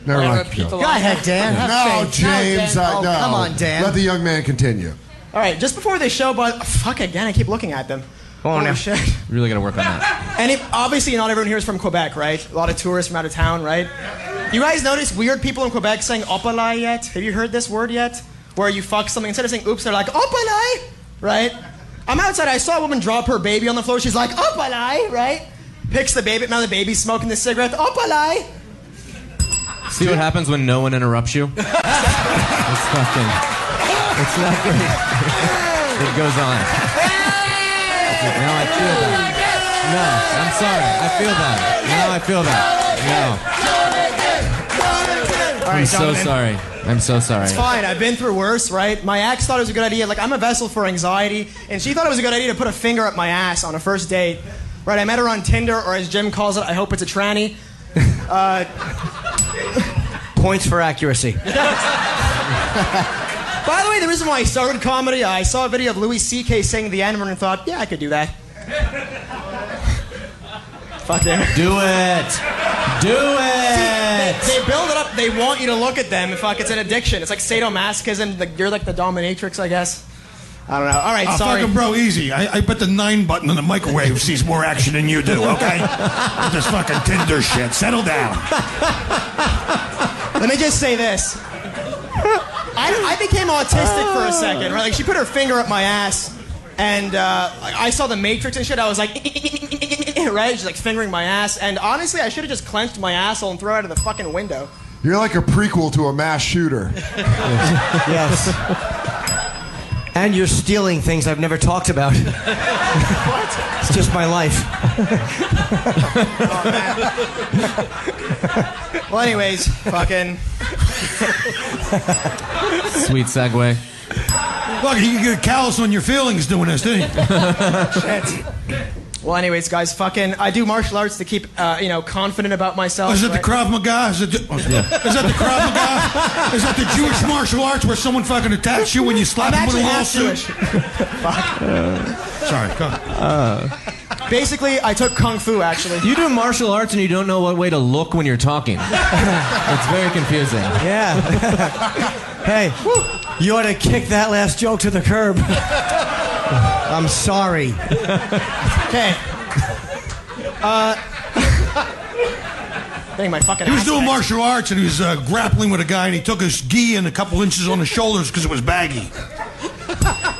Speaker 13: Never mind.
Speaker 10: Go ahead, Dan.
Speaker 13: No, James.
Speaker 10: No, come on, Dan.
Speaker 13: Let the young man continue.
Speaker 17: All right, just before the show, but fuck again. I keep looking at them.
Speaker 10: Oh, no.
Speaker 17: Shit.
Speaker 15: Really got to work on that.
Speaker 17: And obviously, not everyone here is from Quebec, right? A lot of tourists from out of town, right? You guys notice weird people in Quebec saying opalai yet? Have you heard this word yet? Where you fuck something, instead of saying oops, they're like opalai, right? I'm outside, I saw a woman drop her baby on the floor, she's like opalai, right? picks the baby, now the baby's smoking the cigarette. Opalai!
Speaker 15: See what happens when no one interrupts you? It's fucking... It's not great. It goes on. No, I feel that. No, I'm sorry. I feel that. No, I feel that. No.
Speaker 17: All right,
Speaker 15: I'm so
Speaker 17: Donovan.
Speaker 15: sorry. I'm so sorry.
Speaker 17: It's fine. I've been through worse, right? My ex thought it was a good idea. Like, I'm a vessel for anxiety, and she thought it was a good idea to put a finger up my ass on a first date. Right? I met her on Tinder, or as Jim calls it, I hope it's a tranny.
Speaker 10: Points for accuracy.
Speaker 17: By the way, the reason why I started comedy, I saw a video of Louis C.K. saying the N-word and thought, yeah, I could do that. Fuck it.
Speaker 10: Do it. Do it.
Speaker 17: See, they build it up. They want you to look at them. Fuck, it's an addiction. It's like sadomasochism. You're like the dominatrix, I guess. I don't know. All right, sorry.
Speaker 14: Fucking bro, easy. I bet the 9 button on the microwave sees more action than you do, okay? With this fucking Tinder shit. Settle down.
Speaker 17: Let me just say this. I became autistic for a second, right? Like, she put her finger up my ass, and I saw the Matrix and shit. I was like, right? She's like fingering my ass, and honestly, I should have just clenched my asshole and thrown it out of the fucking window.
Speaker 13: You're like a prequel to a mass shooter.
Speaker 10: Yes. And you're stealing things I've never talked about.
Speaker 17: What?
Speaker 10: It's just my life.
Speaker 17: Oh, man. Well, anyways, fucking...
Speaker 15: Sweet segue.
Speaker 14: Look, you can get callous on your feelings doing this, didn't you?
Speaker 17: Shit. Well, anyways, guys, fucking... I do martial arts to keep, confident about myself.
Speaker 14: Is it the Krav Maga? Is that the Krav Maga? Is that the Jewish martial arts where someone fucking attacks you when you slap them with a lawsuit? Sorry, go on.
Speaker 17: Basically, I took Kung Fu, actually.
Speaker 15: You do martial arts and you don't know what way to look when you're talking. It's very confusing.
Speaker 10: Yeah. Hey, you ought to kick that last joke to the curb. I'm sorry.
Speaker 17: Okay. Getting my fucking
Speaker 14: He was
Speaker 17: ass
Speaker 14: doing
Speaker 17: kicked.
Speaker 14: martial arts and he was grappling with a guy and he took his gi in a couple inches on his shoulders because it was baggy.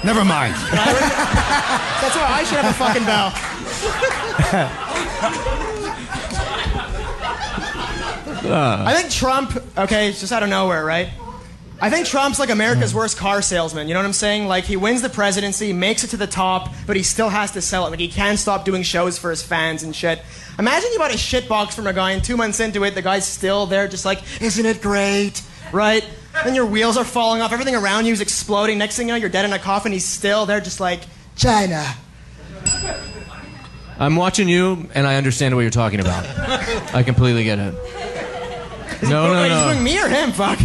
Speaker 14: Never mind.
Speaker 17: That's why I should have a fucking bell. I think Trump, okay, it's just out of nowhere, right? I think Trump's like America's worst car salesman. You know what I'm saying? Like, he wins the presidency, makes it to the top, but he still has to sell it. Like, he can't stop doing shows for his fans and shit. Imagine you bought a shit box from a guy and 2 months into it, the guy's still there just like, isn't it great? Right? Then your wheels are falling off, everything around you is exploding. Next thing you know, you're dead in a coffin, he's still there just like, China.
Speaker 15: I'm watching you, and I understand what you're talking about. I completely get it. No.
Speaker 17: He's doing me or him, fuck.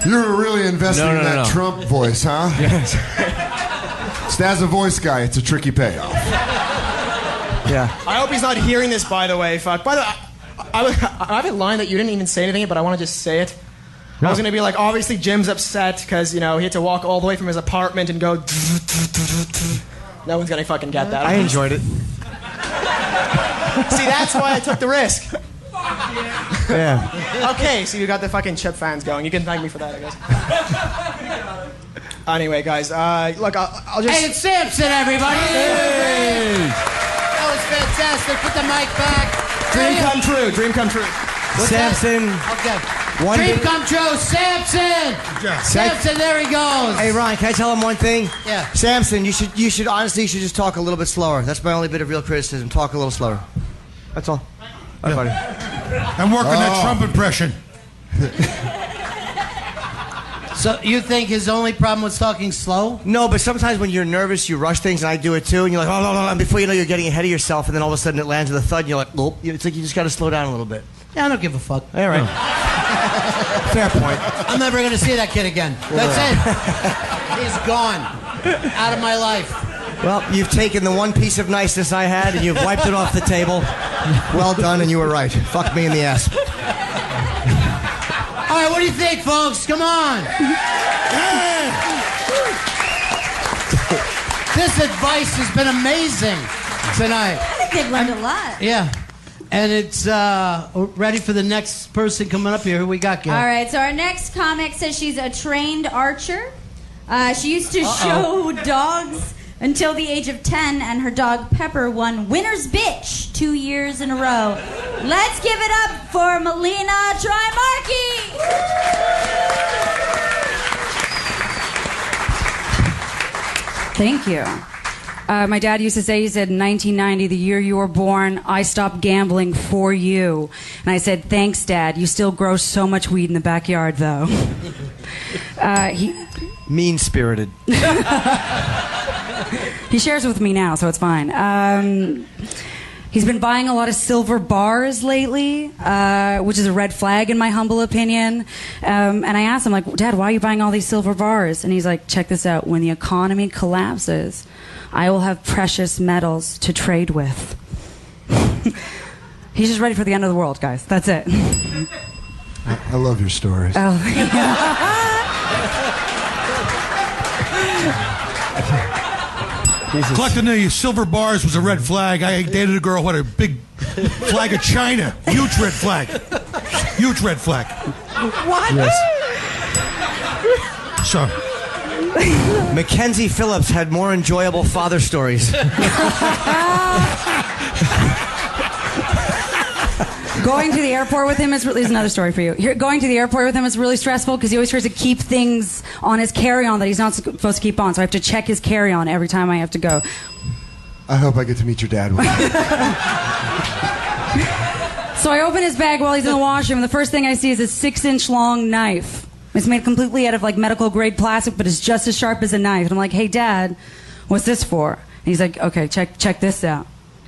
Speaker 13: You're really investing in that Trump voice, huh?
Speaker 15: Yes.
Speaker 13: So as a voice guy, it's a tricky payoff.
Speaker 10: Yeah.
Speaker 17: I hope he's not hearing this, by the way, fuck. By the way, I have a line that you didn't even say anything, but I want to just say it. I was going to be like, obviously Jim's upset because, he had to walk all the way from his apartment and go... No one's going to fucking get that.
Speaker 10: I enjoyed it.
Speaker 17: See, that's why I took the risk.
Speaker 10: Yeah.
Speaker 17: Okay, so you got the fucking Chip fans going. You can thank me for that, I guess. Anyway, guys, look, I'll just...
Speaker 12: Hey, it's Samson, everybody!
Speaker 17: Hey!
Speaker 12: That was fantastic. Put the mic back.
Speaker 17: Dream come true. Dream come true.
Speaker 10: Samson.
Speaker 12: Okay. Dream come true. Samson! Samson, there he goes.
Speaker 10: Hey, Ron, can I tell him one thing?
Speaker 12: Yeah.
Speaker 10: Samson, you should honestly, just talk a little bit slower. That's my only bit of real criticism. Talk a little slower. That's all. Bye, buddy.
Speaker 14: I'm working that Trump impression.
Speaker 12: So you think his only problem was talking slow?
Speaker 10: No, but sometimes when you're nervous, you rush things, and I do it too, and you're like, oh, no, and before you know, you're getting ahead of yourself, and then all of a sudden it lands with a thud, and you're like, oh, it's like you just got to slow down a little bit.
Speaker 12: Yeah, I don't give a fuck.
Speaker 10: All right. Fair point.
Speaker 12: I'm never going to see that kid again. That's it. He's gone. Out of my life.
Speaker 10: Well, you've taken the one piece of niceness I had, and you've wiped it off the table. Well done, and you were right. Fuck me in the ass.
Speaker 12: All right, what do you think, folks? Come on. This advice has been amazing tonight.
Speaker 11: I think they've learned a lot.
Speaker 12: Yeah. And it's ready for the next person coming up here. Who we got, Gail?
Speaker 11: All right, so our next comic says she's a trained archer. She used to show dogs until the age of 10, and her dog Pepper won Winner's Bitch 2 years in a row. Let's give it up for Melina Trimarchi!
Speaker 18: Thank you. My dad used to say, he said, in 1990, the year you were born, I stopped gambling for you. And I said, thanks, Dad. You still grow so much weed in the backyard, though.
Speaker 10: Mean-spirited.
Speaker 18: He shares with me now, so it's fine. He's been buying a lot of silver bars lately, which is a red flag in my humble opinion. And I asked him, like, Dad, why are you buying all these silver bars? And he's like, check this out. When the economy collapses, I will have precious metals to trade with. He's just ready for the end of the world, guys. That's it.
Speaker 13: I love your stories.
Speaker 18: Oh.
Speaker 14: Collecting the silver bars was a red flag. I dated a girl who had a big flag of China. Huge red flag. Huge red flag.
Speaker 18: What?
Speaker 14: Yes. So.
Speaker 10: Mackenzie Phillips had more enjoyable father stories.
Speaker 18: Going to the airport with him is another story for you. Going to the airport with him is really stressful because he always tries to keep things on his carry-on that he's not supposed to keep on. So I have to check his carry-on every time I have to go.
Speaker 13: I hope I get to meet your dad one day.
Speaker 18: So I open his bag while he's in the washroom, and the first thing I see is a 6-inch long knife. It's made completely out of like medical grade plastic, but it's just as sharp as a knife. And I'm like, hey, Dad, what's this for? And he's like, okay, check this out.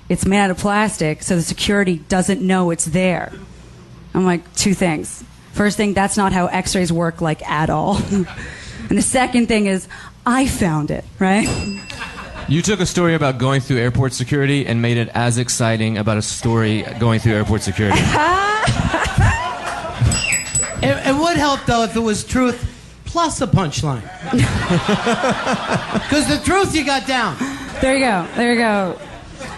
Speaker 18: It's made out of plastic, so the security doesn't know it's there. I'm like, two things. First thing, that's not how x-rays work, like, at all. And the second thing is, I found it, right?
Speaker 15: You took a story about going through airport security and made it as exciting about a story going through airport security.
Speaker 12: It would help, though, if it was truth plus a punchline. Because the truth you got down.
Speaker 18: There you go. There you go.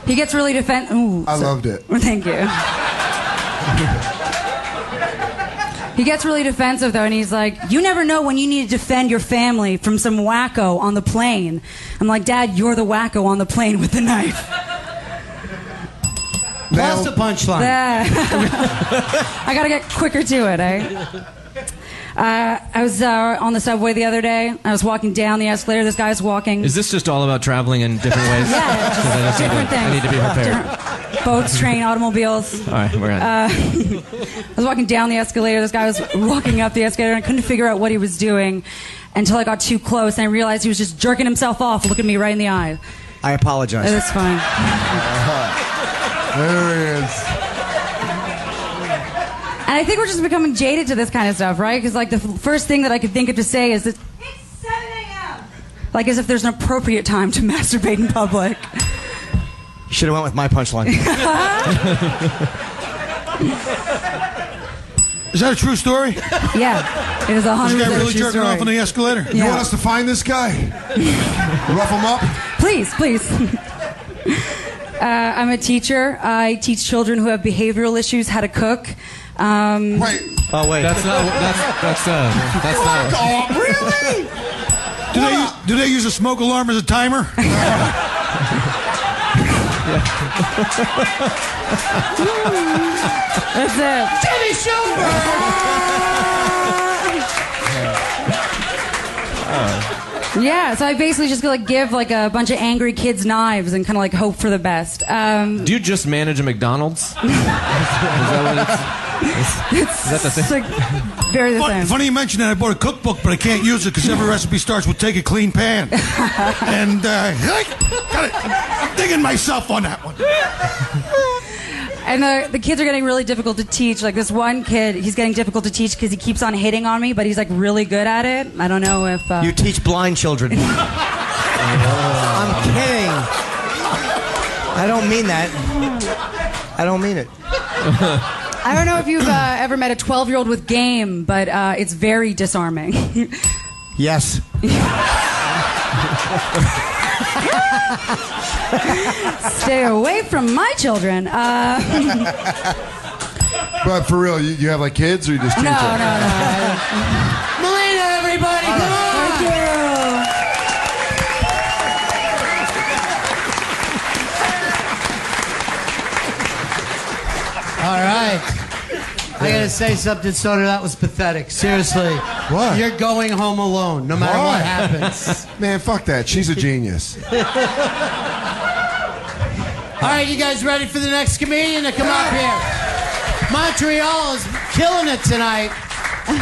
Speaker 18: He gets really defensive.
Speaker 13: I loved it.
Speaker 18: Thank you. He gets really defensive, though, and he's like, you never know when you need to defend your family from some wacko on the plane. I'm like, Dad, you're the wacko on the plane with the knife.
Speaker 12: Plus a punchline.
Speaker 18: I gotta get quicker to it, eh? I was on the subway the other day. I was walking down the escalator. This guy's walking.
Speaker 15: Is this just all about traveling in different ways?
Speaker 18: Yeah, just different things.
Speaker 15: I need to be prepared.
Speaker 18: Boats, train, automobiles.
Speaker 15: All right, we're on.
Speaker 18: I was walking down the escalator. This guy was walking up the escalator, and I couldn't figure out what he was doing until I got too close, and I realized he was just jerking himself off, looking me right in the eye.
Speaker 10: I apologize.
Speaker 18: That's fine.
Speaker 13: There he is.
Speaker 18: And I think we're just becoming jaded to this kind of stuff, right? Because, like, the first thing that I could think of to say is that it's 7 a.m. Like, as if there's an appropriate time to masturbate in public.
Speaker 10: Should have went with my punchline.
Speaker 14: Is that a true story?
Speaker 18: Yeah, it is 100%
Speaker 14: Is this guy really
Speaker 18: true
Speaker 14: jerking
Speaker 18: story.
Speaker 14: off on the escalator?
Speaker 13: You want us to find this guy? Rough him up?
Speaker 18: Please. I'm a teacher. I teach children who have behavioral issues how to cook.
Speaker 13: Wait.
Speaker 10: Oh, wait.
Speaker 15: That's not.
Speaker 13: Oh, really?
Speaker 14: Do they use a smoke alarm as a timer?
Speaker 18: That's it.
Speaker 12: Jimmy
Speaker 18: Yeah, so I basically just like give like a bunch of angry kids knives and kind of like hope for the best.
Speaker 15: Do you just manage a McDonald's? Is that what is that the thing?
Speaker 18: It's like very the same.
Speaker 14: Funny you mention that. I bought a cookbook, but I can't use it because every recipe starts with take a clean pan. And got it. I'm digging myself on that one.
Speaker 18: And the kids are getting really difficult to teach. Like this one kid, he's getting difficult to teach because he keeps on hitting on me, but he's like really good at it. I don't know if...
Speaker 10: You teach blind children. I'm kidding. I don't mean that. I don't mean it.
Speaker 18: I don't know if you've ever met a 12-year-old with game, but it's very disarming.
Speaker 10: Yes.
Speaker 18: Stay away from my children.
Speaker 13: But for real, you have like kids or you just teach them?
Speaker 18: No.
Speaker 12: Melina, everybody, come on!
Speaker 18: Thank you.
Speaker 12: I gotta say something, Soder. That was pathetic. Seriously.
Speaker 13: What?
Speaker 12: You're going home alone, no matter what happens.
Speaker 13: Man, fuck that. She's a genius.
Speaker 12: All right, you guys ready for the next comedian to come up here? Montreal is killing it tonight.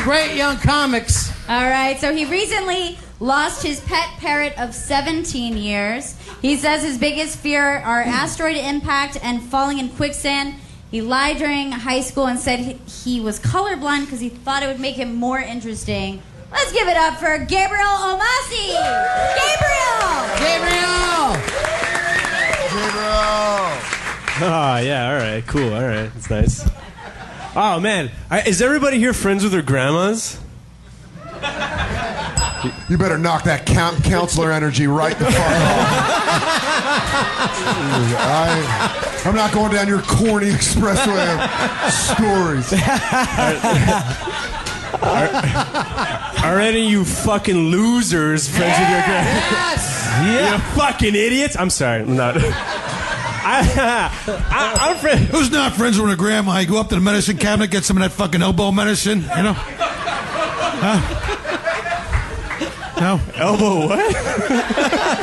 Speaker 12: Great young comics.
Speaker 11: All right, so he recently lost his pet parrot of 17 years. He says his biggest fear are asteroid impact and falling in quicksand. He lied during high school and said he was colorblind because he thought it would make him more interesting. Let's give it up for Gabriel Omasi! Gabriel!
Speaker 19: Oh, yeah, all right, cool, all right, that's nice. Oh, man, is everybody here friends with their grandmas?
Speaker 13: You better knock that counselor energy right the fuck off. I'm not going down your corny expressway of stories.
Speaker 19: Are any of you fucking losers friends with your grandmas?
Speaker 12: Yes!
Speaker 19: Yeah. You fucking idiots. I'm sorry, I'm not. I'm friends.
Speaker 14: Who's not friends with a grandma? You go up to the medicine cabinet, get some of that fucking elbow medicine, you know? Huh? No?
Speaker 19: Elbow what?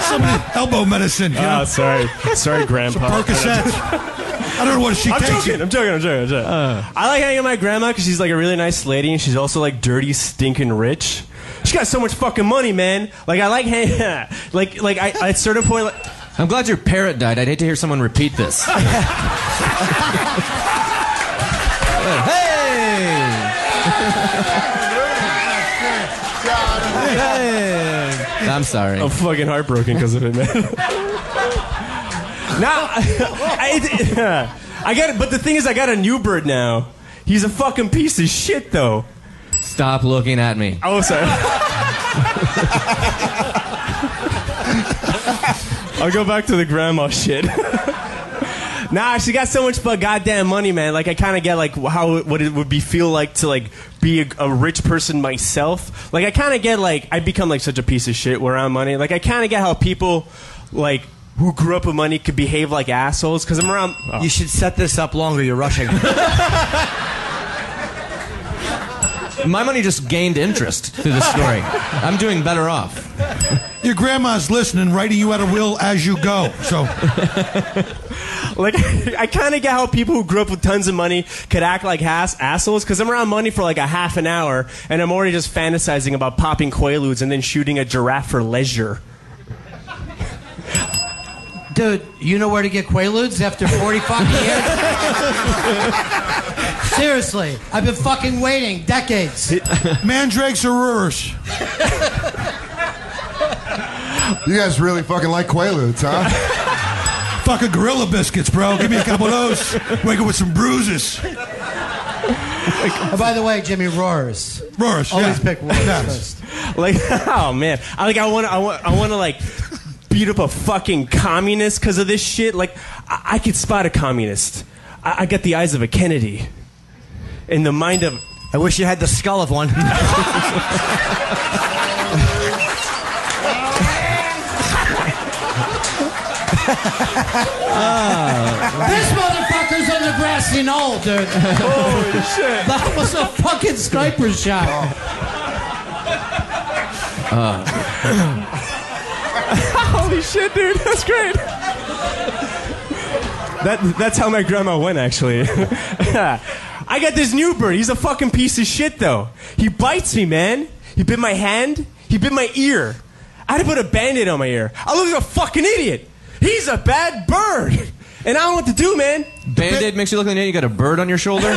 Speaker 14: Some elbow medicine, you know?
Speaker 19: Sorry, Grandpa.
Speaker 14: Percocet. I don't know what she takes.
Speaker 19: I'm joking. I like hanging out with my grandma because she's like a really nice lady and she's also like dirty, stinking rich. She got so much fucking money, man. Like I like hanging. like I at a certain point. Like,
Speaker 15: I'm glad your parrot died. I'd hate to hear someone repeat this. Hey! I'm sorry.
Speaker 19: I'm fucking heartbroken because of it, man. Now, I got it. But the thing is, I got a new bird now. He's a fucking piece of shit, though.
Speaker 15: Stop looking at me.
Speaker 19: Oh, sorry. I'll go back to the grandma shit. Nah, she got so much goddamn money, man. Like I kind of get like what it would feel like to like be a rich person myself. Like I kind of get like I become like such a piece of shit around money. Like I kind of get how people like who grew up with money could behave like assholes because I'm around.
Speaker 10: Oh. You should set this up longer. You're rushing.
Speaker 15: My money just gained interest through the story. I'm doing better off.
Speaker 14: Your grandma's listening, writing you out a will as you go. So,
Speaker 19: like, I kind of get how people who grew up with tons of money could act like assholes because I'm around money for like a half an hour and I'm already just fantasizing about popping Quaaludes and then shooting a giraffe for leisure.
Speaker 12: Dude, you know where to get Quaaludes after 40 fucking years? Seriously, I've been fucking waiting decades.
Speaker 14: Mandrakes or Rurs?
Speaker 13: You guys really fucking like Quaaludes, huh?
Speaker 14: Fucking Gorilla Biscuits, bro. Give me a couple of those. Wake up with some bruises.
Speaker 12: Oh, by the way, Jimmy, Roars.
Speaker 14: Roars,
Speaker 12: always pick Roars first.
Speaker 19: Like, oh man, I want to like beat up a fucking communist because of this shit. Like, I could spot a communist. I got the eyes of a Kennedy, in the mind of.
Speaker 10: I wish you had the skull of one.
Speaker 12: This motherfucker's on the grassy knoll, dude.
Speaker 19: Holy shit.
Speaker 12: That was a fucking sniper shot.
Speaker 19: Holy shit, dude. That's great. That's how my grandma went, actually. I got this new bird. He's a fucking piece of shit, though. He bites me, man. He bit my hand. He bit my ear. I had to put a Band-Aid on my ear. I look like a fucking idiot. He's a bad bird. And I don't know what to do, man.
Speaker 15: Band-Aid makes you look like an idiot. You got a bird on your shoulder?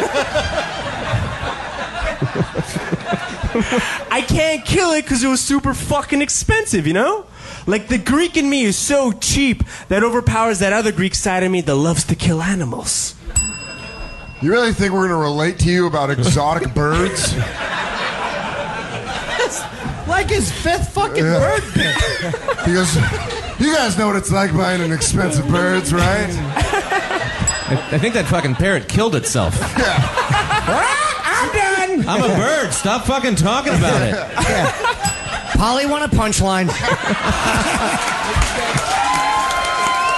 Speaker 19: I can't kill it because it was super fucking expensive, you know? Like, the Greek in me is so cheap that overpowers that other Greek side of me that loves to kill animals.
Speaker 13: You really think we're going to relate to you about exotic birds?
Speaker 12: Like his fifth fucking bird bit.
Speaker 13: Because you guys know what it's like buying an expensive birds, right?
Speaker 15: I think that fucking parrot killed itself.
Speaker 13: Yeah.
Speaker 12: I'm done.
Speaker 15: I'm a bird. Stop fucking talking about it.
Speaker 10: Yeah. Polly want a punchline.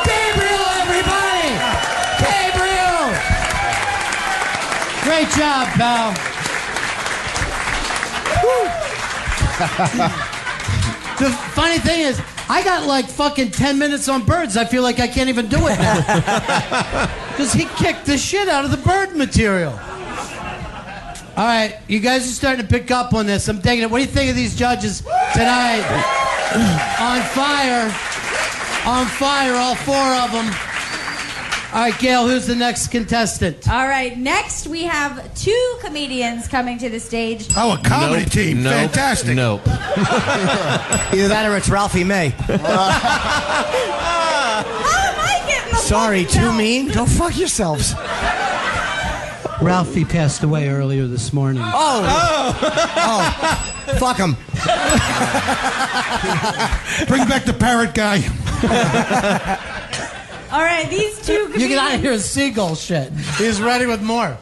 Speaker 12: Gabriel, everybody! Gabriel! Great job, pal. The funny thing is, I got like fucking 10 minutes on birds. I feel like I can't even do it now. Because he kicked the shit out of the bird material. All right, you guys are starting to pick up on this. I'm digging it. What do you think of these judges tonight? On fire. On fire, all four of them. All right, Gail, who's the next contestant?
Speaker 11: All right, next we have two comedians coming to the stage.
Speaker 14: Oh, a comedy team. Fantastic.
Speaker 15: Nope.
Speaker 10: Either that or it's Ralphie May.
Speaker 11: How am I getting the
Speaker 10: Sorry, too mean? Go fuck yourselves.
Speaker 12: Ralphie passed away earlier this morning.
Speaker 10: Oh, fuck him.
Speaker 14: Bring back the parrot guy.
Speaker 11: All right, these two comedians.
Speaker 12: You get out of here, seagull shit. He's ready with more.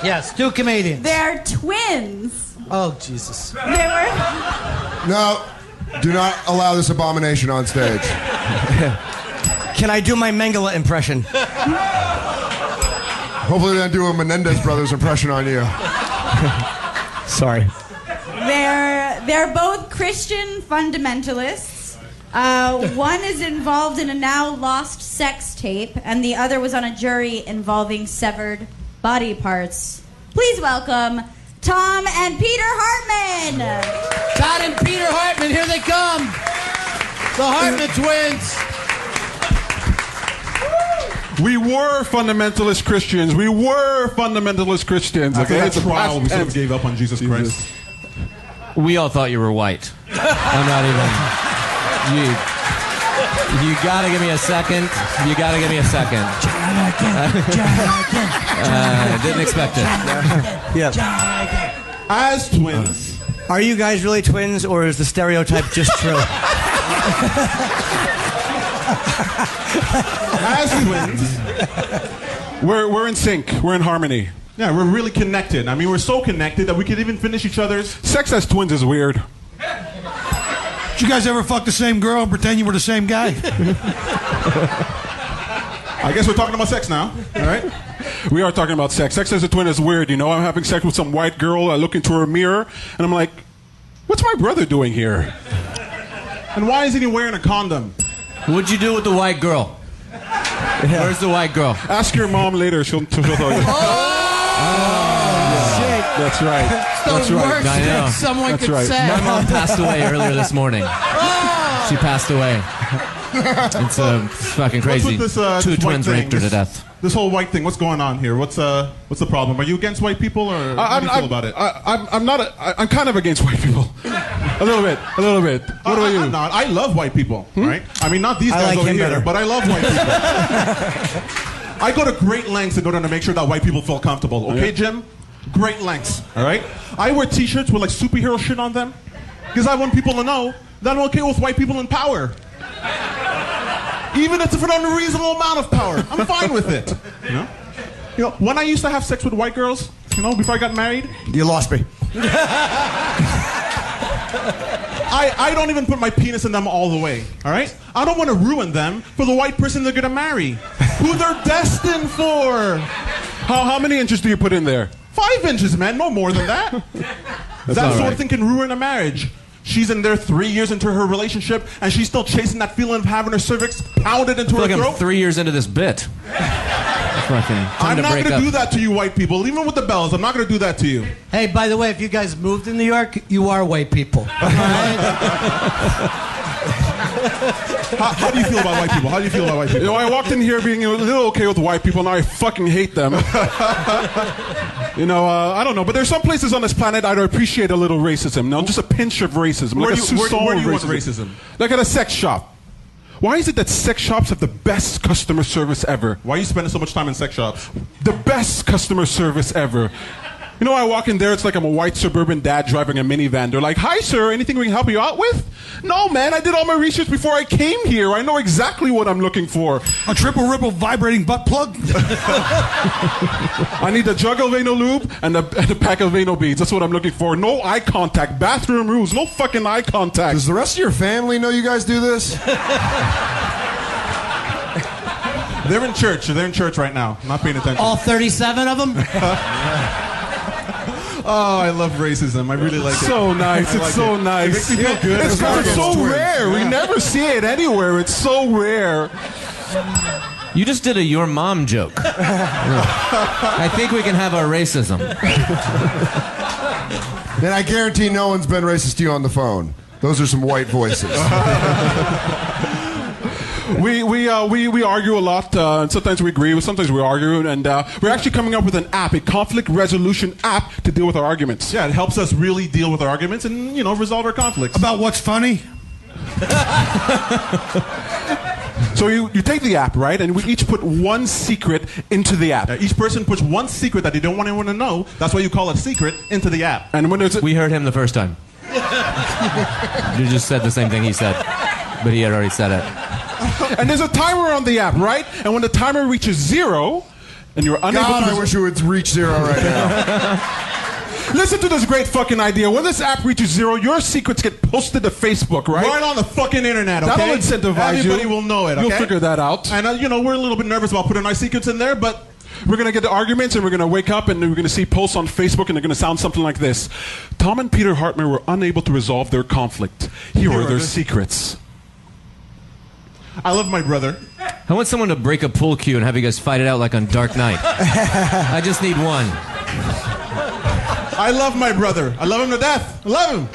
Speaker 12: Yes, two comedians.
Speaker 11: They're twins.
Speaker 12: Oh, Jesus.
Speaker 11: They were.
Speaker 13: No, do not allow this abomination on stage.
Speaker 10: Can I do my Mengele impression?
Speaker 13: Hopefully they'll do a Menendez Brothers impression on you.
Speaker 10: Sorry.
Speaker 11: They're both Christian fundamentalists. One is involved in a now lost sex tape, and the other was on a jury involving severed body parts. Please welcome Tom and Peter Hartman.
Speaker 12: Todd and Peter Hartman, here they come. The Hartman twins.
Speaker 20: We were fundamentalist Christians. We were fundamentalist Christians.
Speaker 21: After
Speaker 20: Okay,
Speaker 21: that trial, we sort of gave up on Jesus Christ.
Speaker 15: We all thought you were white. I'm not even. You gotta give me a second. You gotta give me a second. Didn't expect it.
Speaker 10: Yeah.
Speaker 21: As twins.
Speaker 10: Are you guys really twins, or is the stereotype just true?
Speaker 21: As twins, we're in sync. We're in harmony. Yeah, we're really connected. I mean, we're so connected that we could even finish each other's.
Speaker 20: Sex as twins is weird.
Speaker 14: Did you guys ever fuck the same girl and pretend you were the same guy?
Speaker 21: I guess we're talking about sex now, all right?
Speaker 20: We are talking about sex. Sex as a twin is weird, you know. I'm having sex with some white girl. I look into her mirror, and I'm like, what's my brother doing here?
Speaker 21: And why isn't he wearing a condom?
Speaker 15: What'd you do with the white girl? Where's the white girl?
Speaker 20: Ask your mom later. She'll tell you.
Speaker 10: Shit.
Speaker 20: That's right.
Speaker 12: That's the worst
Speaker 15: I know.
Speaker 12: thing someone
Speaker 20: That's
Speaker 12: could
Speaker 20: right.
Speaker 12: say.
Speaker 15: My mom passed away earlier this morning. She passed away. It's fucking crazy.
Speaker 21: What's with this,
Speaker 15: Two
Speaker 21: this white
Speaker 15: twins
Speaker 21: thing?
Speaker 15: raped her to death.
Speaker 21: This whole white thing. What's going on here? What's the problem? Are you against white people, or how do you feel about it?
Speaker 20: I'm not. I'm kind of against white people. A little bit. What about you?
Speaker 21: I'm not. I love white people. Right? I mean, not these guys
Speaker 10: like
Speaker 21: over
Speaker 10: him
Speaker 21: here,
Speaker 10: better.
Speaker 21: but I love white people. I go to great lengths to make sure that white people feel comfortable. Okay, Jim? Great lengths. All right. I wear T-shirts with like superhero shit on them because I want people to know that I'm okay with white people in power. Even if it's for an unreasonable amount of power, I'm fine with it. You know, when I used to have sex with white girls, before I got married,
Speaker 10: You lost me.
Speaker 21: I don't even put my penis in them all the way. All right? I don't want to ruin them for the white person they're gonna marry, who they're destined for.
Speaker 20: How many inches do you put in there?
Speaker 21: 5 inches, man, no more than that. That sort of thing can ruin a marriage. She's in there 3 years into her relationship, and she's still chasing that feeling of having her cervix pounded into her
Speaker 15: I feel like
Speaker 21: throat.
Speaker 15: I'm 3 years into this bit.
Speaker 21: I'm not going to do that to you, white people. Even with the bells, I'm not going to do that to you.
Speaker 12: Hey, by the way, if you guys moved to New York, you are white people.
Speaker 21: How do you feel about white people?
Speaker 20: You know, I walked in here being a little okay with white people. Now I fucking hate them. I don't know, but there's some places on this planet I'd appreciate a little racism. No, just a pinch of racism.
Speaker 21: Where
Speaker 20: like
Speaker 21: do you want racism?
Speaker 20: Like at a sex shop. Why is it that sex shops have the best customer service ever?
Speaker 21: Why are you spending so much time in sex shops?
Speaker 20: The best customer service ever. You know, I walk in there, it's like I'm a white suburban dad driving a minivan. They're like, hi, sir, anything we can help you out with? No, man, I did all my research before I came here. I know exactly what I'm looking for.
Speaker 14: A triple ripple vibrating butt plug?
Speaker 20: I need a jug of anal lube and a pack of anal beads. That's what I'm looking for. No eye contact. Bathroom rules. No fucking eye contact.
Speaker 13: Does the rest of your family know you guys do this?
Speaker 21: They're in church. They're in church right now. Not paying attention.
Speaker 12: All 37 of them?
Speaker 21: Oh, I love racism. I really like it.
Speaker 20: So nice. It's so nice.
Speaker 21: It makes me feel good.
Speaker 20: It's so rare. We never see it anywhere. It's so rare.
Speaker 15: You just did a your mom joke. I think we can have our racism.
Speaker 13: And I guarantee no one's been racist to you on the phone. Those are some white voices.
Speaker 20: We argue a lot, and sometimes we agree, sometimes we argue, and we're actually coming up with an app, a conflict resolution app to deal with our arguments.
Speaker 21: Yeah, it helps us really deal with our arguments and, resolve our conflicts.
Speaker 14: About what's funny?
Speaker 20: So you take the app, right, and we each put one secret into the app.
Speaker 21: Each person puts one secret that they don't want anyone to know. That's why you call it secret into the app.
Speaker 15: And when we heard him the first time. You just said the same thing he said, but he had already said it.
Speaker 20: And there's a timer on the app, right? And when the timer reaches 0, and you're unable
Speaker 13: God,
Speaker 20: to...
Speaker 13: I wish it would reach 0 right now.
Speaker 20: Listen to this great fucking idea. When this app reaches 0, your secrets get posted to Facebook, right?
Speaker 21: Right on the fucking internet, okay?
Speaker 20: That'll incentivize you.
Speaker 21: Everybody will know it, okay?
Speaker 20: You'll figure that out.
Speaker 21: And, we're a little bit nervous about putting our secrets in there, but...
Speaker 20: We're going to get the arguments, and we're going to wake up, and we're going to see posts on Facebook, and they're going to sound something like this. Tom and Peter Hartman were unable to resolve their conflict. Here are their secrets.
Speaker 21: I love my brother.
Speaker 15: I want someone to break a pool cue and have you guys fight it out like on Dark Knight. I just need one.
Speaker 21: I love my brother. I love him to death. I love him.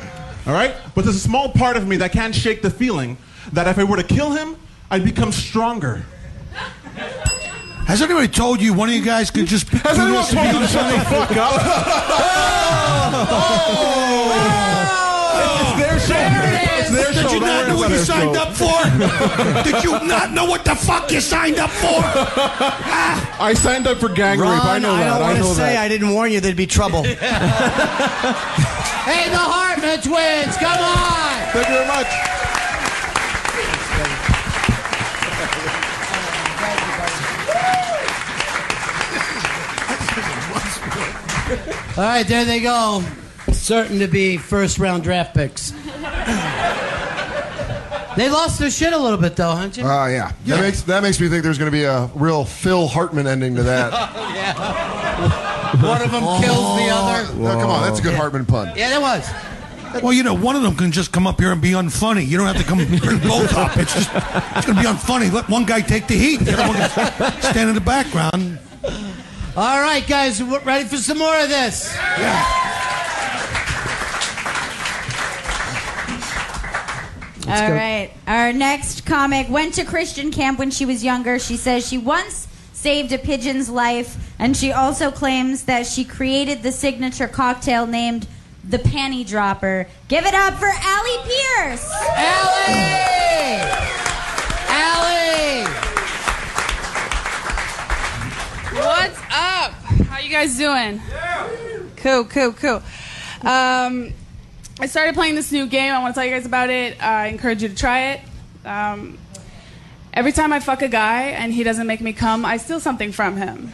Speaker 21: All right? But there's a small part of me that can't shake the feeling that if I were to kill him, I'd become stronger.
Speaker 14: Has anybody told you one of you guys could just...
Speaker 20: Has anyone told you to shut the fuck up?
Speaker 21: It's their show. It's their show.
Speaker 14: Did you not know what you signed up for? Did you not know what the fuck you signed up for?
Speaker 20: I signed up for gang rape. I know that.
Speaker 10: I don't want to say I didn't warn you there'd be trouble.
Speaker 12: Hey, the Hartman twins, come on!
Speaker 20: Thank you very much.
Speaker 12: All right, there they go. Certain to be first-round draft picks. They lost their shit a little bit, though, huh, Jim?
Speaker 13: Yeah. That makes me think there's going to be a real Phil Hartman ending to that.
Speaker 12: One of them kills the other.
Speaker 13: No, come on, that's a good Hartman pun.
Speaker 12: Yeah, that was.
Speaker 14: Well, one of them can just come up here and be unfunny. You don't have to come bring both up. It's going to be unfunny. Let one guy take the heat. The other one can stand in the background.
Speaker 12: All right, guys, we're ready for some more of this.
Speaker 14: Yeah.
Speaker 11: All right. Our next comic went to Christian camp when she was younger. She says she once saved a pigeon's life, and she also claims that she created the signature cocktail named the Panty Dropper. Give it up for Allie Pierce.
Speaker 12: Allie! Allie!
Speaker 8: What's up? How you guys doing? Cool. I started playing this new game. I want to tell you guys about it. I encourage you to try it. Every time I fuck a guy and he doesn't make me come, I steal something from him.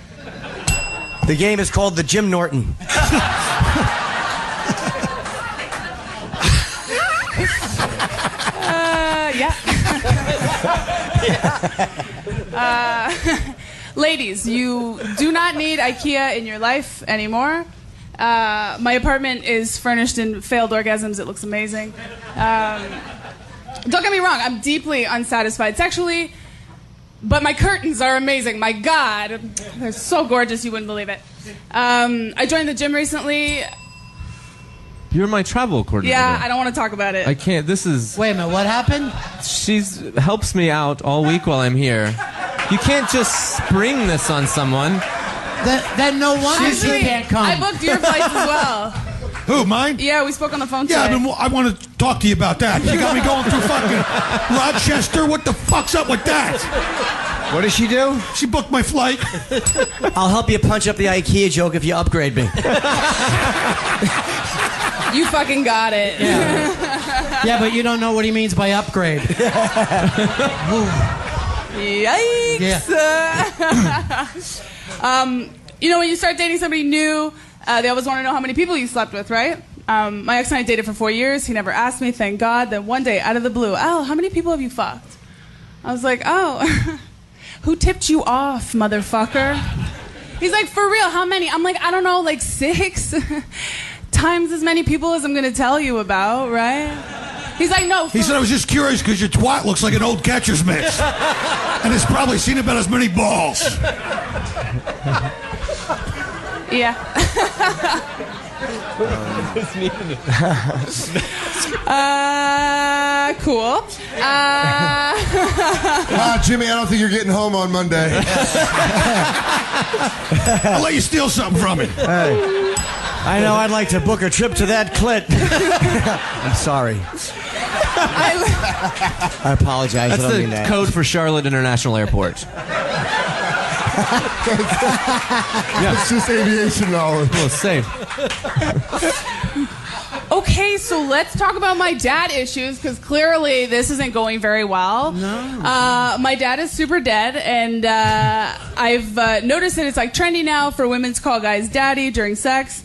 Speaker 10: The game is called the Jim Norton.
Speaker 8: Ladies, you do not need IKEA in your life anymore. My apartment is furnished in failed orgasms. It looks amazing. Don't get me wrong, I'm deeply unsatisfied sexually, but my curtains are amazing. My God, they're so gorgeous you wouldn't believe it. I joined the gym recently.
Speaker 15: You're my travel coordinator.
Speaker 8: Yeah, I don't want to talk about it.
Speaker 15: I can't. This is...
Speaker 12: Wait a minute, what happened?
Speaker 15: She helps me out all week while I'm here. You can't just spring this on someone.
Speaker 12: Then no wonder she can't come.
Speaker 8: I booked your flights as well.
Speaker 14: Who, mine?
Speaker 8: Yeah, we spoke on the phone today.
Speaker 14: Yeah, I want to talk to you about that. You got me going through fucking Rochester. What the fuck's up with that?
Speaker 10: What does she do?
Speaker 14: She booked my flight.
Speaker 10: I'll help you punch up the IKEA joke if you upgrade me.
Speaker 8: You fucking got it.
Speaker 12: Yeah, but you don't know what he means by upgrade.
Speaker 8: Yikes. Yeah. When you start dating somebody new, they always want to know how many people you slept with, right? My ex and I dated for 4 years. He never asked me, thank God. Then one day, out of the blue, how many people have you fucked? I was like, who tipped you off, motherfucker? He's like, for real, how many? I'm like, I don't know, like 6 times as many people as I'm going to tell you about, right? He's like, no.
Speaker 14: He said, I was just curious because your twat looks like an old catcher's mitts. And it's probably seen about as many balls.
Speaker 8: Yeah. Cool.
Speaker 13: Jimmy, I don't think you're getting home on Monday.
Speaker 14: I'll let you steal something from me.
Speaker 10: Hey, I know I'd like to book a trip to that clit. I'm sorry. I apologize.
Speaker 15: That's
Speaker 10: I don't
Speaker 15: the
Speaker 10: mean that.
Speaker 15: code for Charlotte International Airport.
Speaker 13: It's just aviation knowledge.
Speaker 15: Well, same.
Speaker 8: Okay, so let's talk about my dad issues, because clearly this isn't going very well.
Speaker 12: No.
Speaker 8: My dad is super dead, and I've noticed that it's like trendy now for women to call guys daddy during sex.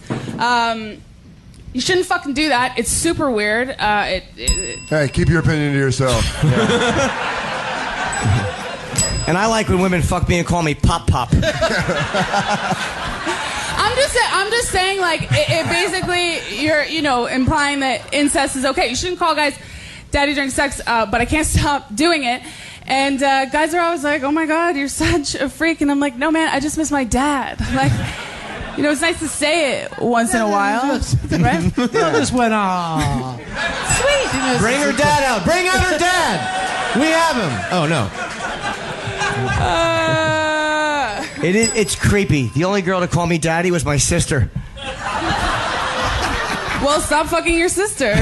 Speaker 8: You shouldn't fucking do that. It's super weird.
Speaker 13: Hey, keep your opinion to yourself.
Speaker 10: And I like when women fuck me and call me Pop Pop.
Speaker 8: I'm just saying, like, it basically, you're, implying that incest is okay. You shouldn't call guys daddy during sex, but I can't stop doing it. And guys are always like, oh my God, you're such a freak. And I'm like, no, man, I just miss my dad. Like, it's nice to say it once in a while. Right?
Speaker 12: Just went, aw.
Speaker 8: Sweet.
Speaker 10: Bring her dad out. Bring out her dad. We have him.
Speaker 15: Oh, no.
Speaker 10: It's creepy. The only girl to call me daddy was my sister.
Speaker 8: Well, stop fucking your sister.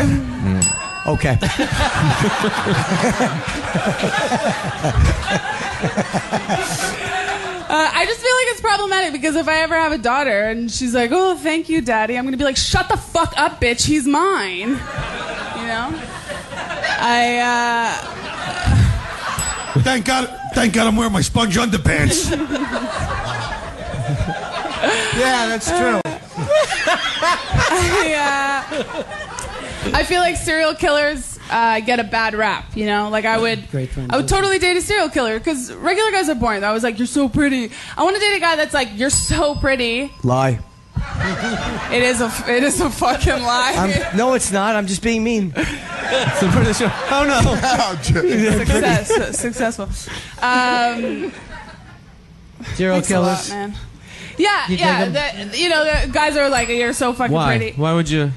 Speaker 10: Okay.
Speaker 8: I just feel like it's problematic, because if I ever have a daughter and she's like, oh, thank you, daddy, I'm going to be like, shut the fuck up, bitch. He's mine.
Speaker 14: Thank God I'm wearing my sponge underpants.
Speaker 10: Yeah, that's true.
Speaker 8: I feel like serial killers get a bad rap, Like I would totally date a serial killer, because regular guys are boring. I was like, you're so pretty. I want to date a guy that's like, you're so pretty.
Speaker 10: Lie.
Speaker 8: It is a fucking lie.
Speaker 10: No, it's not. I'm just being mean.
Speaker 15: Oh no.
Speaker 8: Successful.
Speaker 12: Serial killers.
Speaker 8: A lot, man. Yeah. The guys are like, you're so fucking pretty.
Speaker 15: Why would you?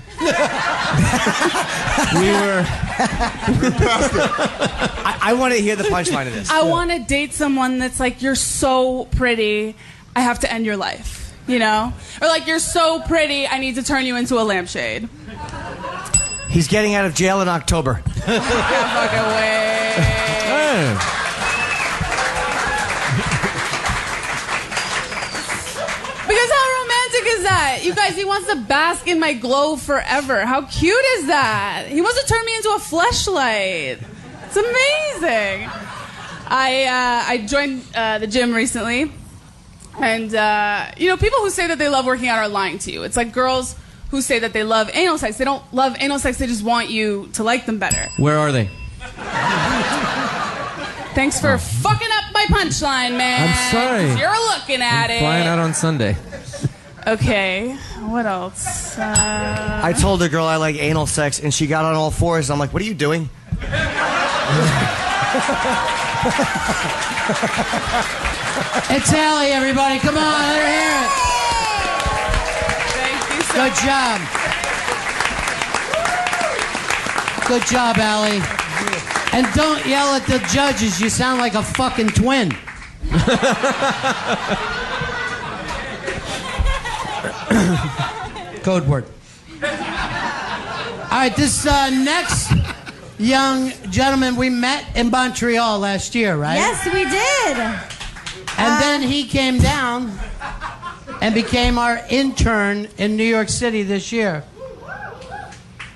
Speaker 10: I want to hear the punchline of this.
Speaker 8: I want to date someone that's like, you're so pretty, I have to end your life. Or like, you're so pretty, I need to turn you into a lampshade.
Speaker 10: He's getting out of jail in October.
Speaker 8: Can't fucking wait. Because how romantic is that? You guys, he wants to bask in my glow forever. How cute is that? He wants to turn me into a fleshlight. It's amazing. I joined the gym recently. And, people who say that they love working out are lying to you. It's like girls who say that they love anal sex. They don't love anal sex. They just want you to like them better.
Speaker 15: Where are they?
Speaker 8: Thanks for fucking up my punchline, man.
Speaker 15: I'm sorry.
Speaker 8: You're looking at it.
Speaker 15: Flying out on Sunday.
Speaker 8: Okay. What else?
Speaker 10: I told a girl I like anal sex, and she got on all fours. I'm like, what are you doing?
Speaker 12: It's Allie, everybody. Come on, let her hear it.
Speaker 8: Thank you so
Speaker 12: Good job. Good job, Allie. And don't yell at the judges. You sound like a fucking twin. Code word. All right, this next young gentleman we met in Montreal last year, right?
Speaker 11: Yes, we did.
Speaker 12: And then he came down and became our intern in New York City this year.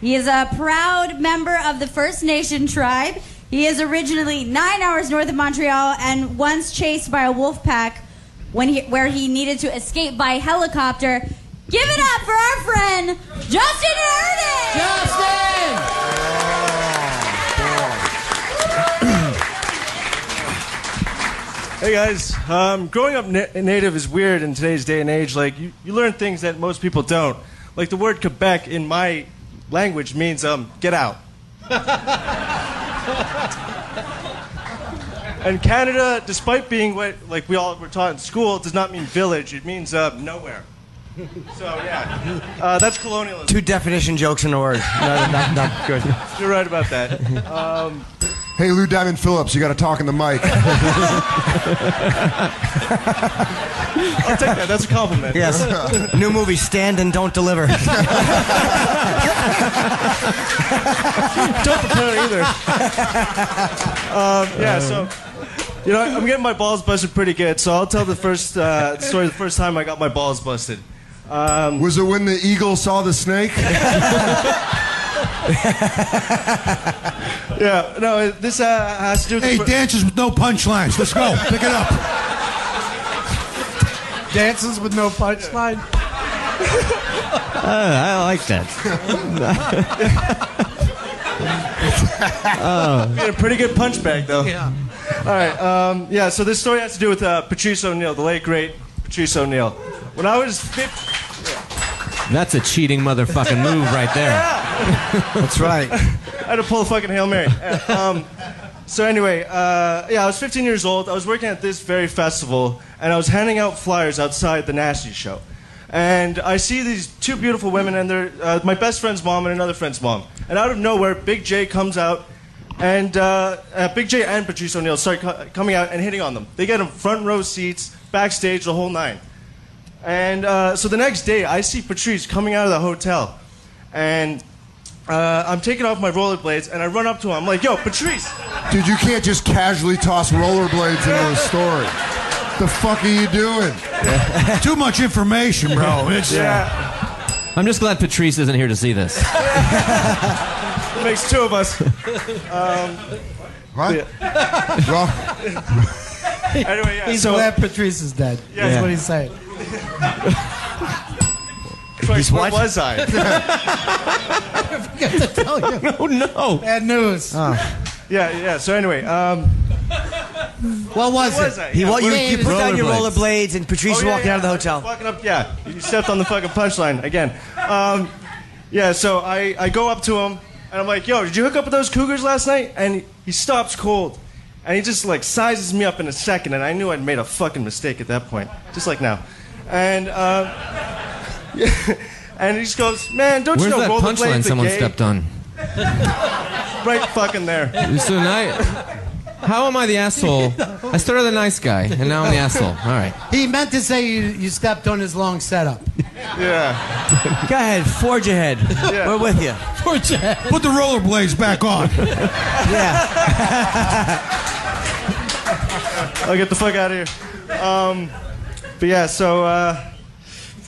Speaker 11: He is a proud member of the First Nation tribe. He is originally 9 hours north of Montreal and once chased by a wolf pack where he needed to escape by helicopter. Give it up for our friend, Justin Erden!
Speaker 12: Justin!
Speaker 6: Hey guys, growing up native is weird in today's day and age. Like you learn things that most people don't. Like the word Quebec in my language means get out. And Canada, despite being what like we all were taught in school, does not mean village. It means nowhere. So yeah, that's colonialism.
Speaker 10: 2 definition jokes in a word. Not good.
Speaker 6: You're right about that.
Speaker 13: Hey, Lou Diamond Phillips, you got to talk in the mic.
Speaker 6: I'll take that. That's a compliment.
Speaker 10: Yes. New movie, Stand and Don't Deliver.
Speaker 6: Don't prepare either. Yeah, so, you know, I'm getting my balls busted pretty good, so I'll tell the first story the first time I got my balls busted.
Speaker 13: Was it when the eagle saw the snake?
Speaker 6: Yeah, no, this has to do with...
Speaker 14: Hey, dances with no punchlines. Let's go. Pick it up.
Speaker 1: Dances with no punchline?
Speaker 15: I like that.
Speaker 6: Being a pretty good punch bag, though.
Speaker 1: Yeah.
Speaker 6: All right, yeah, so this story has to do with Patrice O'Neal, the late, great Patrice O'Neal. When I was 15...
Speaker 15: That's a cheating motherfucking move right there.
Speaker 10: That's right.
Speaker 6: I had to pull a fucking Hail Mary. So anyway, yeah, I was 15 years old. I was working at this very festival, and I was handing out flyers outside the Nasty Show. And I see these 2 beautiful women, and they're my best friend's mom and another friend's mom. And out of nowhere, Big J comes out, and Big J and Patrice O'Neal start coming out and hitting on them. They get them front row seats, backstage, the whole 9. And so the next day, I see Patrice coming out of the hotel, and I'm taking off my rollerblades, and I run up to him. I'm like, yo, Patrice.
Speaker 13: Dude, you can't just casually toss rollerblades into a story. The fuck are you doing?
Speaker 14: Too much information, bro. It's,
Speaker 6: yeah.
Speaker 15: I'm just glad Patrice isn't here to see this.
Speaker 6: It makes 2 of us.
Speaker 13: What?
Speaker 6: Yeah.
Speaker 13: Well,
Speaker 6: anyway, yeah.
Speaker 1: He's
Speaker 6: so,
Speaker 1: glad Patrice is dead.
Speaker 6: Yeah.
Speaker 1: That's what he's saying.
Speaker 6: Christ, where was I?
Speaker 1: I forgot to tell you.
Speaker 15: Oh, no.
Speaker 1: Bad news.
Speaker 6: Yeah. So anyway,
Speaker 1: what was it?
Speaker 10: You put down your rollerblades and Patrice walking out of the hotel.
Speaker 6: Walking up, yeah. You stepped on the fucking punchline again. Yeah, so I go up to him, and I'm like, yo, did you hook up with those cougars last night? And he stops cold. And he just, like, sizes me up in a second, and I knew I'd made a fucking mistake at that point. Just like now. And, and he just goes, man, don't you know rollerblades are gay?
Speaker 15: Where's that punchline someone stepped on?
Speaker 6: Right fucking there.
Speaker 15: So how am I the asshole? I started the nice guy, and now I'm the asshole. All right.
Speaker 1: He meant to say you stepped on his long setup.
Speaker 6: Yeah.
Speaker 10: Go ahead, forge ahead.
Speaker 6: Yeah.
Speaker 10: We're with you.
Speaker 1: Forge ahead.
Speaker 14: Put the rollerblades back on.
Speaker 10: Yeah.
Speaker 6: I'll get the fuck out of here. But yeah, so,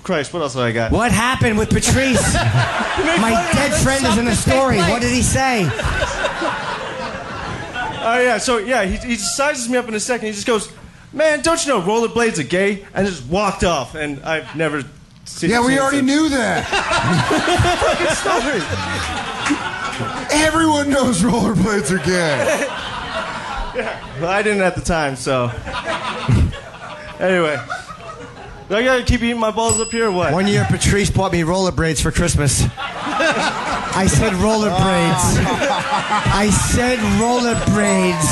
Speaker 6: Christ, what else have I got?
Speaker 10: What happened with Patrice? My dead friend is in the story. What did he say?
Speaker 6: Oh, yeah, so, yeah, he sizes me up in a second. He just goes, man, don't you know rollerblades are gay? And just walked off, and I've never seen
Speaker 13: yeah, we already knew that.
Speaker 6: Fucking story.
Speaker 13: Everyone knows rollerblades are gay.
Speaker 6: Yeah, well, I didn't at the time, so. Anyway. Do I gotta keep eating my balls up here or what?
Speaker 10: One year, Patrice bought me rollerblades for Christmas. I said rollerblades. I said rollerblades.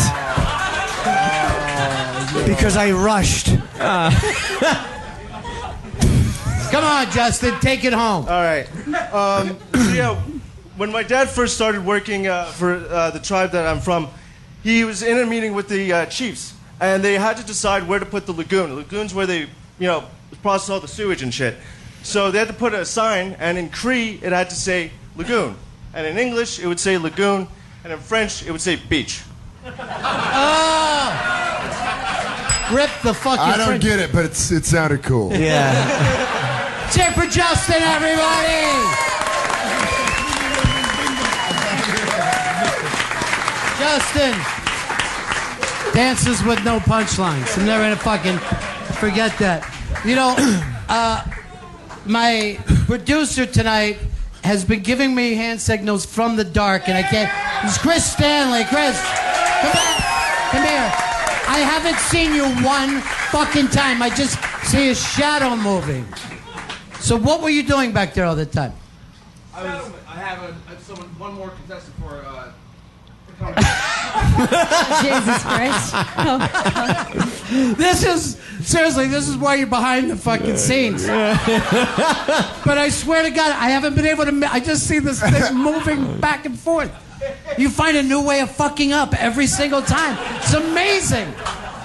Speaker 10: Because I rushed.
Speaker 1: Come on, Justin, take it home.
Speaker 6: All right. So yeah, when my dad first started working for the tribe that I'm from, he was in a meeting with the chiefs, and they had to decide where to put the lagoon. The lagoon's where they, process all the sewage and shit. So they had to put a sign, and in Cree, it had to say lagoon. And in English, it would say lagoon, and in French, it would say beach.
Speaker 1: Oh! Rip the fucking
Speaker 13: I don't get it, but it sounded cool.
Speaker 10: Yeah.
Speaker 1: Cheer for Justin, everybody! Justin! Dances with no punchlines. I'm never gonna fucking forget that. My producer tonight has been giving me hand signals from the dark, and I can't. It's Chris Stanley. Chris, come back. Come here.
Speaker 12: I haven't seen you one fucking time. I just see a shadow moving. So what were you doing back there all the time?
Speaker 21: I have one more contestant for.
Speaker 18: Jesus Christ.
Speaker 12: This is why you're behind the fucking scenes. But I swear to God, I haven't been able to. I just see this thing moving back and forth. You find a new way of fucking up every single time. It's amazing.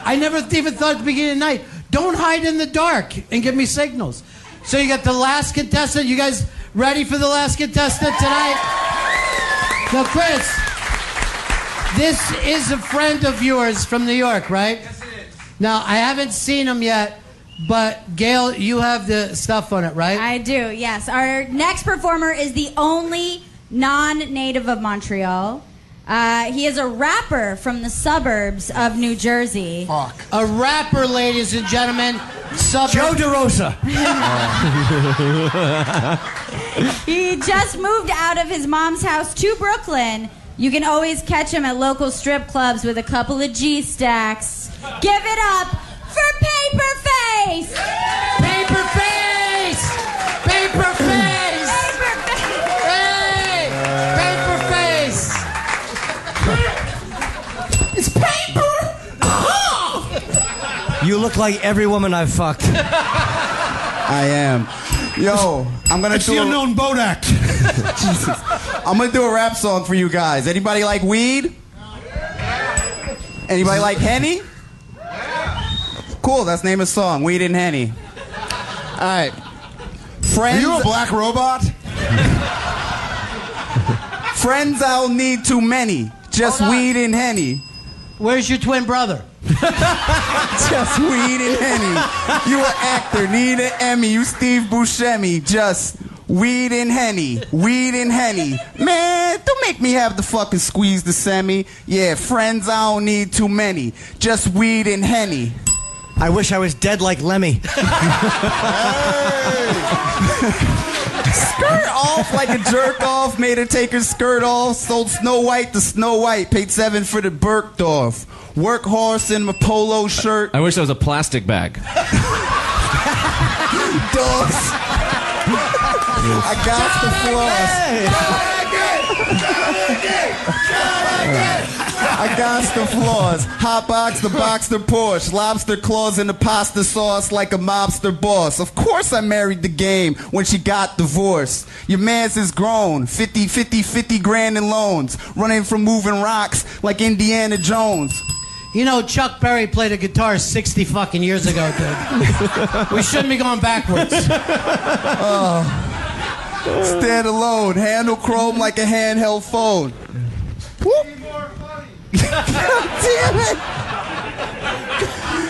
Speaker 12: I never even thought at the beginning of the night, don't hide in the dark and give me signals. So you got the last contestant. You guys ready for the last contestant tonight? Now, Chris, this is a friend of yours from New York, right?
Speaker 21: Yes, it is.
Speaker 12: Now, I haven't seen him yet, but Gail, you have the stuff on it, right?
Speaker 11: I do, yes. Our next performer is the only non-native of Montreal. He is a rapper from the suburbs of New Jersey.
Speaker 12: Fuck. A rapper, ladies and gentlemen.
Speaker 10: Joe DeRosa.
Speaker 11: He just moved out of his mom's house to Brooklyn. You can always catch him at local strip clubs with a couple of G-stacks. Give it up for Paperface!
Speaker 12: Paperface! Paperface! Hey! Paperface!
Speaker 10: It's paper! You look like every woman I've fucked.
Speaker 9: I am. Yo, I'm gonna
Speaker 14: It's
Speaker 9: do
Speaker 14: the unknown Bodak.
Speaker 9: Jesus. I'm gonna do a rap song for you guys. Anybody like weed? Anybody like Henny? Cool, that's the name of the song, Weed and Henny. Alright. Friends.
Speaker 13: Are you a black robot?
Speaker 9: Friends, I'll need too many. Just weed and Henny.
Speaker 12: Where's your twin brother?
Speaker 9: Just weed and Henny. You an actor, need an Emmy. You Steve Buscemi. Just weed and Henny. Weed and Henny. Man, don't make me have to fucking squeeze the semi. Yeah, friends, I don't need too many. Just weed and Henny.
Speaker 10: I wish I was dead like Lemmy.
Speaker 9: Skirt off like a jerk off. Made her take her skirt off. Sold Snow White to Snow White. Paid $7 for the Bergdorf. Workhorse in my polo shirt.
Speaker 15: I wish that was a plastic bag.
Speaker 9: Dogs. I got the floss. I got the flaws. Hot box, the Boxster Porsche. Lobster claws in the pasta sauce like a mobster boss. Of course I married the game when she got divorced. Your man's is grown. 50 grand in loans. Running from moving rocks like Indiana Jones.
Speaker 12: You know, Chuck Berry played a guitar 60 fucking years ago, dude. We shouldn't be going backwards.
Speaker 9: Stand alone. Handle chrome like a handheld phone. Whoop. Damn it!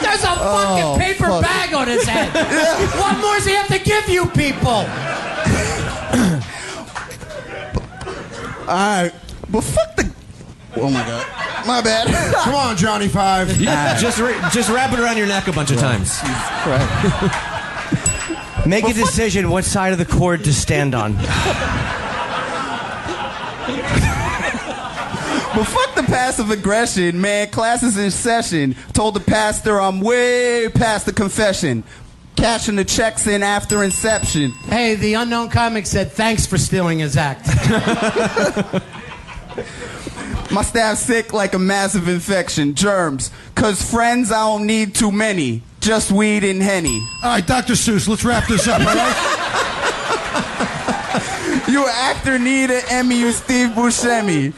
Speaker 12: There's a fucking paper bag on his head. Yeah. What more does he have to give you people?
Speaker 9: Alright, but fuck the... Oh my god. My bad.
Speaker 13: Come on, Johnny Five.
Speaker 15: Just wrap it around your neck a bunch of times.
Speaker 10: Make a decision what side of the cord to stand on.
Speaker 9: But fuck the passive aggression, man. Class is in session. Told the pastor I'm way past the confession. Cashing the checks in after inception.
Speaker 12: Hey, the unknown comic said thanks for stealing his act.
Speaker 9: My staff's sick like a massive infection. Germs. Cause friends, I don't need too many. Just weed and Henny.
Speaker 14: All right, Dr. Seuss, let's wrap this up, all right?
Speaker 9: You an actor, need an Emmy, you Steve Buscemi.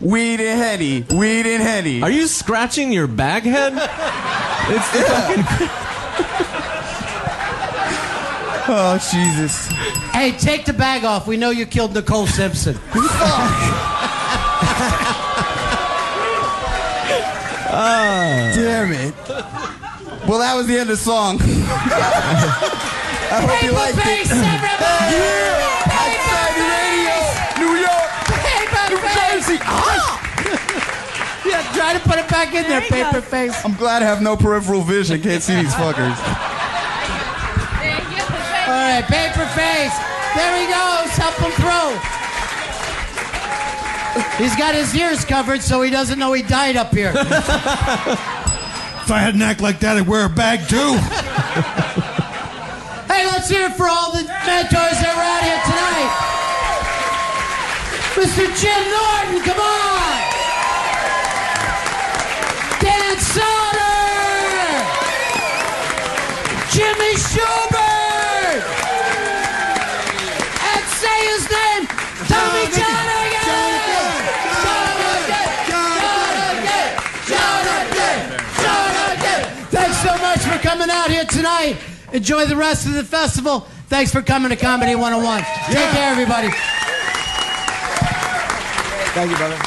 Speaker 9: Weed and Henny. Weed and Henny.
Speaker 15: Are you scratching your bag head? It's the fucking...
Speaker 9: Oh, Jesus.
Speaker 12: Hey, take the bag off. We know you killed Nicole Simpson.
Speaker 9: Damn it. Well, that was the end of the song. I hope you liked it.
Speaker 12: Everybody!
Speaker 9: Yeah! Outside the radio! New York! New Jersey!
Speaker 12: Yeah, try to put it back in there, Paperface.
Speaker 9: I'm glad I have no peripheral vision. Can't see these fuckers.
Speaker 12: All right, Paperface. There he goes. Help him through. He's got his ears covered so he doesn't know he died up here.
Speaker 14: If I had an act like that, I'd wear a bag too.
Speaker 12: Hey, let's hear it for all the mentors that were out here tonight. Mr. Jim Norton, come on! Dan Soder! Jimmy Schubert! And say his name, Tommy Jonathan! Thanks so much for coming out here tonight. Enjoy the rest of the festival. Thanks for coming to Comedy 101. Take care, everybody.
Speaker 10: Thank you, brother.